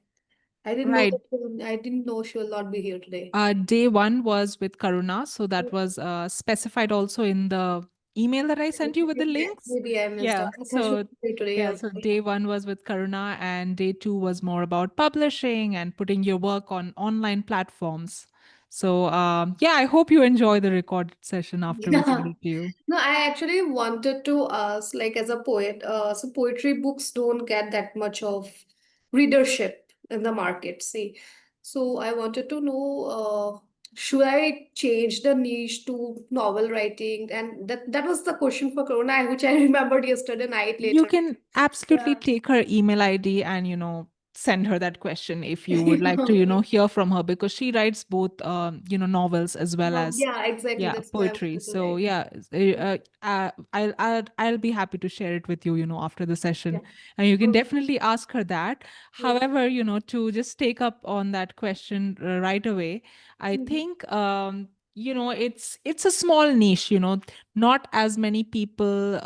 didn't know Right. that I didn't know she will not be here today. Day one was with Karuna, so that was specified also in the email that I sent you with the links. Maybe I missed Yeah. out. I thought she So would be here today yeah, also. so day one was with Karuna, and day two was more about publishing and putting your work on online platforms. So yeah, I hope you enjoy the recorded session after we send Yeah. it to you. No, I actually wanted to ask, like, as a poet, so poetry books don't get that much of readership in the market, see. So I wanted to know, should I change the niche to novel writing? And that was the question for Corona, which I remembered yesterday night You later. can absolutely Yeah. take her email ID and send her that question if you would like to hear from her, because she writes both novels as well as Yeah, exactly. yeah That's why I poetry. wanted to So write. yeah, I'll be happy to share it with you, after the session, Yeah. and you can Okay. definitely ask her that. Yeah. However, to just take up on that question right away, I Mhm. think it's a small niche. Not as many people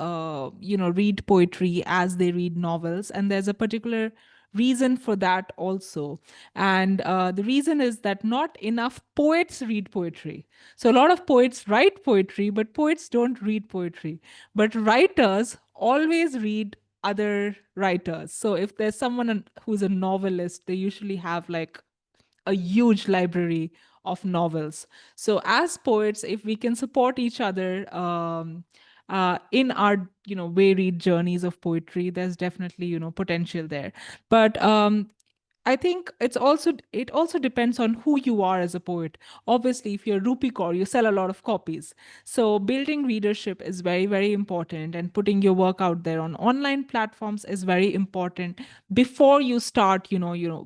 read poetry as they read novels, and there's a particular reason for that also. And the reason is that not enough poets read poetry. So a lot of poets write poetry, but poets don't read poetry. But writers always read other writers. So if there's someone who's a novelist, they usually have like a huge library of novels. So as poets, if we can support each other in our varied journeys of poetry, there's definitely potential there. But I think it also depends on who you are as a poet. Obviously, if you're Rupi Kaur, you sell a lot of copies. So building readership is very, very important, and putting your work out there on online platforms is very important before you start,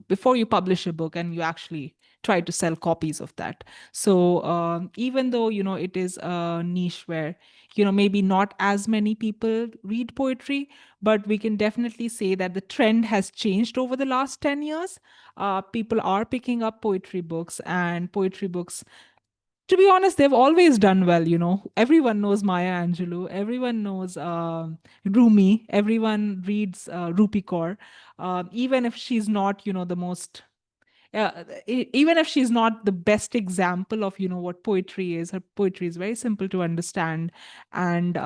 before you publish a book and you actually try to sell copies of that. So even though, it is a niche where, maybe not as many people read poetry, but we can definitely say that the trend has changed over the last 10 years. People are picking up poetry books, and poetry books, to be honest, they've always done well. Everyone knows Maya Angelou, everyone knows Rumi, everyone reads Rupi Kaur, even if she's not, the most even if she's not the best example of what poetry is. Her poetry is very simple to understand, and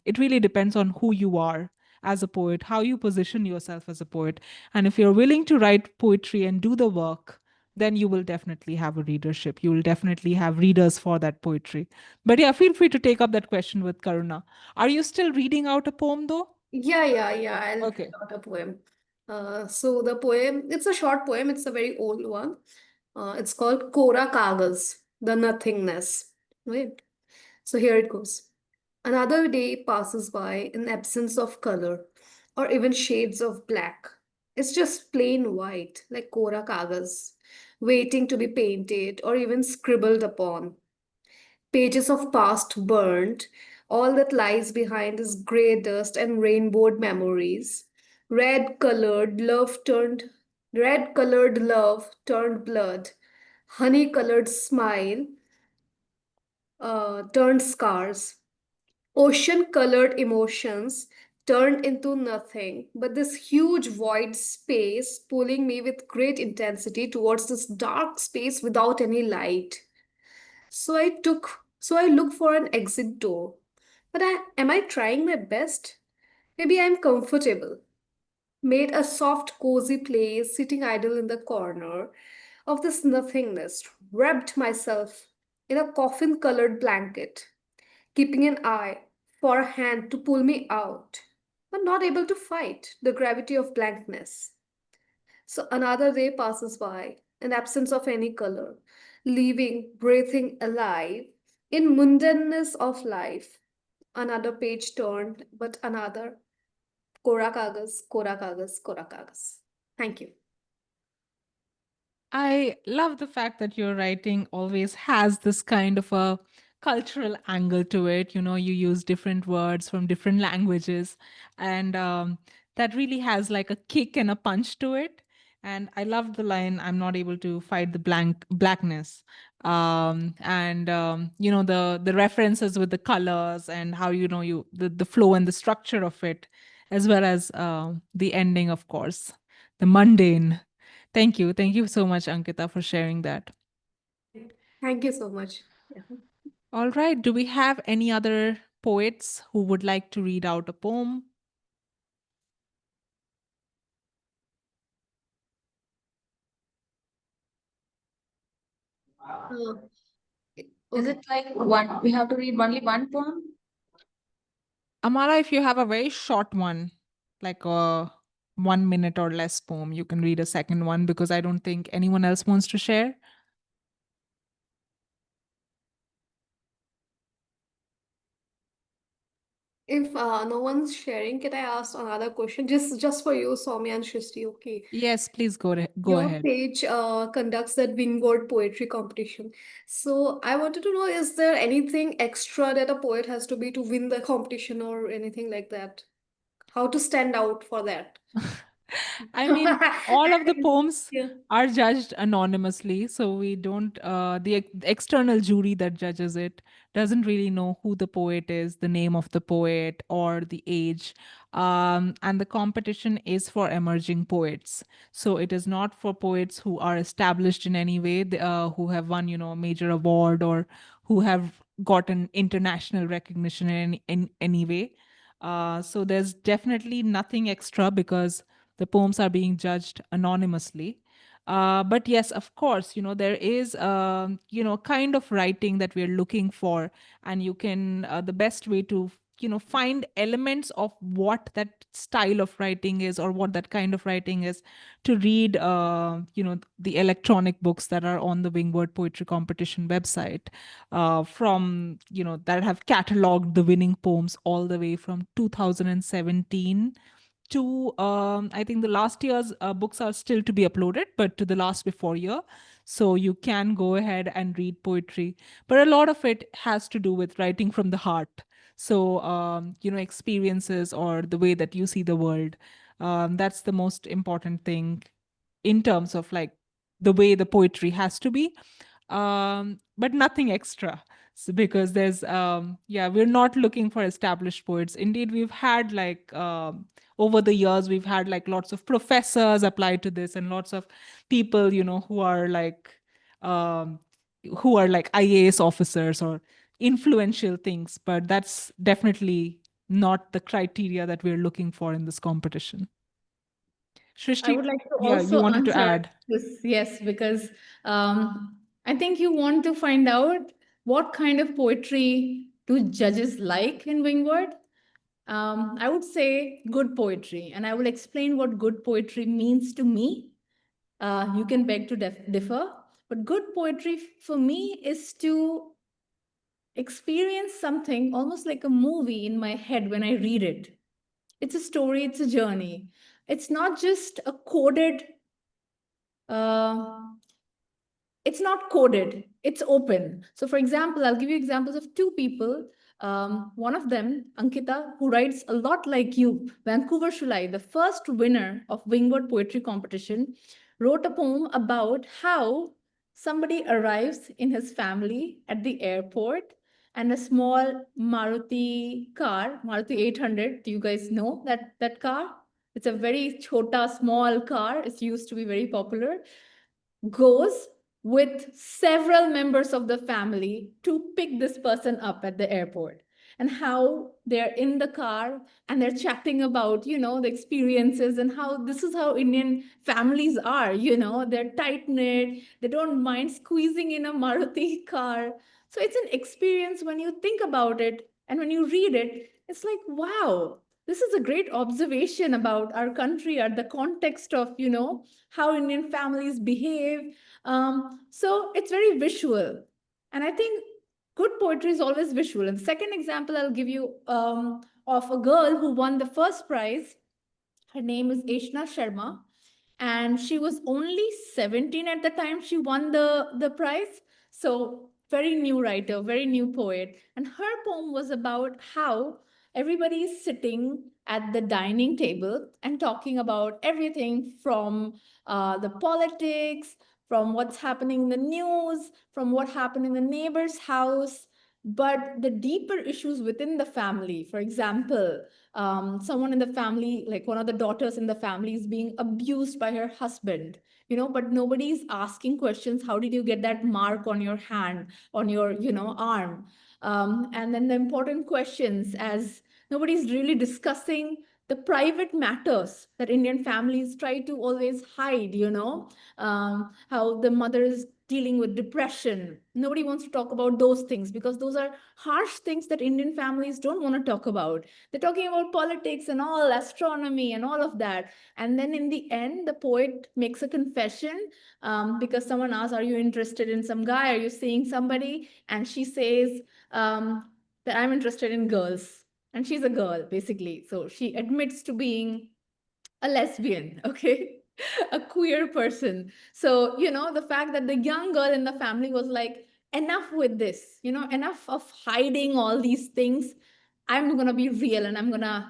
it really depends on who you are as a poet, how you position yourself as a poet. And if you're willing to write poetry and do the work, then you will definitely have a readership, you will definitely have readers for that poetry. But yeah, feel free to take up that question with Karuna. Are you still reading out a poem though? Yeah. I'll Okay. read out a poem. So the poem, it's a short poem, it's a very old one. It's called Kora Kagas, the Nothingness. Right? So here it goes. Another day passes by in absence of color or even shades of black. It's just plain white, like Kora Kagas, waiting to be painted or even scribbled upon. Pages of past burned. All that lies behind is grey dust and rainbowed memories. Red colored love turned blood. Honey colored smile turned scars. Ocean colored emotions turned into nothing but this huge void space pulling me with great intensity towards this dark space without any light. So I look for an exit door. But am I trying my best? Maybe I'm comfortable. Made a soft, cozy place, sitting idle in the corner of this nothingness, wrapped myself in a coffin colored blanket, keeping an eye for a hand to pull me out, but not able to fight the gravity of blankness. So another day passes by, in absence of any color, leaving, breathing alive, in mundaneness of life. Another page turned, but another. Kora kagas, kora kagas, kora kagas. Thank you. I love the fact that your writing always has this kind of a cultural angle to it. You use different words from different languages, and that really has like a kick and a punch to it. And I love the line, "I'm not able to fight the blackness," and the references with the colors and how the flow and the structure of it, as well as the ending, of course, the mundane. Thank you. Thank you so much, Ankita, for sharing that. Thank you so much. Yeah. All right. Do we have any other poets who would like to read out a poem? Uh, Is okay. it like one? We have to read only one poem? Amala, if you have a very short one, like a 1 minute or less poem, you can read a second one because I don't think anyone else wants to share. If no one's sharing, can I ask another question? Just for you, Saumya and Sristy, okay. Yes, please go Your ahead. page conducts that Wingword Poetry Competition. So I wanted to know, is there anything extra that a poet has to be to win the competition or anything like that? How to stand out for that? I mean, all of the poems Yeah. are judged anonymously, so we don't. The external jury that judges it doesn't really know who the poet is, the name of the poet, or the age. And the competition is for emerging poets, so it is not for poets who are established in any way, who have won, a major award or who have gotten international recognition in any way. So there's definitely nothing extra because the poems are being judged anonymously. But yes, of course, there is kind of writing that we're looking for, and you can the best way to find elements of what that style of writing is or what that kind of writing is, to read the electronic books that are on the Wingword Poetry Competition website, from that have cataloged the winning poems all the way from 2017 to I think the last year's books are still to be uploaded, but to the last before year. So you can go ahead and read poetry, but a lot of it has to do with writing from the heart. So experiences or the way that you see the world, that's the most important thing in terms of like the way the poetry has to be, but nothing extra. So because there's we're not looking for established poets. Indeed, we've had like over the years we've had like lots of professors apply to this, and lots of people um, who are like IAS officers or influential things, but that's definitely not the criteria that we're looking for in this competition. I Shrishti, would like to yeah, you also wanted to answer add. this, yes, because I think you want to find out what kind of poetry do judges like in Wingword. I would say good poetry, and I will explain what good poetry means to me. You can beg to differ, but good poetry for me is to experience something almost like a movie in my head when I read it. It's a story, it's a journey. It's not just a coded, uh, it's not coded, it's open. So, for example, I'll give you examples of two people. One of them, Ankita, who writes a lot like you, Vancouver Shulai, the first winner of Wingword Poetry Competition, wrote a poem about how somebody arrives in his family at the airport and a small Maruti car, Maruti 800. Do you guys know that car? It's a very chota, small car. It's used to be very popular. Goes with several members of the family to pick this person up at the airport, and how they're in the car and they're chatting about the experiences, and how this is how Indian families are. They're tight knit, they don't mind squeezing in a Maruti car. So it's an experience when you think about it, and when you read it, it's like, wow, this is a great observation about our country, or the context of how Indian families behave. So it's very visual. And I think good poetry is always visual. And the second example I'll give you, of a girl who won the first prize. Her name is Eshna Sharma. And she was only 17 at the time she won the prize. So very new writer, very new poet. And her poem was about how everybody is sitting at the dining table and talking about everything from the politics, from what's happening in the news, from what happened in the neighbor's house, but the deeper issues within the family. For example, someone in the family, like one of the daughters in the family, is being abused by her husband, but nobody's asking questions. How did you get that mark on your hand, on your arm? And then the important questions, as nobody's really discussing the private matters that Indian families try to always hide, how the mother is dealing with depression. Nobody wants to talk about those things because those are harsh things that Indian families don't want to talk about. They're talking about politics and all, astronomy and all of that. And then in the end, the poet makes a confession, because someone asks, are you interested in some guy? Are you seeing somebody? And she says that I'm interested in girls. And she's a girl, basically. So she admits to being a lesbian, okay? A queer person. So, the fact that the young girl in the family was like, enough with this, enough of hiding all these things. I'm going to be real, and I'm going to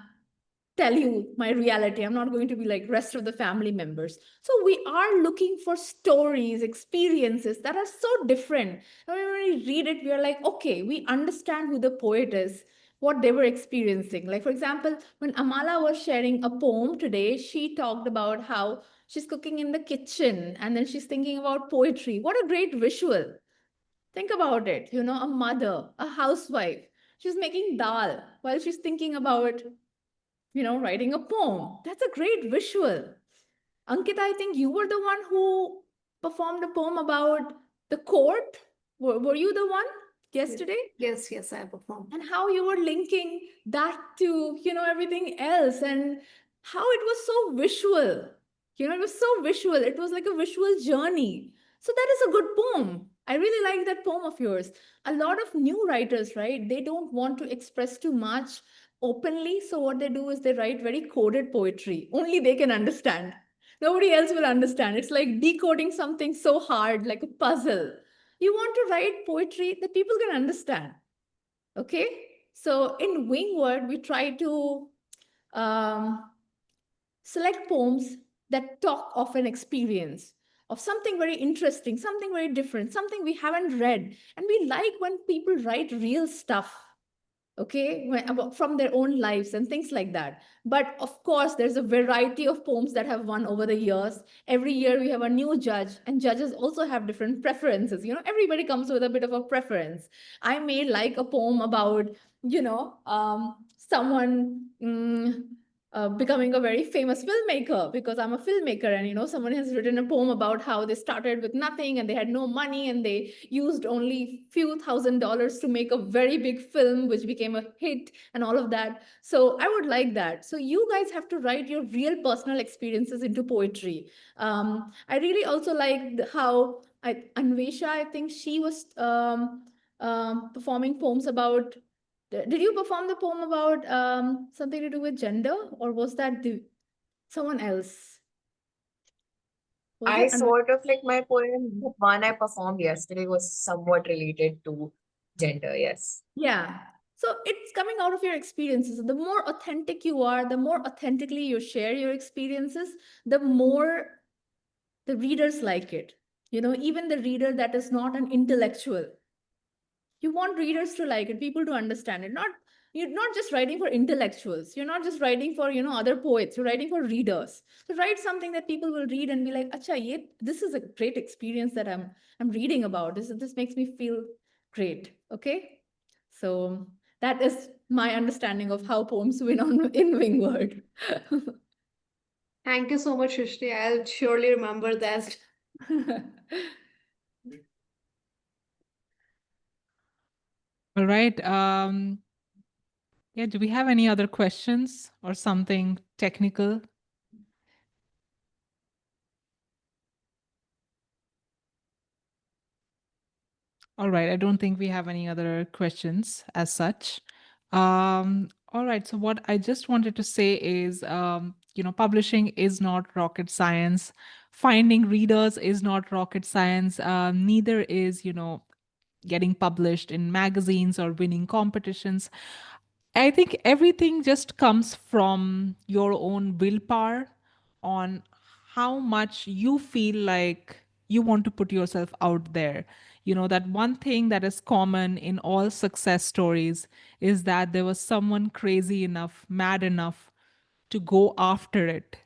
tell you my reality. I'm not going to be like rest of the family members. So we are looking for stories, experiences that are so different. And when we read it, we are like, okay, we understand who the poet is, what they were experiencing. Like, for example, when Amala was sharing a poem today, she talked about how she's cooking in the kitchen and then she's thinking about poetry. What a great visual. Think about it, a mother, a housewife. She's making dal while she's thinking about writing a poem. That's a great visual. Ankita, I think you were the one who performed a poem about the court. Were you the one? yesterday? Yes, yes, I performed. And how you were linking that to, everything else, and how it was so visual. It was so visual. It was like a visual journey. So that is a good poem. I really like that poem of yours. A lot of new writers, right? They don't want to express too much openly. So what they do is they write very coded poetry. Only they can understand. Nobody else will understand. It's like decoding something so hard, like a puzzle. You want to write poetry that people can understand. Okay, so in Wingword, we try to um, select poems that talk of an experience, of something very interesting, something very different, something we haven't read. And we like when people write real stuff, okay, from their own lives and things like that. But of course, there's a variety of poems that have won over the years. Every year we have a new judge, and judges also have different preferences. Everybody comes with a bit of a preference. I may like a poem about, someone becoming a very famous filmmaker because I'm a filmmaker, and someone has written a poem about how they started with nothing and they had no money and they used only few $1,000s to make a very big film which became a hit and all of that. So I would like that. So you guys have to write your real personal experiences into poetry. I really also like how Anvesha, I think she was performing poems about. Did you perform the poem about something to do with gender, or was that someone else? Was I it sort of like my poem, the one I performed yesterday was somewhat related to gender, yes. Yeah. So it's coming out of your experiences. The more authentic you are, the more authentically you share your experiences, the more the readers like it. Even the reader that is not an intellectual, you want readers to like it, people to understand it. You're not just writing for intellectuals, you're not just writing for other poets, you're writing for readers. So write something that people will read and be like, acha, this is a great experience that I'm reading about. This makes me feel great. Okay, so that is my understanding of how poems win on in Wingword. Thank you so much, Shrishti. I'll surely remember that. All right. Yeah, do we have any other questions or something technical? All right, I don't think we have any other questions as such. All right, so what I just wanted to say is, publishing is not rocket science. Finding readers is not rocket science. Neither is, getting published in magazines or winning competitions. I think everything just comes from your own willpower on how much you feel like you want to put yourself out there. That one thing that is common in all success stories is that there was someone crazy enough, mad enough to go after it.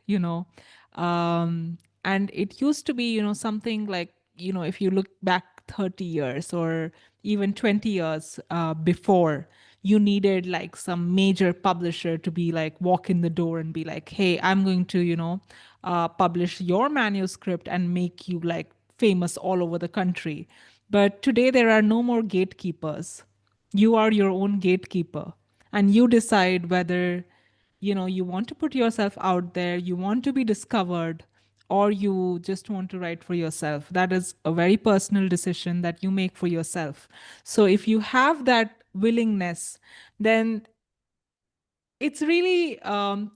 And it used to be something like, if you look back 30 years or even 20 years before, you needed like some major publisher to be like walk in the door and be like, hey, I'm going to publish your manuscript and make you like famous all over the country. But today there are no more gatekeepers. You are your own gatekeeper, and you decide whether you want to put yourself out there, you want to be discovered, or you just want to write for yourself. That is a very personal decision that you make for yourself. So if you have that willingness, then it's really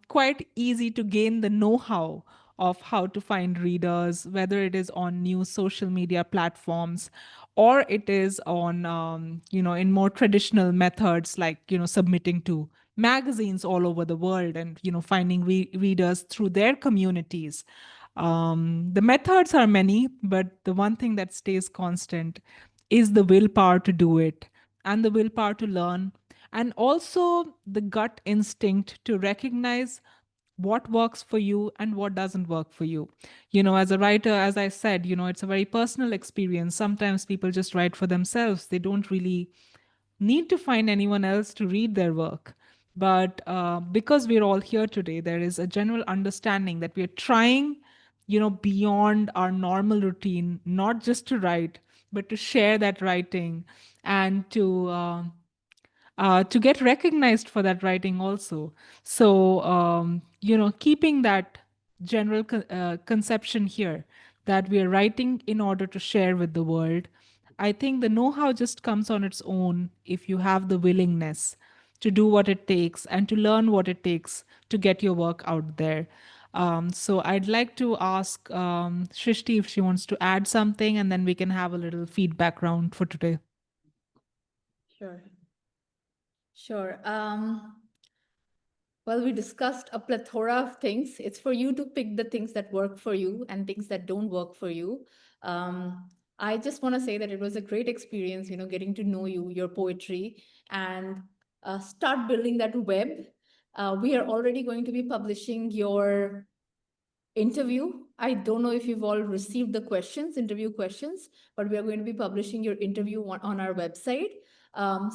quite easy to gain the know-how of how to find readers, whether it is on new social media platforms or it is on in more traditional methods like submitting to magazines all over the world and finding readers through their communities. The methods are many, but the one thing that stays constant is the willpower to do it and the willpower to learn, and also the gut instinct to recognize what works for you and what doesn't work for you. As a writer, as I said, it's a very personal experience. Sometimes people just write for themselves, they don't really need to find anyone else to read their work. But because we're all here today, there is a general understanding that we're trying beyond our normal routine, not just to write, but to share that writing and to get recognized for that writing also. So, keeping that general conception here that we are writing in order to share with the world, I think the know how just comes on its own if you have the willingness to do what it takes and to learn what it takes to get your work out there. So I'd like to ask Shrishti if she wants to add something, and then we can have a little feedback round for today. Sure. Sure. Well, we discussed a plethora of things. It's for you to pick the things that work for you and things that don't work for you. I just want to say that it was a great experience, getting to know you, your poetry, and start building that web. We are already going to be publishing your interview. I don't know if you've all received the interview questions, but we are going to be publishing your interview on our website.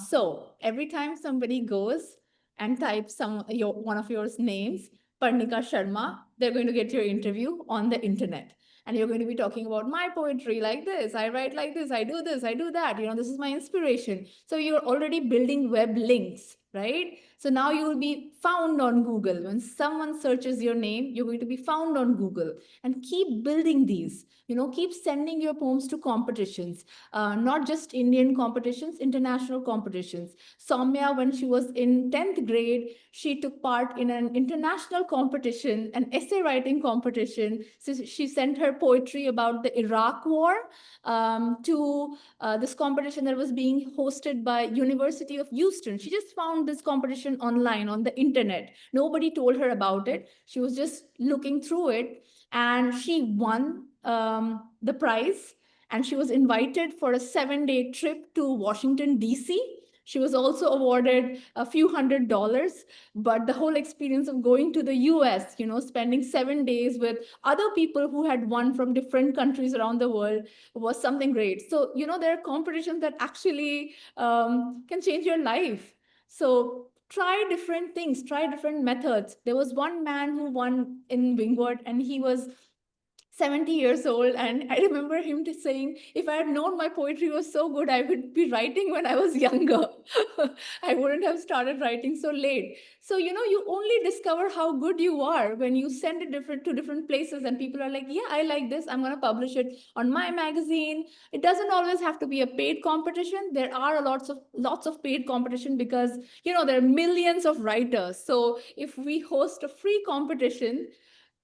So every time somebody goes and types one of your names, Parnika Sharma, they're going to get your interview on the internet. And you're going to be talking about my poetry like this. I write like this. I do this. I do that. This is my inspiration. So you're already building web links, right? So now you will be found on Google. When someone searches your name, you're going to be found on Google. And keep building these. Keep sending your poems to competitions, not just Indian competitions, international competitions. Saumya, when she was in 10th grade, she took part in an international competition, an essay writing competition. So she sent her poetry about the Iraq War to this competition that was being hosted by University of Houston. She just found this competition online on the internet. Nobody told her about it. She was just looking through it, and she won the prize, and she was invited for a 7-day trip to Washington, D.C. She was also awarded a few $100s, but the whole experience of going to the US, spending 7 days with other people who had won from different countries around the world was something great. So, there are competitions that actually can change your life. So try different things, try different methods. There was one man who won in Wingword, and he was 70 years old, and I remember him saying, if I had known my poetry was so good, I would be writing when I was younger. I wouldn't have started writing so late. So you only discover how good you are when you send it to different places, and people are like, yeah, I like this, I'm going to publish it on my magazine. It doesn't always have to be a paid competition. There are lots of paid competition, because there are millions of writers. So if we host a free competition,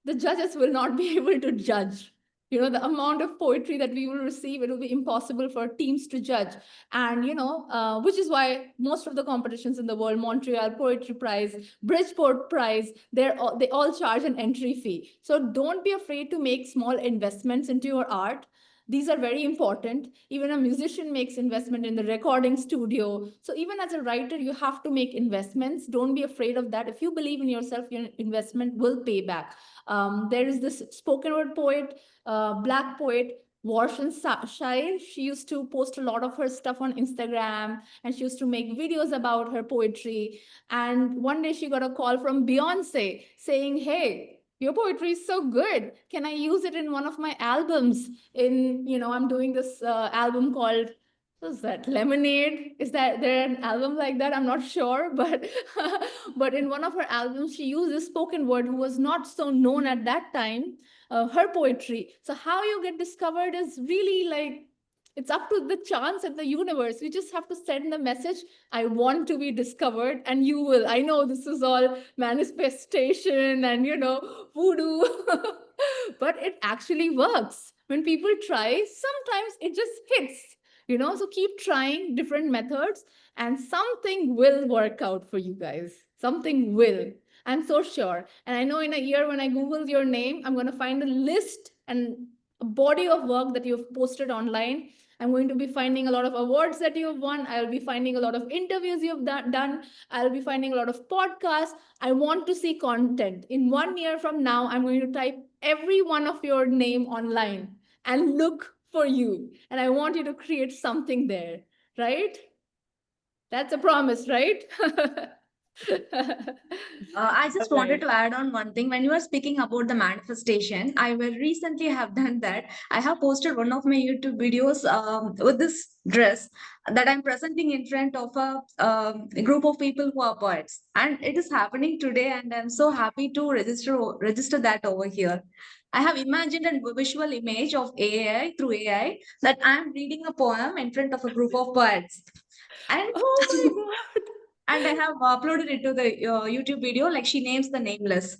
the judges will not be able to judge. The amount of poetry that we will receive, it will be impossible for teams to judge. And which is why most of the competitions in the world, Montreal Poetry Prize, Bridgeport Prize, they all charge an entry fee. So don't be afraid to make small investments into your art. These are very important. Even a musician makes investment in the recording studio. So even as a writer, you have to make investments. Don't be afraid of that. If you believe in yourself, your investment will pay back. There is this spoken word poet, black poet, Warshan Shire. She used to post a lot of her stuff on Instagram, and she used to make videos about her poetry. And one day she got a call from Beyonce saying, hey, your poetry is so good. Can I use it in one of my albums? I'm doing this album called, what's that, Lemonade? Is there an album like that? I'm not sure, but but in one of her albums, she used a spoken word who was not so known at that time, her poetry. So how you get discovered is really like, it's up to the chance and the universe. You just have to send the message, I want to be discovered, and you will. I know this is all manifestation and, voodoo, but it actually works. When people try, sometimes it just hits. So keep trying different methods, and something will work out for you guys. Something will. I'm so sure. And I know in a year, when I Google your name, I'm going to find a list and a body of work that you've posted online. I'm going to be finding a lot of awards that you've won. I'll be finding a lot of interviews you've done. I'll be finding a lot of podcasts. I want to see content. In 1 year from now, I'm going to type every one of your name online and look for you. And I want you to create something there, right? That's a promise, right? I just wanted to add on one thing. When you were speaking about the manifestation, I very recently have done that. I have posted one of my YouTube videos with this dress that I'm presenting in front of a group of people who are poets, and it is happening today. And I'm so happy to register that over here. I have imagined a visual image of AI through AI that I'm reading a poem in front of a group of poets, and Oh my God. and I have uploaded it to the YouTube video. Like she names the nameless,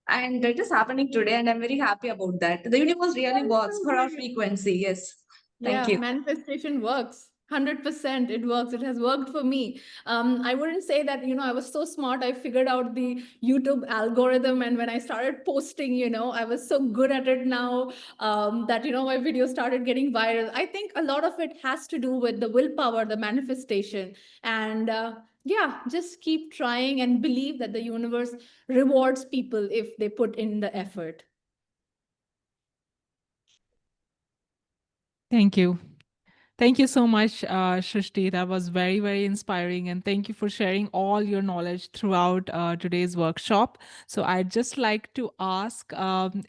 and it is happening today, and I'm very happy about that. The universe really That's works so for our good. frequency. Yes, thank Yeah, you. manifestation works. 100% it works. It has worked for me. I wouldn't say that, I was so smart. I figured out the YouTube algorithm. And when I started posting, I was so good at it now that, my video started getting viral. I think a lot of it has to do with the willpower, the manifestation. And yeah, just keep trying and believe that the universe rewards people if they put in the effort. Thank you. Thank you so much, Shrishti. That was very, very inspiring. And thank you for sharing all your knowledge throughout today's workshop. So I'd just like to ask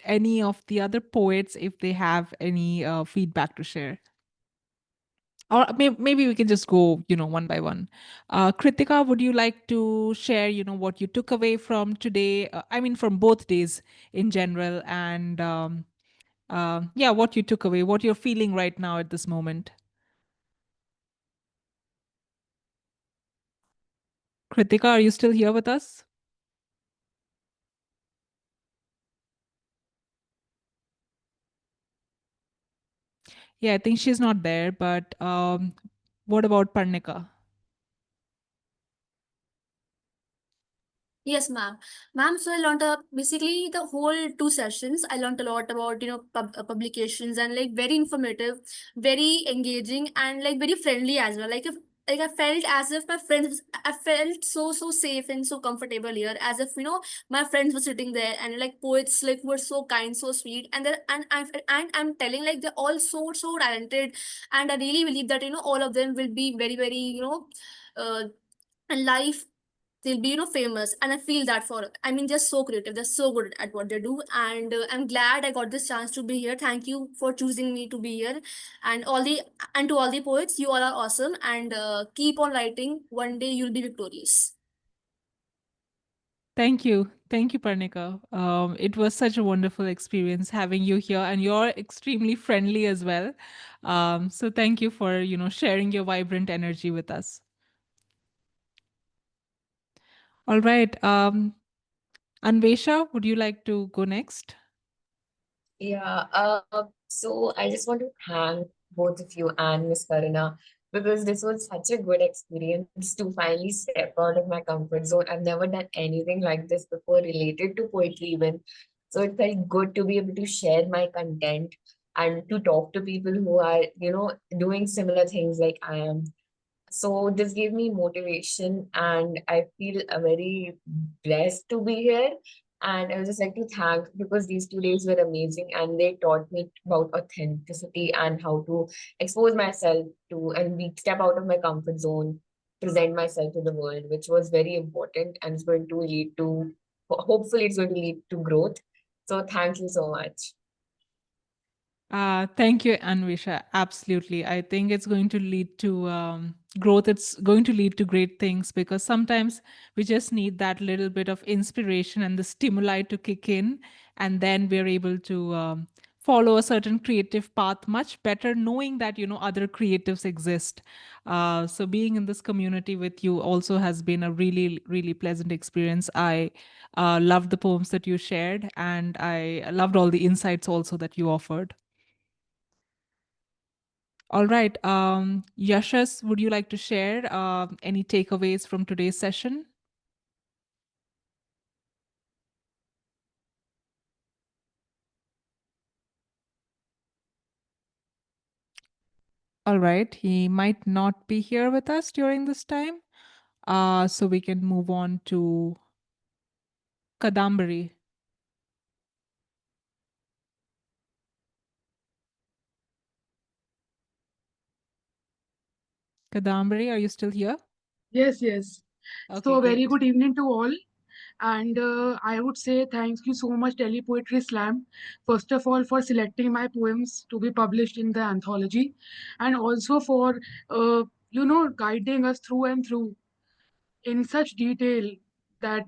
any of the other poets if they have any feedback to share. Or maybe we can just go, one by one. Krithika, would you like to share, what you took away from today? I mean, from both days in general, and yeah, what you took away, what you're feeling right now at this moment. Krithika, are you still here with us? Yeah, I think she's not there, but what about Parnika? Yes, ma'am. Ma'am, so I learned basically the whole 2 sessions. I learned a lot about publications and like very informative, very engaging, and like very friendly as well. Like I felt as if my friends, I felt so safe and so comfortable here, as if my friends were sitting there, and like poets like were so kind, so sweet, and then and I'm telling like they're all so talented, and I really believe that all of them will be very uh and life they'll be famous, and I feel that for I mean they're so creative, they're so good at what they do, and I'm glad I got this chance to be here. Thank you for choosing me to be here, and to all the poets, you all are awesome, and keep on writing. One day you'll be victorious. Thank you. Thank you, Parnika. It was such a wonderful experience having you here, and you're extremely friendly as well. So thank you for, sharing your vibrant energy with us. All right. Anvesha, would you like to go next? Yeah, so I just want to thank both of you and Miss Karuna, because this was such a good experience to finally step out of my comfort zone. I've never done anything like this before related to poetry even. So it felt good to be able to share my content and to talk to people who are, doing similar things like I am. So this gave me motivation, and I feel very blessed to be here. And I would just like to thank, because these 2 days were amazing, and they taught me about authenticity and how to expose myself to and step out of my comfort zone, present myself to the world, which was very important, and it's going to lead to, hopefully it's going to lead to growth. So thank you so much. Thank you, Anvisha. Absolutely. I think it's going to lead to growth. It's going to lead to great things, because sometimes we just need that little bit of inspiration and the stimuli to kick in. And then we're able to follow a certain creative path much better, knowing that, other creatives exist. So being in this community with you also has been a really, really pleasant experience. I loved the poems that you shared, and I loved all the insights also that you offered. All right. Yashas, would you like to share any takeaways from today's session? All right. He might not be here with us during this time. So we can move on to Kadambari. Kadambari, are you still here? Yes, yes. Okay, So, very great. good evening to all. And I would say thank you so much, Delhi Poetry Slam, first of all, for selecting my poems to be published in the anthology, and also for, guiding us through and through in such detail that,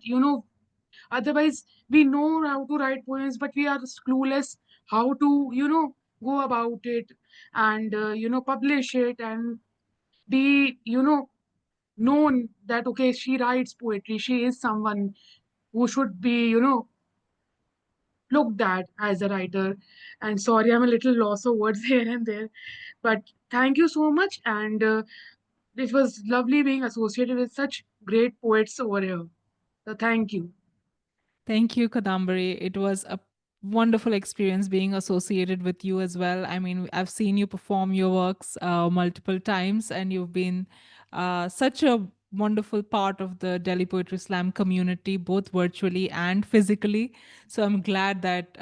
otherwise we know how to write poems, but we are clueless how to, go about it and, publish it and be, known that, okay, she writes poetry, she is someone who should be, looked at as a writer. And sorry, I'm a little lost of words here and there, but thank you so much. And it was lovely being associated with such great poets over here. So thank you. Thank you, Kadambari. It was a wonderful experience being associated with you as well. I mean, I've seen you perform your works multiple times, and you've been such a wonderful part of the Delhi Poetry Slam community, both virtually and physically. So I'm glad that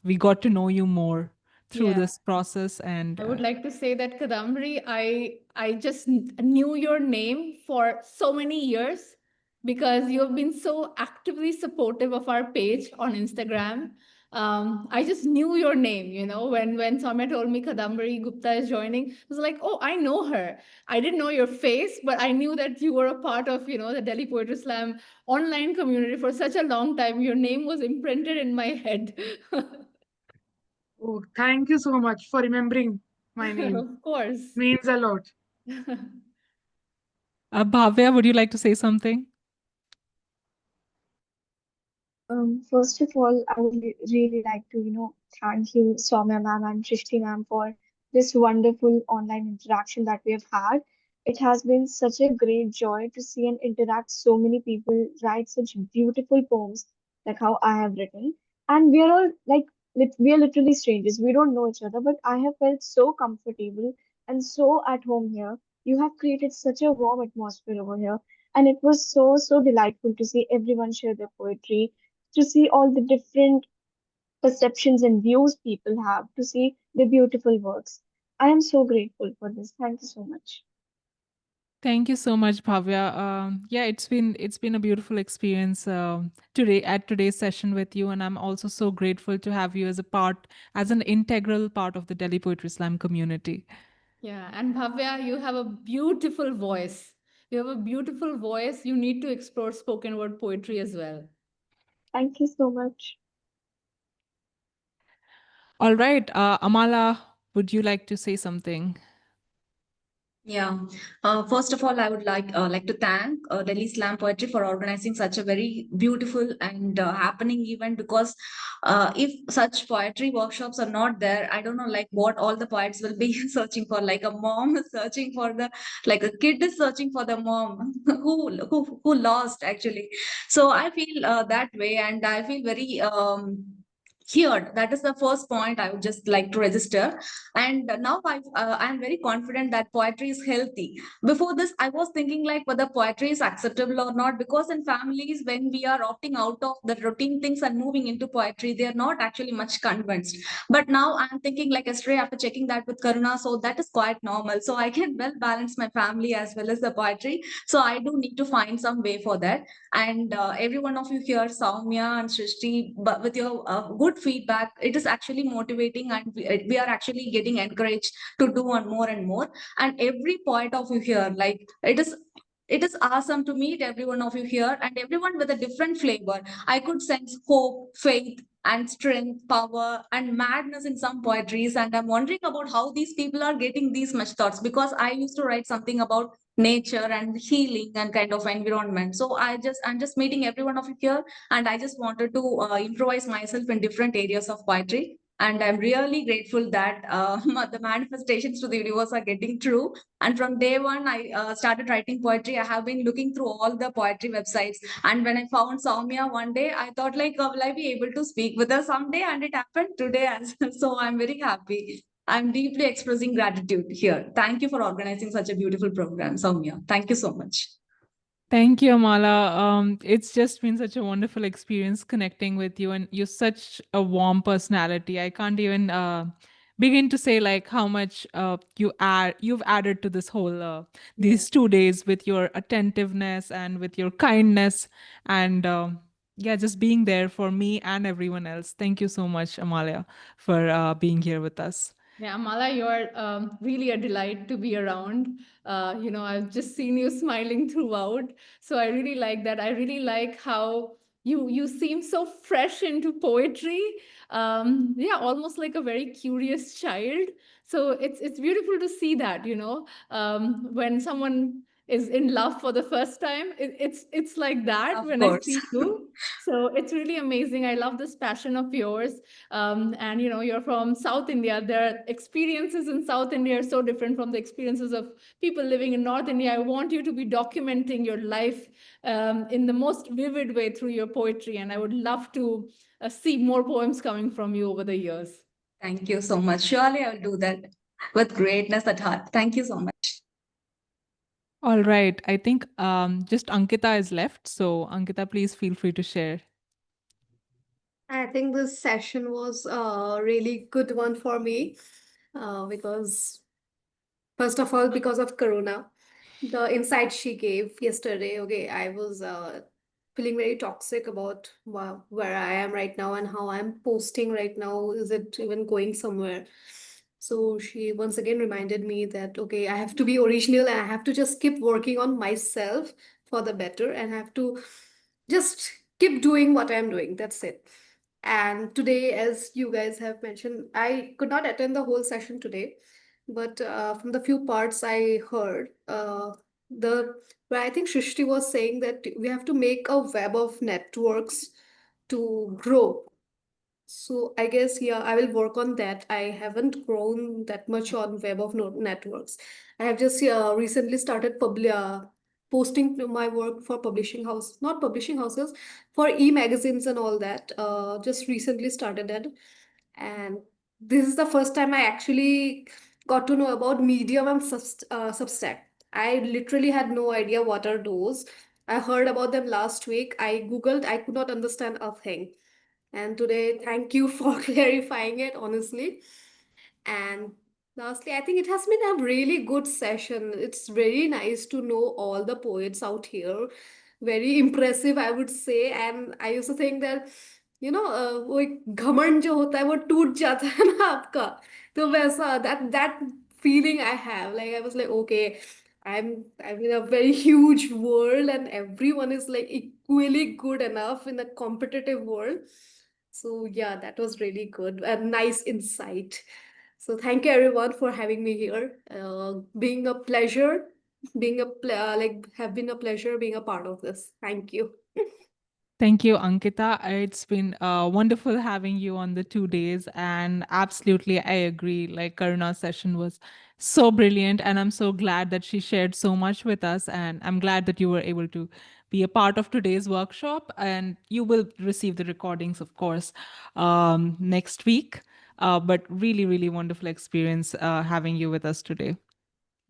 we got to know you more through Yeah. this process. And I would like to say that Kadambari, I just knew your name for so many years because you have been so actively supportive of our page on Instagram. I just knew your name, when Saumya told me Kadambari Gupta is joining, I was like, oh, I know her. I didn't know your face, but I knew that you were a part of, the Delhi Poetry Slam online community for such a long time. Your name was imprinted in my head. Oh, thank you so much for remembering my name. Of course. Means a lot. Bhavya, would you like to say something? First of all, I would really like to, thank you, Soumya ma'am and Sristy ma'am, for this wonderful online interaction that we have had. It has been such a great joy to see and interact so many people write such beautiful poems like how I have written. And we are all like, we are literally strangers. We don't know each other, but I have felt so comfortable and so at home here. You have created such a warm atmosphere over here. And it was so, so delightful to see everyone share their poetry, to see all the different perceptions and views people have, to see the beautiful works. I am so grateful for this. Thank you so much. Thank you so much, Bhavya. Yeah, it's been a beautiful experience today at today's session with you, and I'm also so grateful to have you as a part, as an integral part of the Delhi Poetry Slam community. Yeah, and Bhavya, you have a beautiful voice. You have a beautiful voice. You need to explore spoken word poetry as well. Thank you so much. All right, Amala, would you like to say something? Yeah. First of all, I would like to thank Delhi Slam Poetry for organizing such a very beautiful and happening event. Because if such poetry workshops are not there, I don't know like what all the poets will be searching for. Like a mom is searching for the, like a kid is searching for the mom who lost actually. So I feel that way, and I feel very here. That is the first point I would just like to register. And now I'm very confident that poetry is healthy. Before this, I was thinking like whether poetry is acceptable or not, because in families, when we are opting out of the routine things and moving into poetry, they are not actually much convinced. But now I'm thinking like yesterday after checking that with Karuna, so that is quite normal. So I can well balance my family as well as the poetry. So I do need to find some way for that. And every one of you here, Saumya and Sristy, but with your good feedback, it is actually motivating, and we are actually getting encouraged to do on more and more. And every point of you here, like it is awesome to meet every one of you here, and everyone with a different flavor. I could sense hope, faith, and strength, power, and madness in some poetries. And I'm wondering about how these people are getting these much thoughts, because I used to write something about nature and healing and kind of environment. So I'm just meeting every one of you here, and I just wanted to improvise myself in different areas of poetry. And I'm really grateful that the manifestations to the universe are getting true. And from day one, I started writing poetry. I have been looking through all the poetry websites. And when I found Saumya one day, I thought like, will I be able to speak with her someday? And it happened today as well. So I'm very happy. I'm deeply expressing gratitude here. Thank you for organizing such a beautiful program, Saumya. Thank you so much. Thank you, Amala. It's just been such a wonderful experience connecting with you, and you're such a warm personality. I can't even begin to say like how much you've added to this whole Yeah. these 2 days with your attentiveness and with your kindness and yeah, just being there for me and everyone else. Thank you so much, Amalia, for being here with us. Yeah, Amala, you're really a delight to be around. I've just seen you smiling throughout, so I really like that. I really like how you seem so fresh into poetry. Yeah, almost like a very curious child. So it's beautiful to see that. When someone is in love for the first time, it's like that Of when I course. see you. So it's really amazing. I love this passion of yours. And you're from South India. Their experiences in South India are so different from the experiences of people living in North India. I want you to be documenting your life in the most vivid way through your poetry, and I would love to see more poems coming from you over the years. Thank you so much. Surely I'll do that with greatness at heart. Thank you so much. All right. I think just Ankita is left. So, Ankita, please feel free to share. I think this session was a really good one for me because, first of all, because of Corona, the insight she gave yesterday, okay, I was feeling very toxic about where I am right now and how I'm posting right now. Is it even going somewhere? So she once again reminded me that, okay, I have to be original and I have to just keep working on myself for the better and I have to just keep doing what I'm doing. That's it. And today, as you guys have mentioned, I could not attend the whole session today, but from the few parts I heard, the where I think Shrishti was saying that we have to make a web of networks to grow. So I guess, yeah, I will work on that. I haven't grown that much on web of networks. I have just recently started posting my work for publishing house, not publishing houses, for e-magazines and all that. Just recently started it, and this is the first time I actually got to know about Medium and Substack. I literally had no idea what are those. I heard about them last week. I googled. I could not understand a thing. And today, thank you for clarifying it, honestly. And lastly, I think it has been a really good session. It's very nice to know all the poets out here. Very impressive, I would say. And I used to think that, वो एक घमंड जो होता है वो टूट जाता है ना आपका, तो वैसा that feeling I have. Like I was like, okay, I'm in a very huge world and everyone is like equally good enough in a competitive world. So yeah, that was really good. A nice insight. So thank you everyone for having me here. Being a pleasure, like have been a pleasure being a part of this. Thank you. Thank you, Ankita. It's been wonderful having you on the 2 days. And absolutely, I agree. Like, Karuna's session was so brilliant. And I'm so glad that she shared so much with us. And I'm glad that you were able to be a part of today's workshop. And you will receive the recordings, of course, next week. But really, really wonderful experience having you with us today.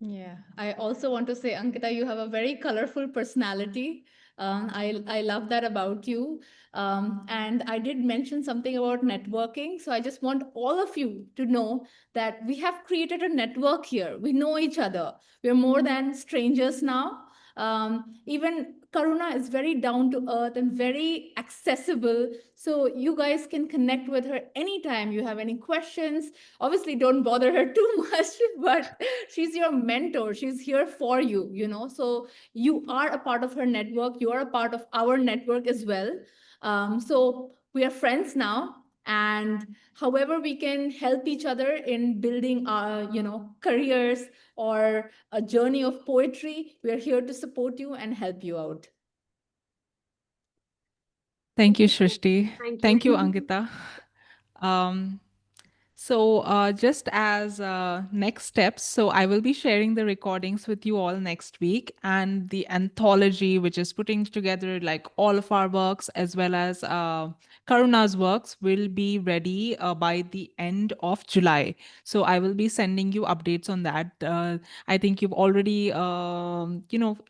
Yeah, I also want to say, Ankita, you have a very colorful personality. I love that about you. And I did mention something about networking. So I just want all of you to know that we have created a network here. We know each other. We're more than strangers now. Even Karuna is very down to earth and very accessible. So you guys can connect with her anytime you have any questions. Obviously, don't bother her too much, but she's your mentor. She's here for you. So you are a part of her network. You are a part of our network as well. So we are friends now. And however we can help each other in building our careers or a journey of poetry, we are here to support you and help you out. Thank you, Shrishti. Thank Thank you, you. Ankita. Um, So, just as next steps, so I will be sharing the recordings with you all next week, and the anthology, which is putting together like all of our works as well as Karuna's works, will be ready by the end of July. So, I will be sending you updates on that. I think you've already,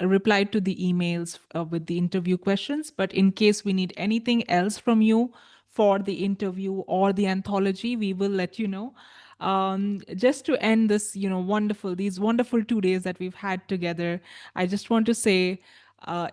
replied to the emails with the interview questions, but in case we need anything else from you, for the interview or the anthology, we will let you know. Just to end this, these wonderful 2 days that we've had together, I just want to say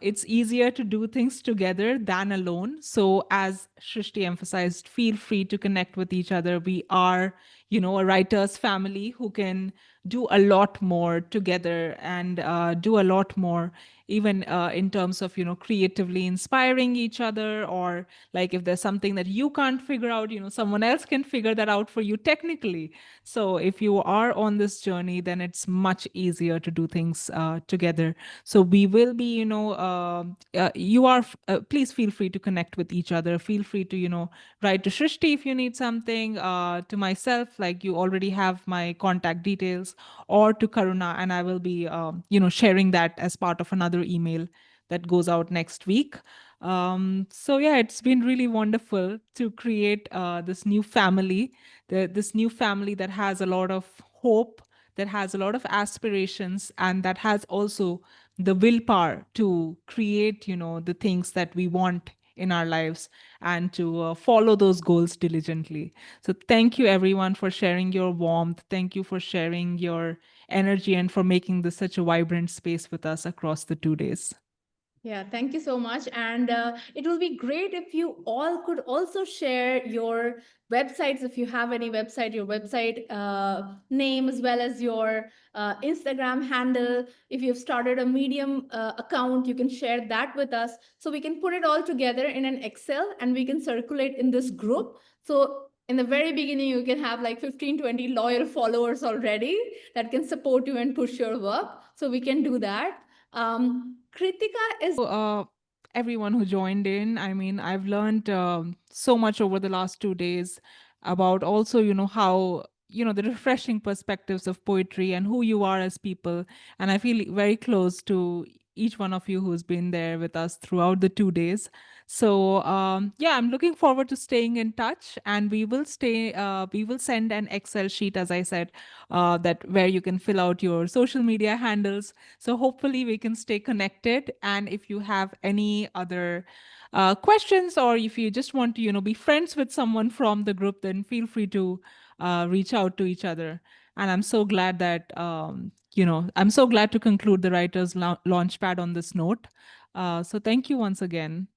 it's easier to do things together than alone. So, as Shrishti emphasized, feel free to connect with each other. We are, a writer's family who can do a lot more together and do a lot more, even in terms of, creatively inspiring each other, or like if there's something that you can't figure out, someone else can figure that out for you technically. So, if you are on this journey, then it's much easier to do things together. So we will be, please feel free to connect with each other. Feel free to, write to Shrishti if you need something, to myself, like you already have my contact details, or to Karuna, and I will be, sharing that as part of another email that goes out next week. So yeah, it's been really wonderful to create this new family, this new family that has a lot of hope, that has a lot of aspirations, and that has also the willpower to create, the things that we want in our lives, and to follow those goals diligently. So thank you everyone for sharing your warmth. Thank you for sharing your energy and for making this such a vibrant space with us across the 2 days. Yeah, thank you so much. And it will be great if you all could also share your websites, if you have any website, your website name, as well as your Instagram handle. If you've started a Medium account, you can share that with us so we can put it all together in an Excel and we can circulate in this group. So in the very beginning, you can have like 15, 20 loyal followers already that can support you and push your work. So we can do that. Krithika is Everyone who joined in. I mean, I've learned so much over the last 2 days about also, how, the refreshing perspectives of poetry and who you are as people. And I feel very close to each one of you who's been there with us throughout the 2 days. So yeah, I'm looking forward to staying in touch, and we will send an Excel sheet, as I said, that where you can fill out your social media handles. So hopefully we can stay connected. And if you have any other questions, or if you just want to, be friends with someone from the group, then feel free to reach out to each other. And I'm so glad that, I'm so glad to conclude the Writers Launchpad on this note. So thank you once again.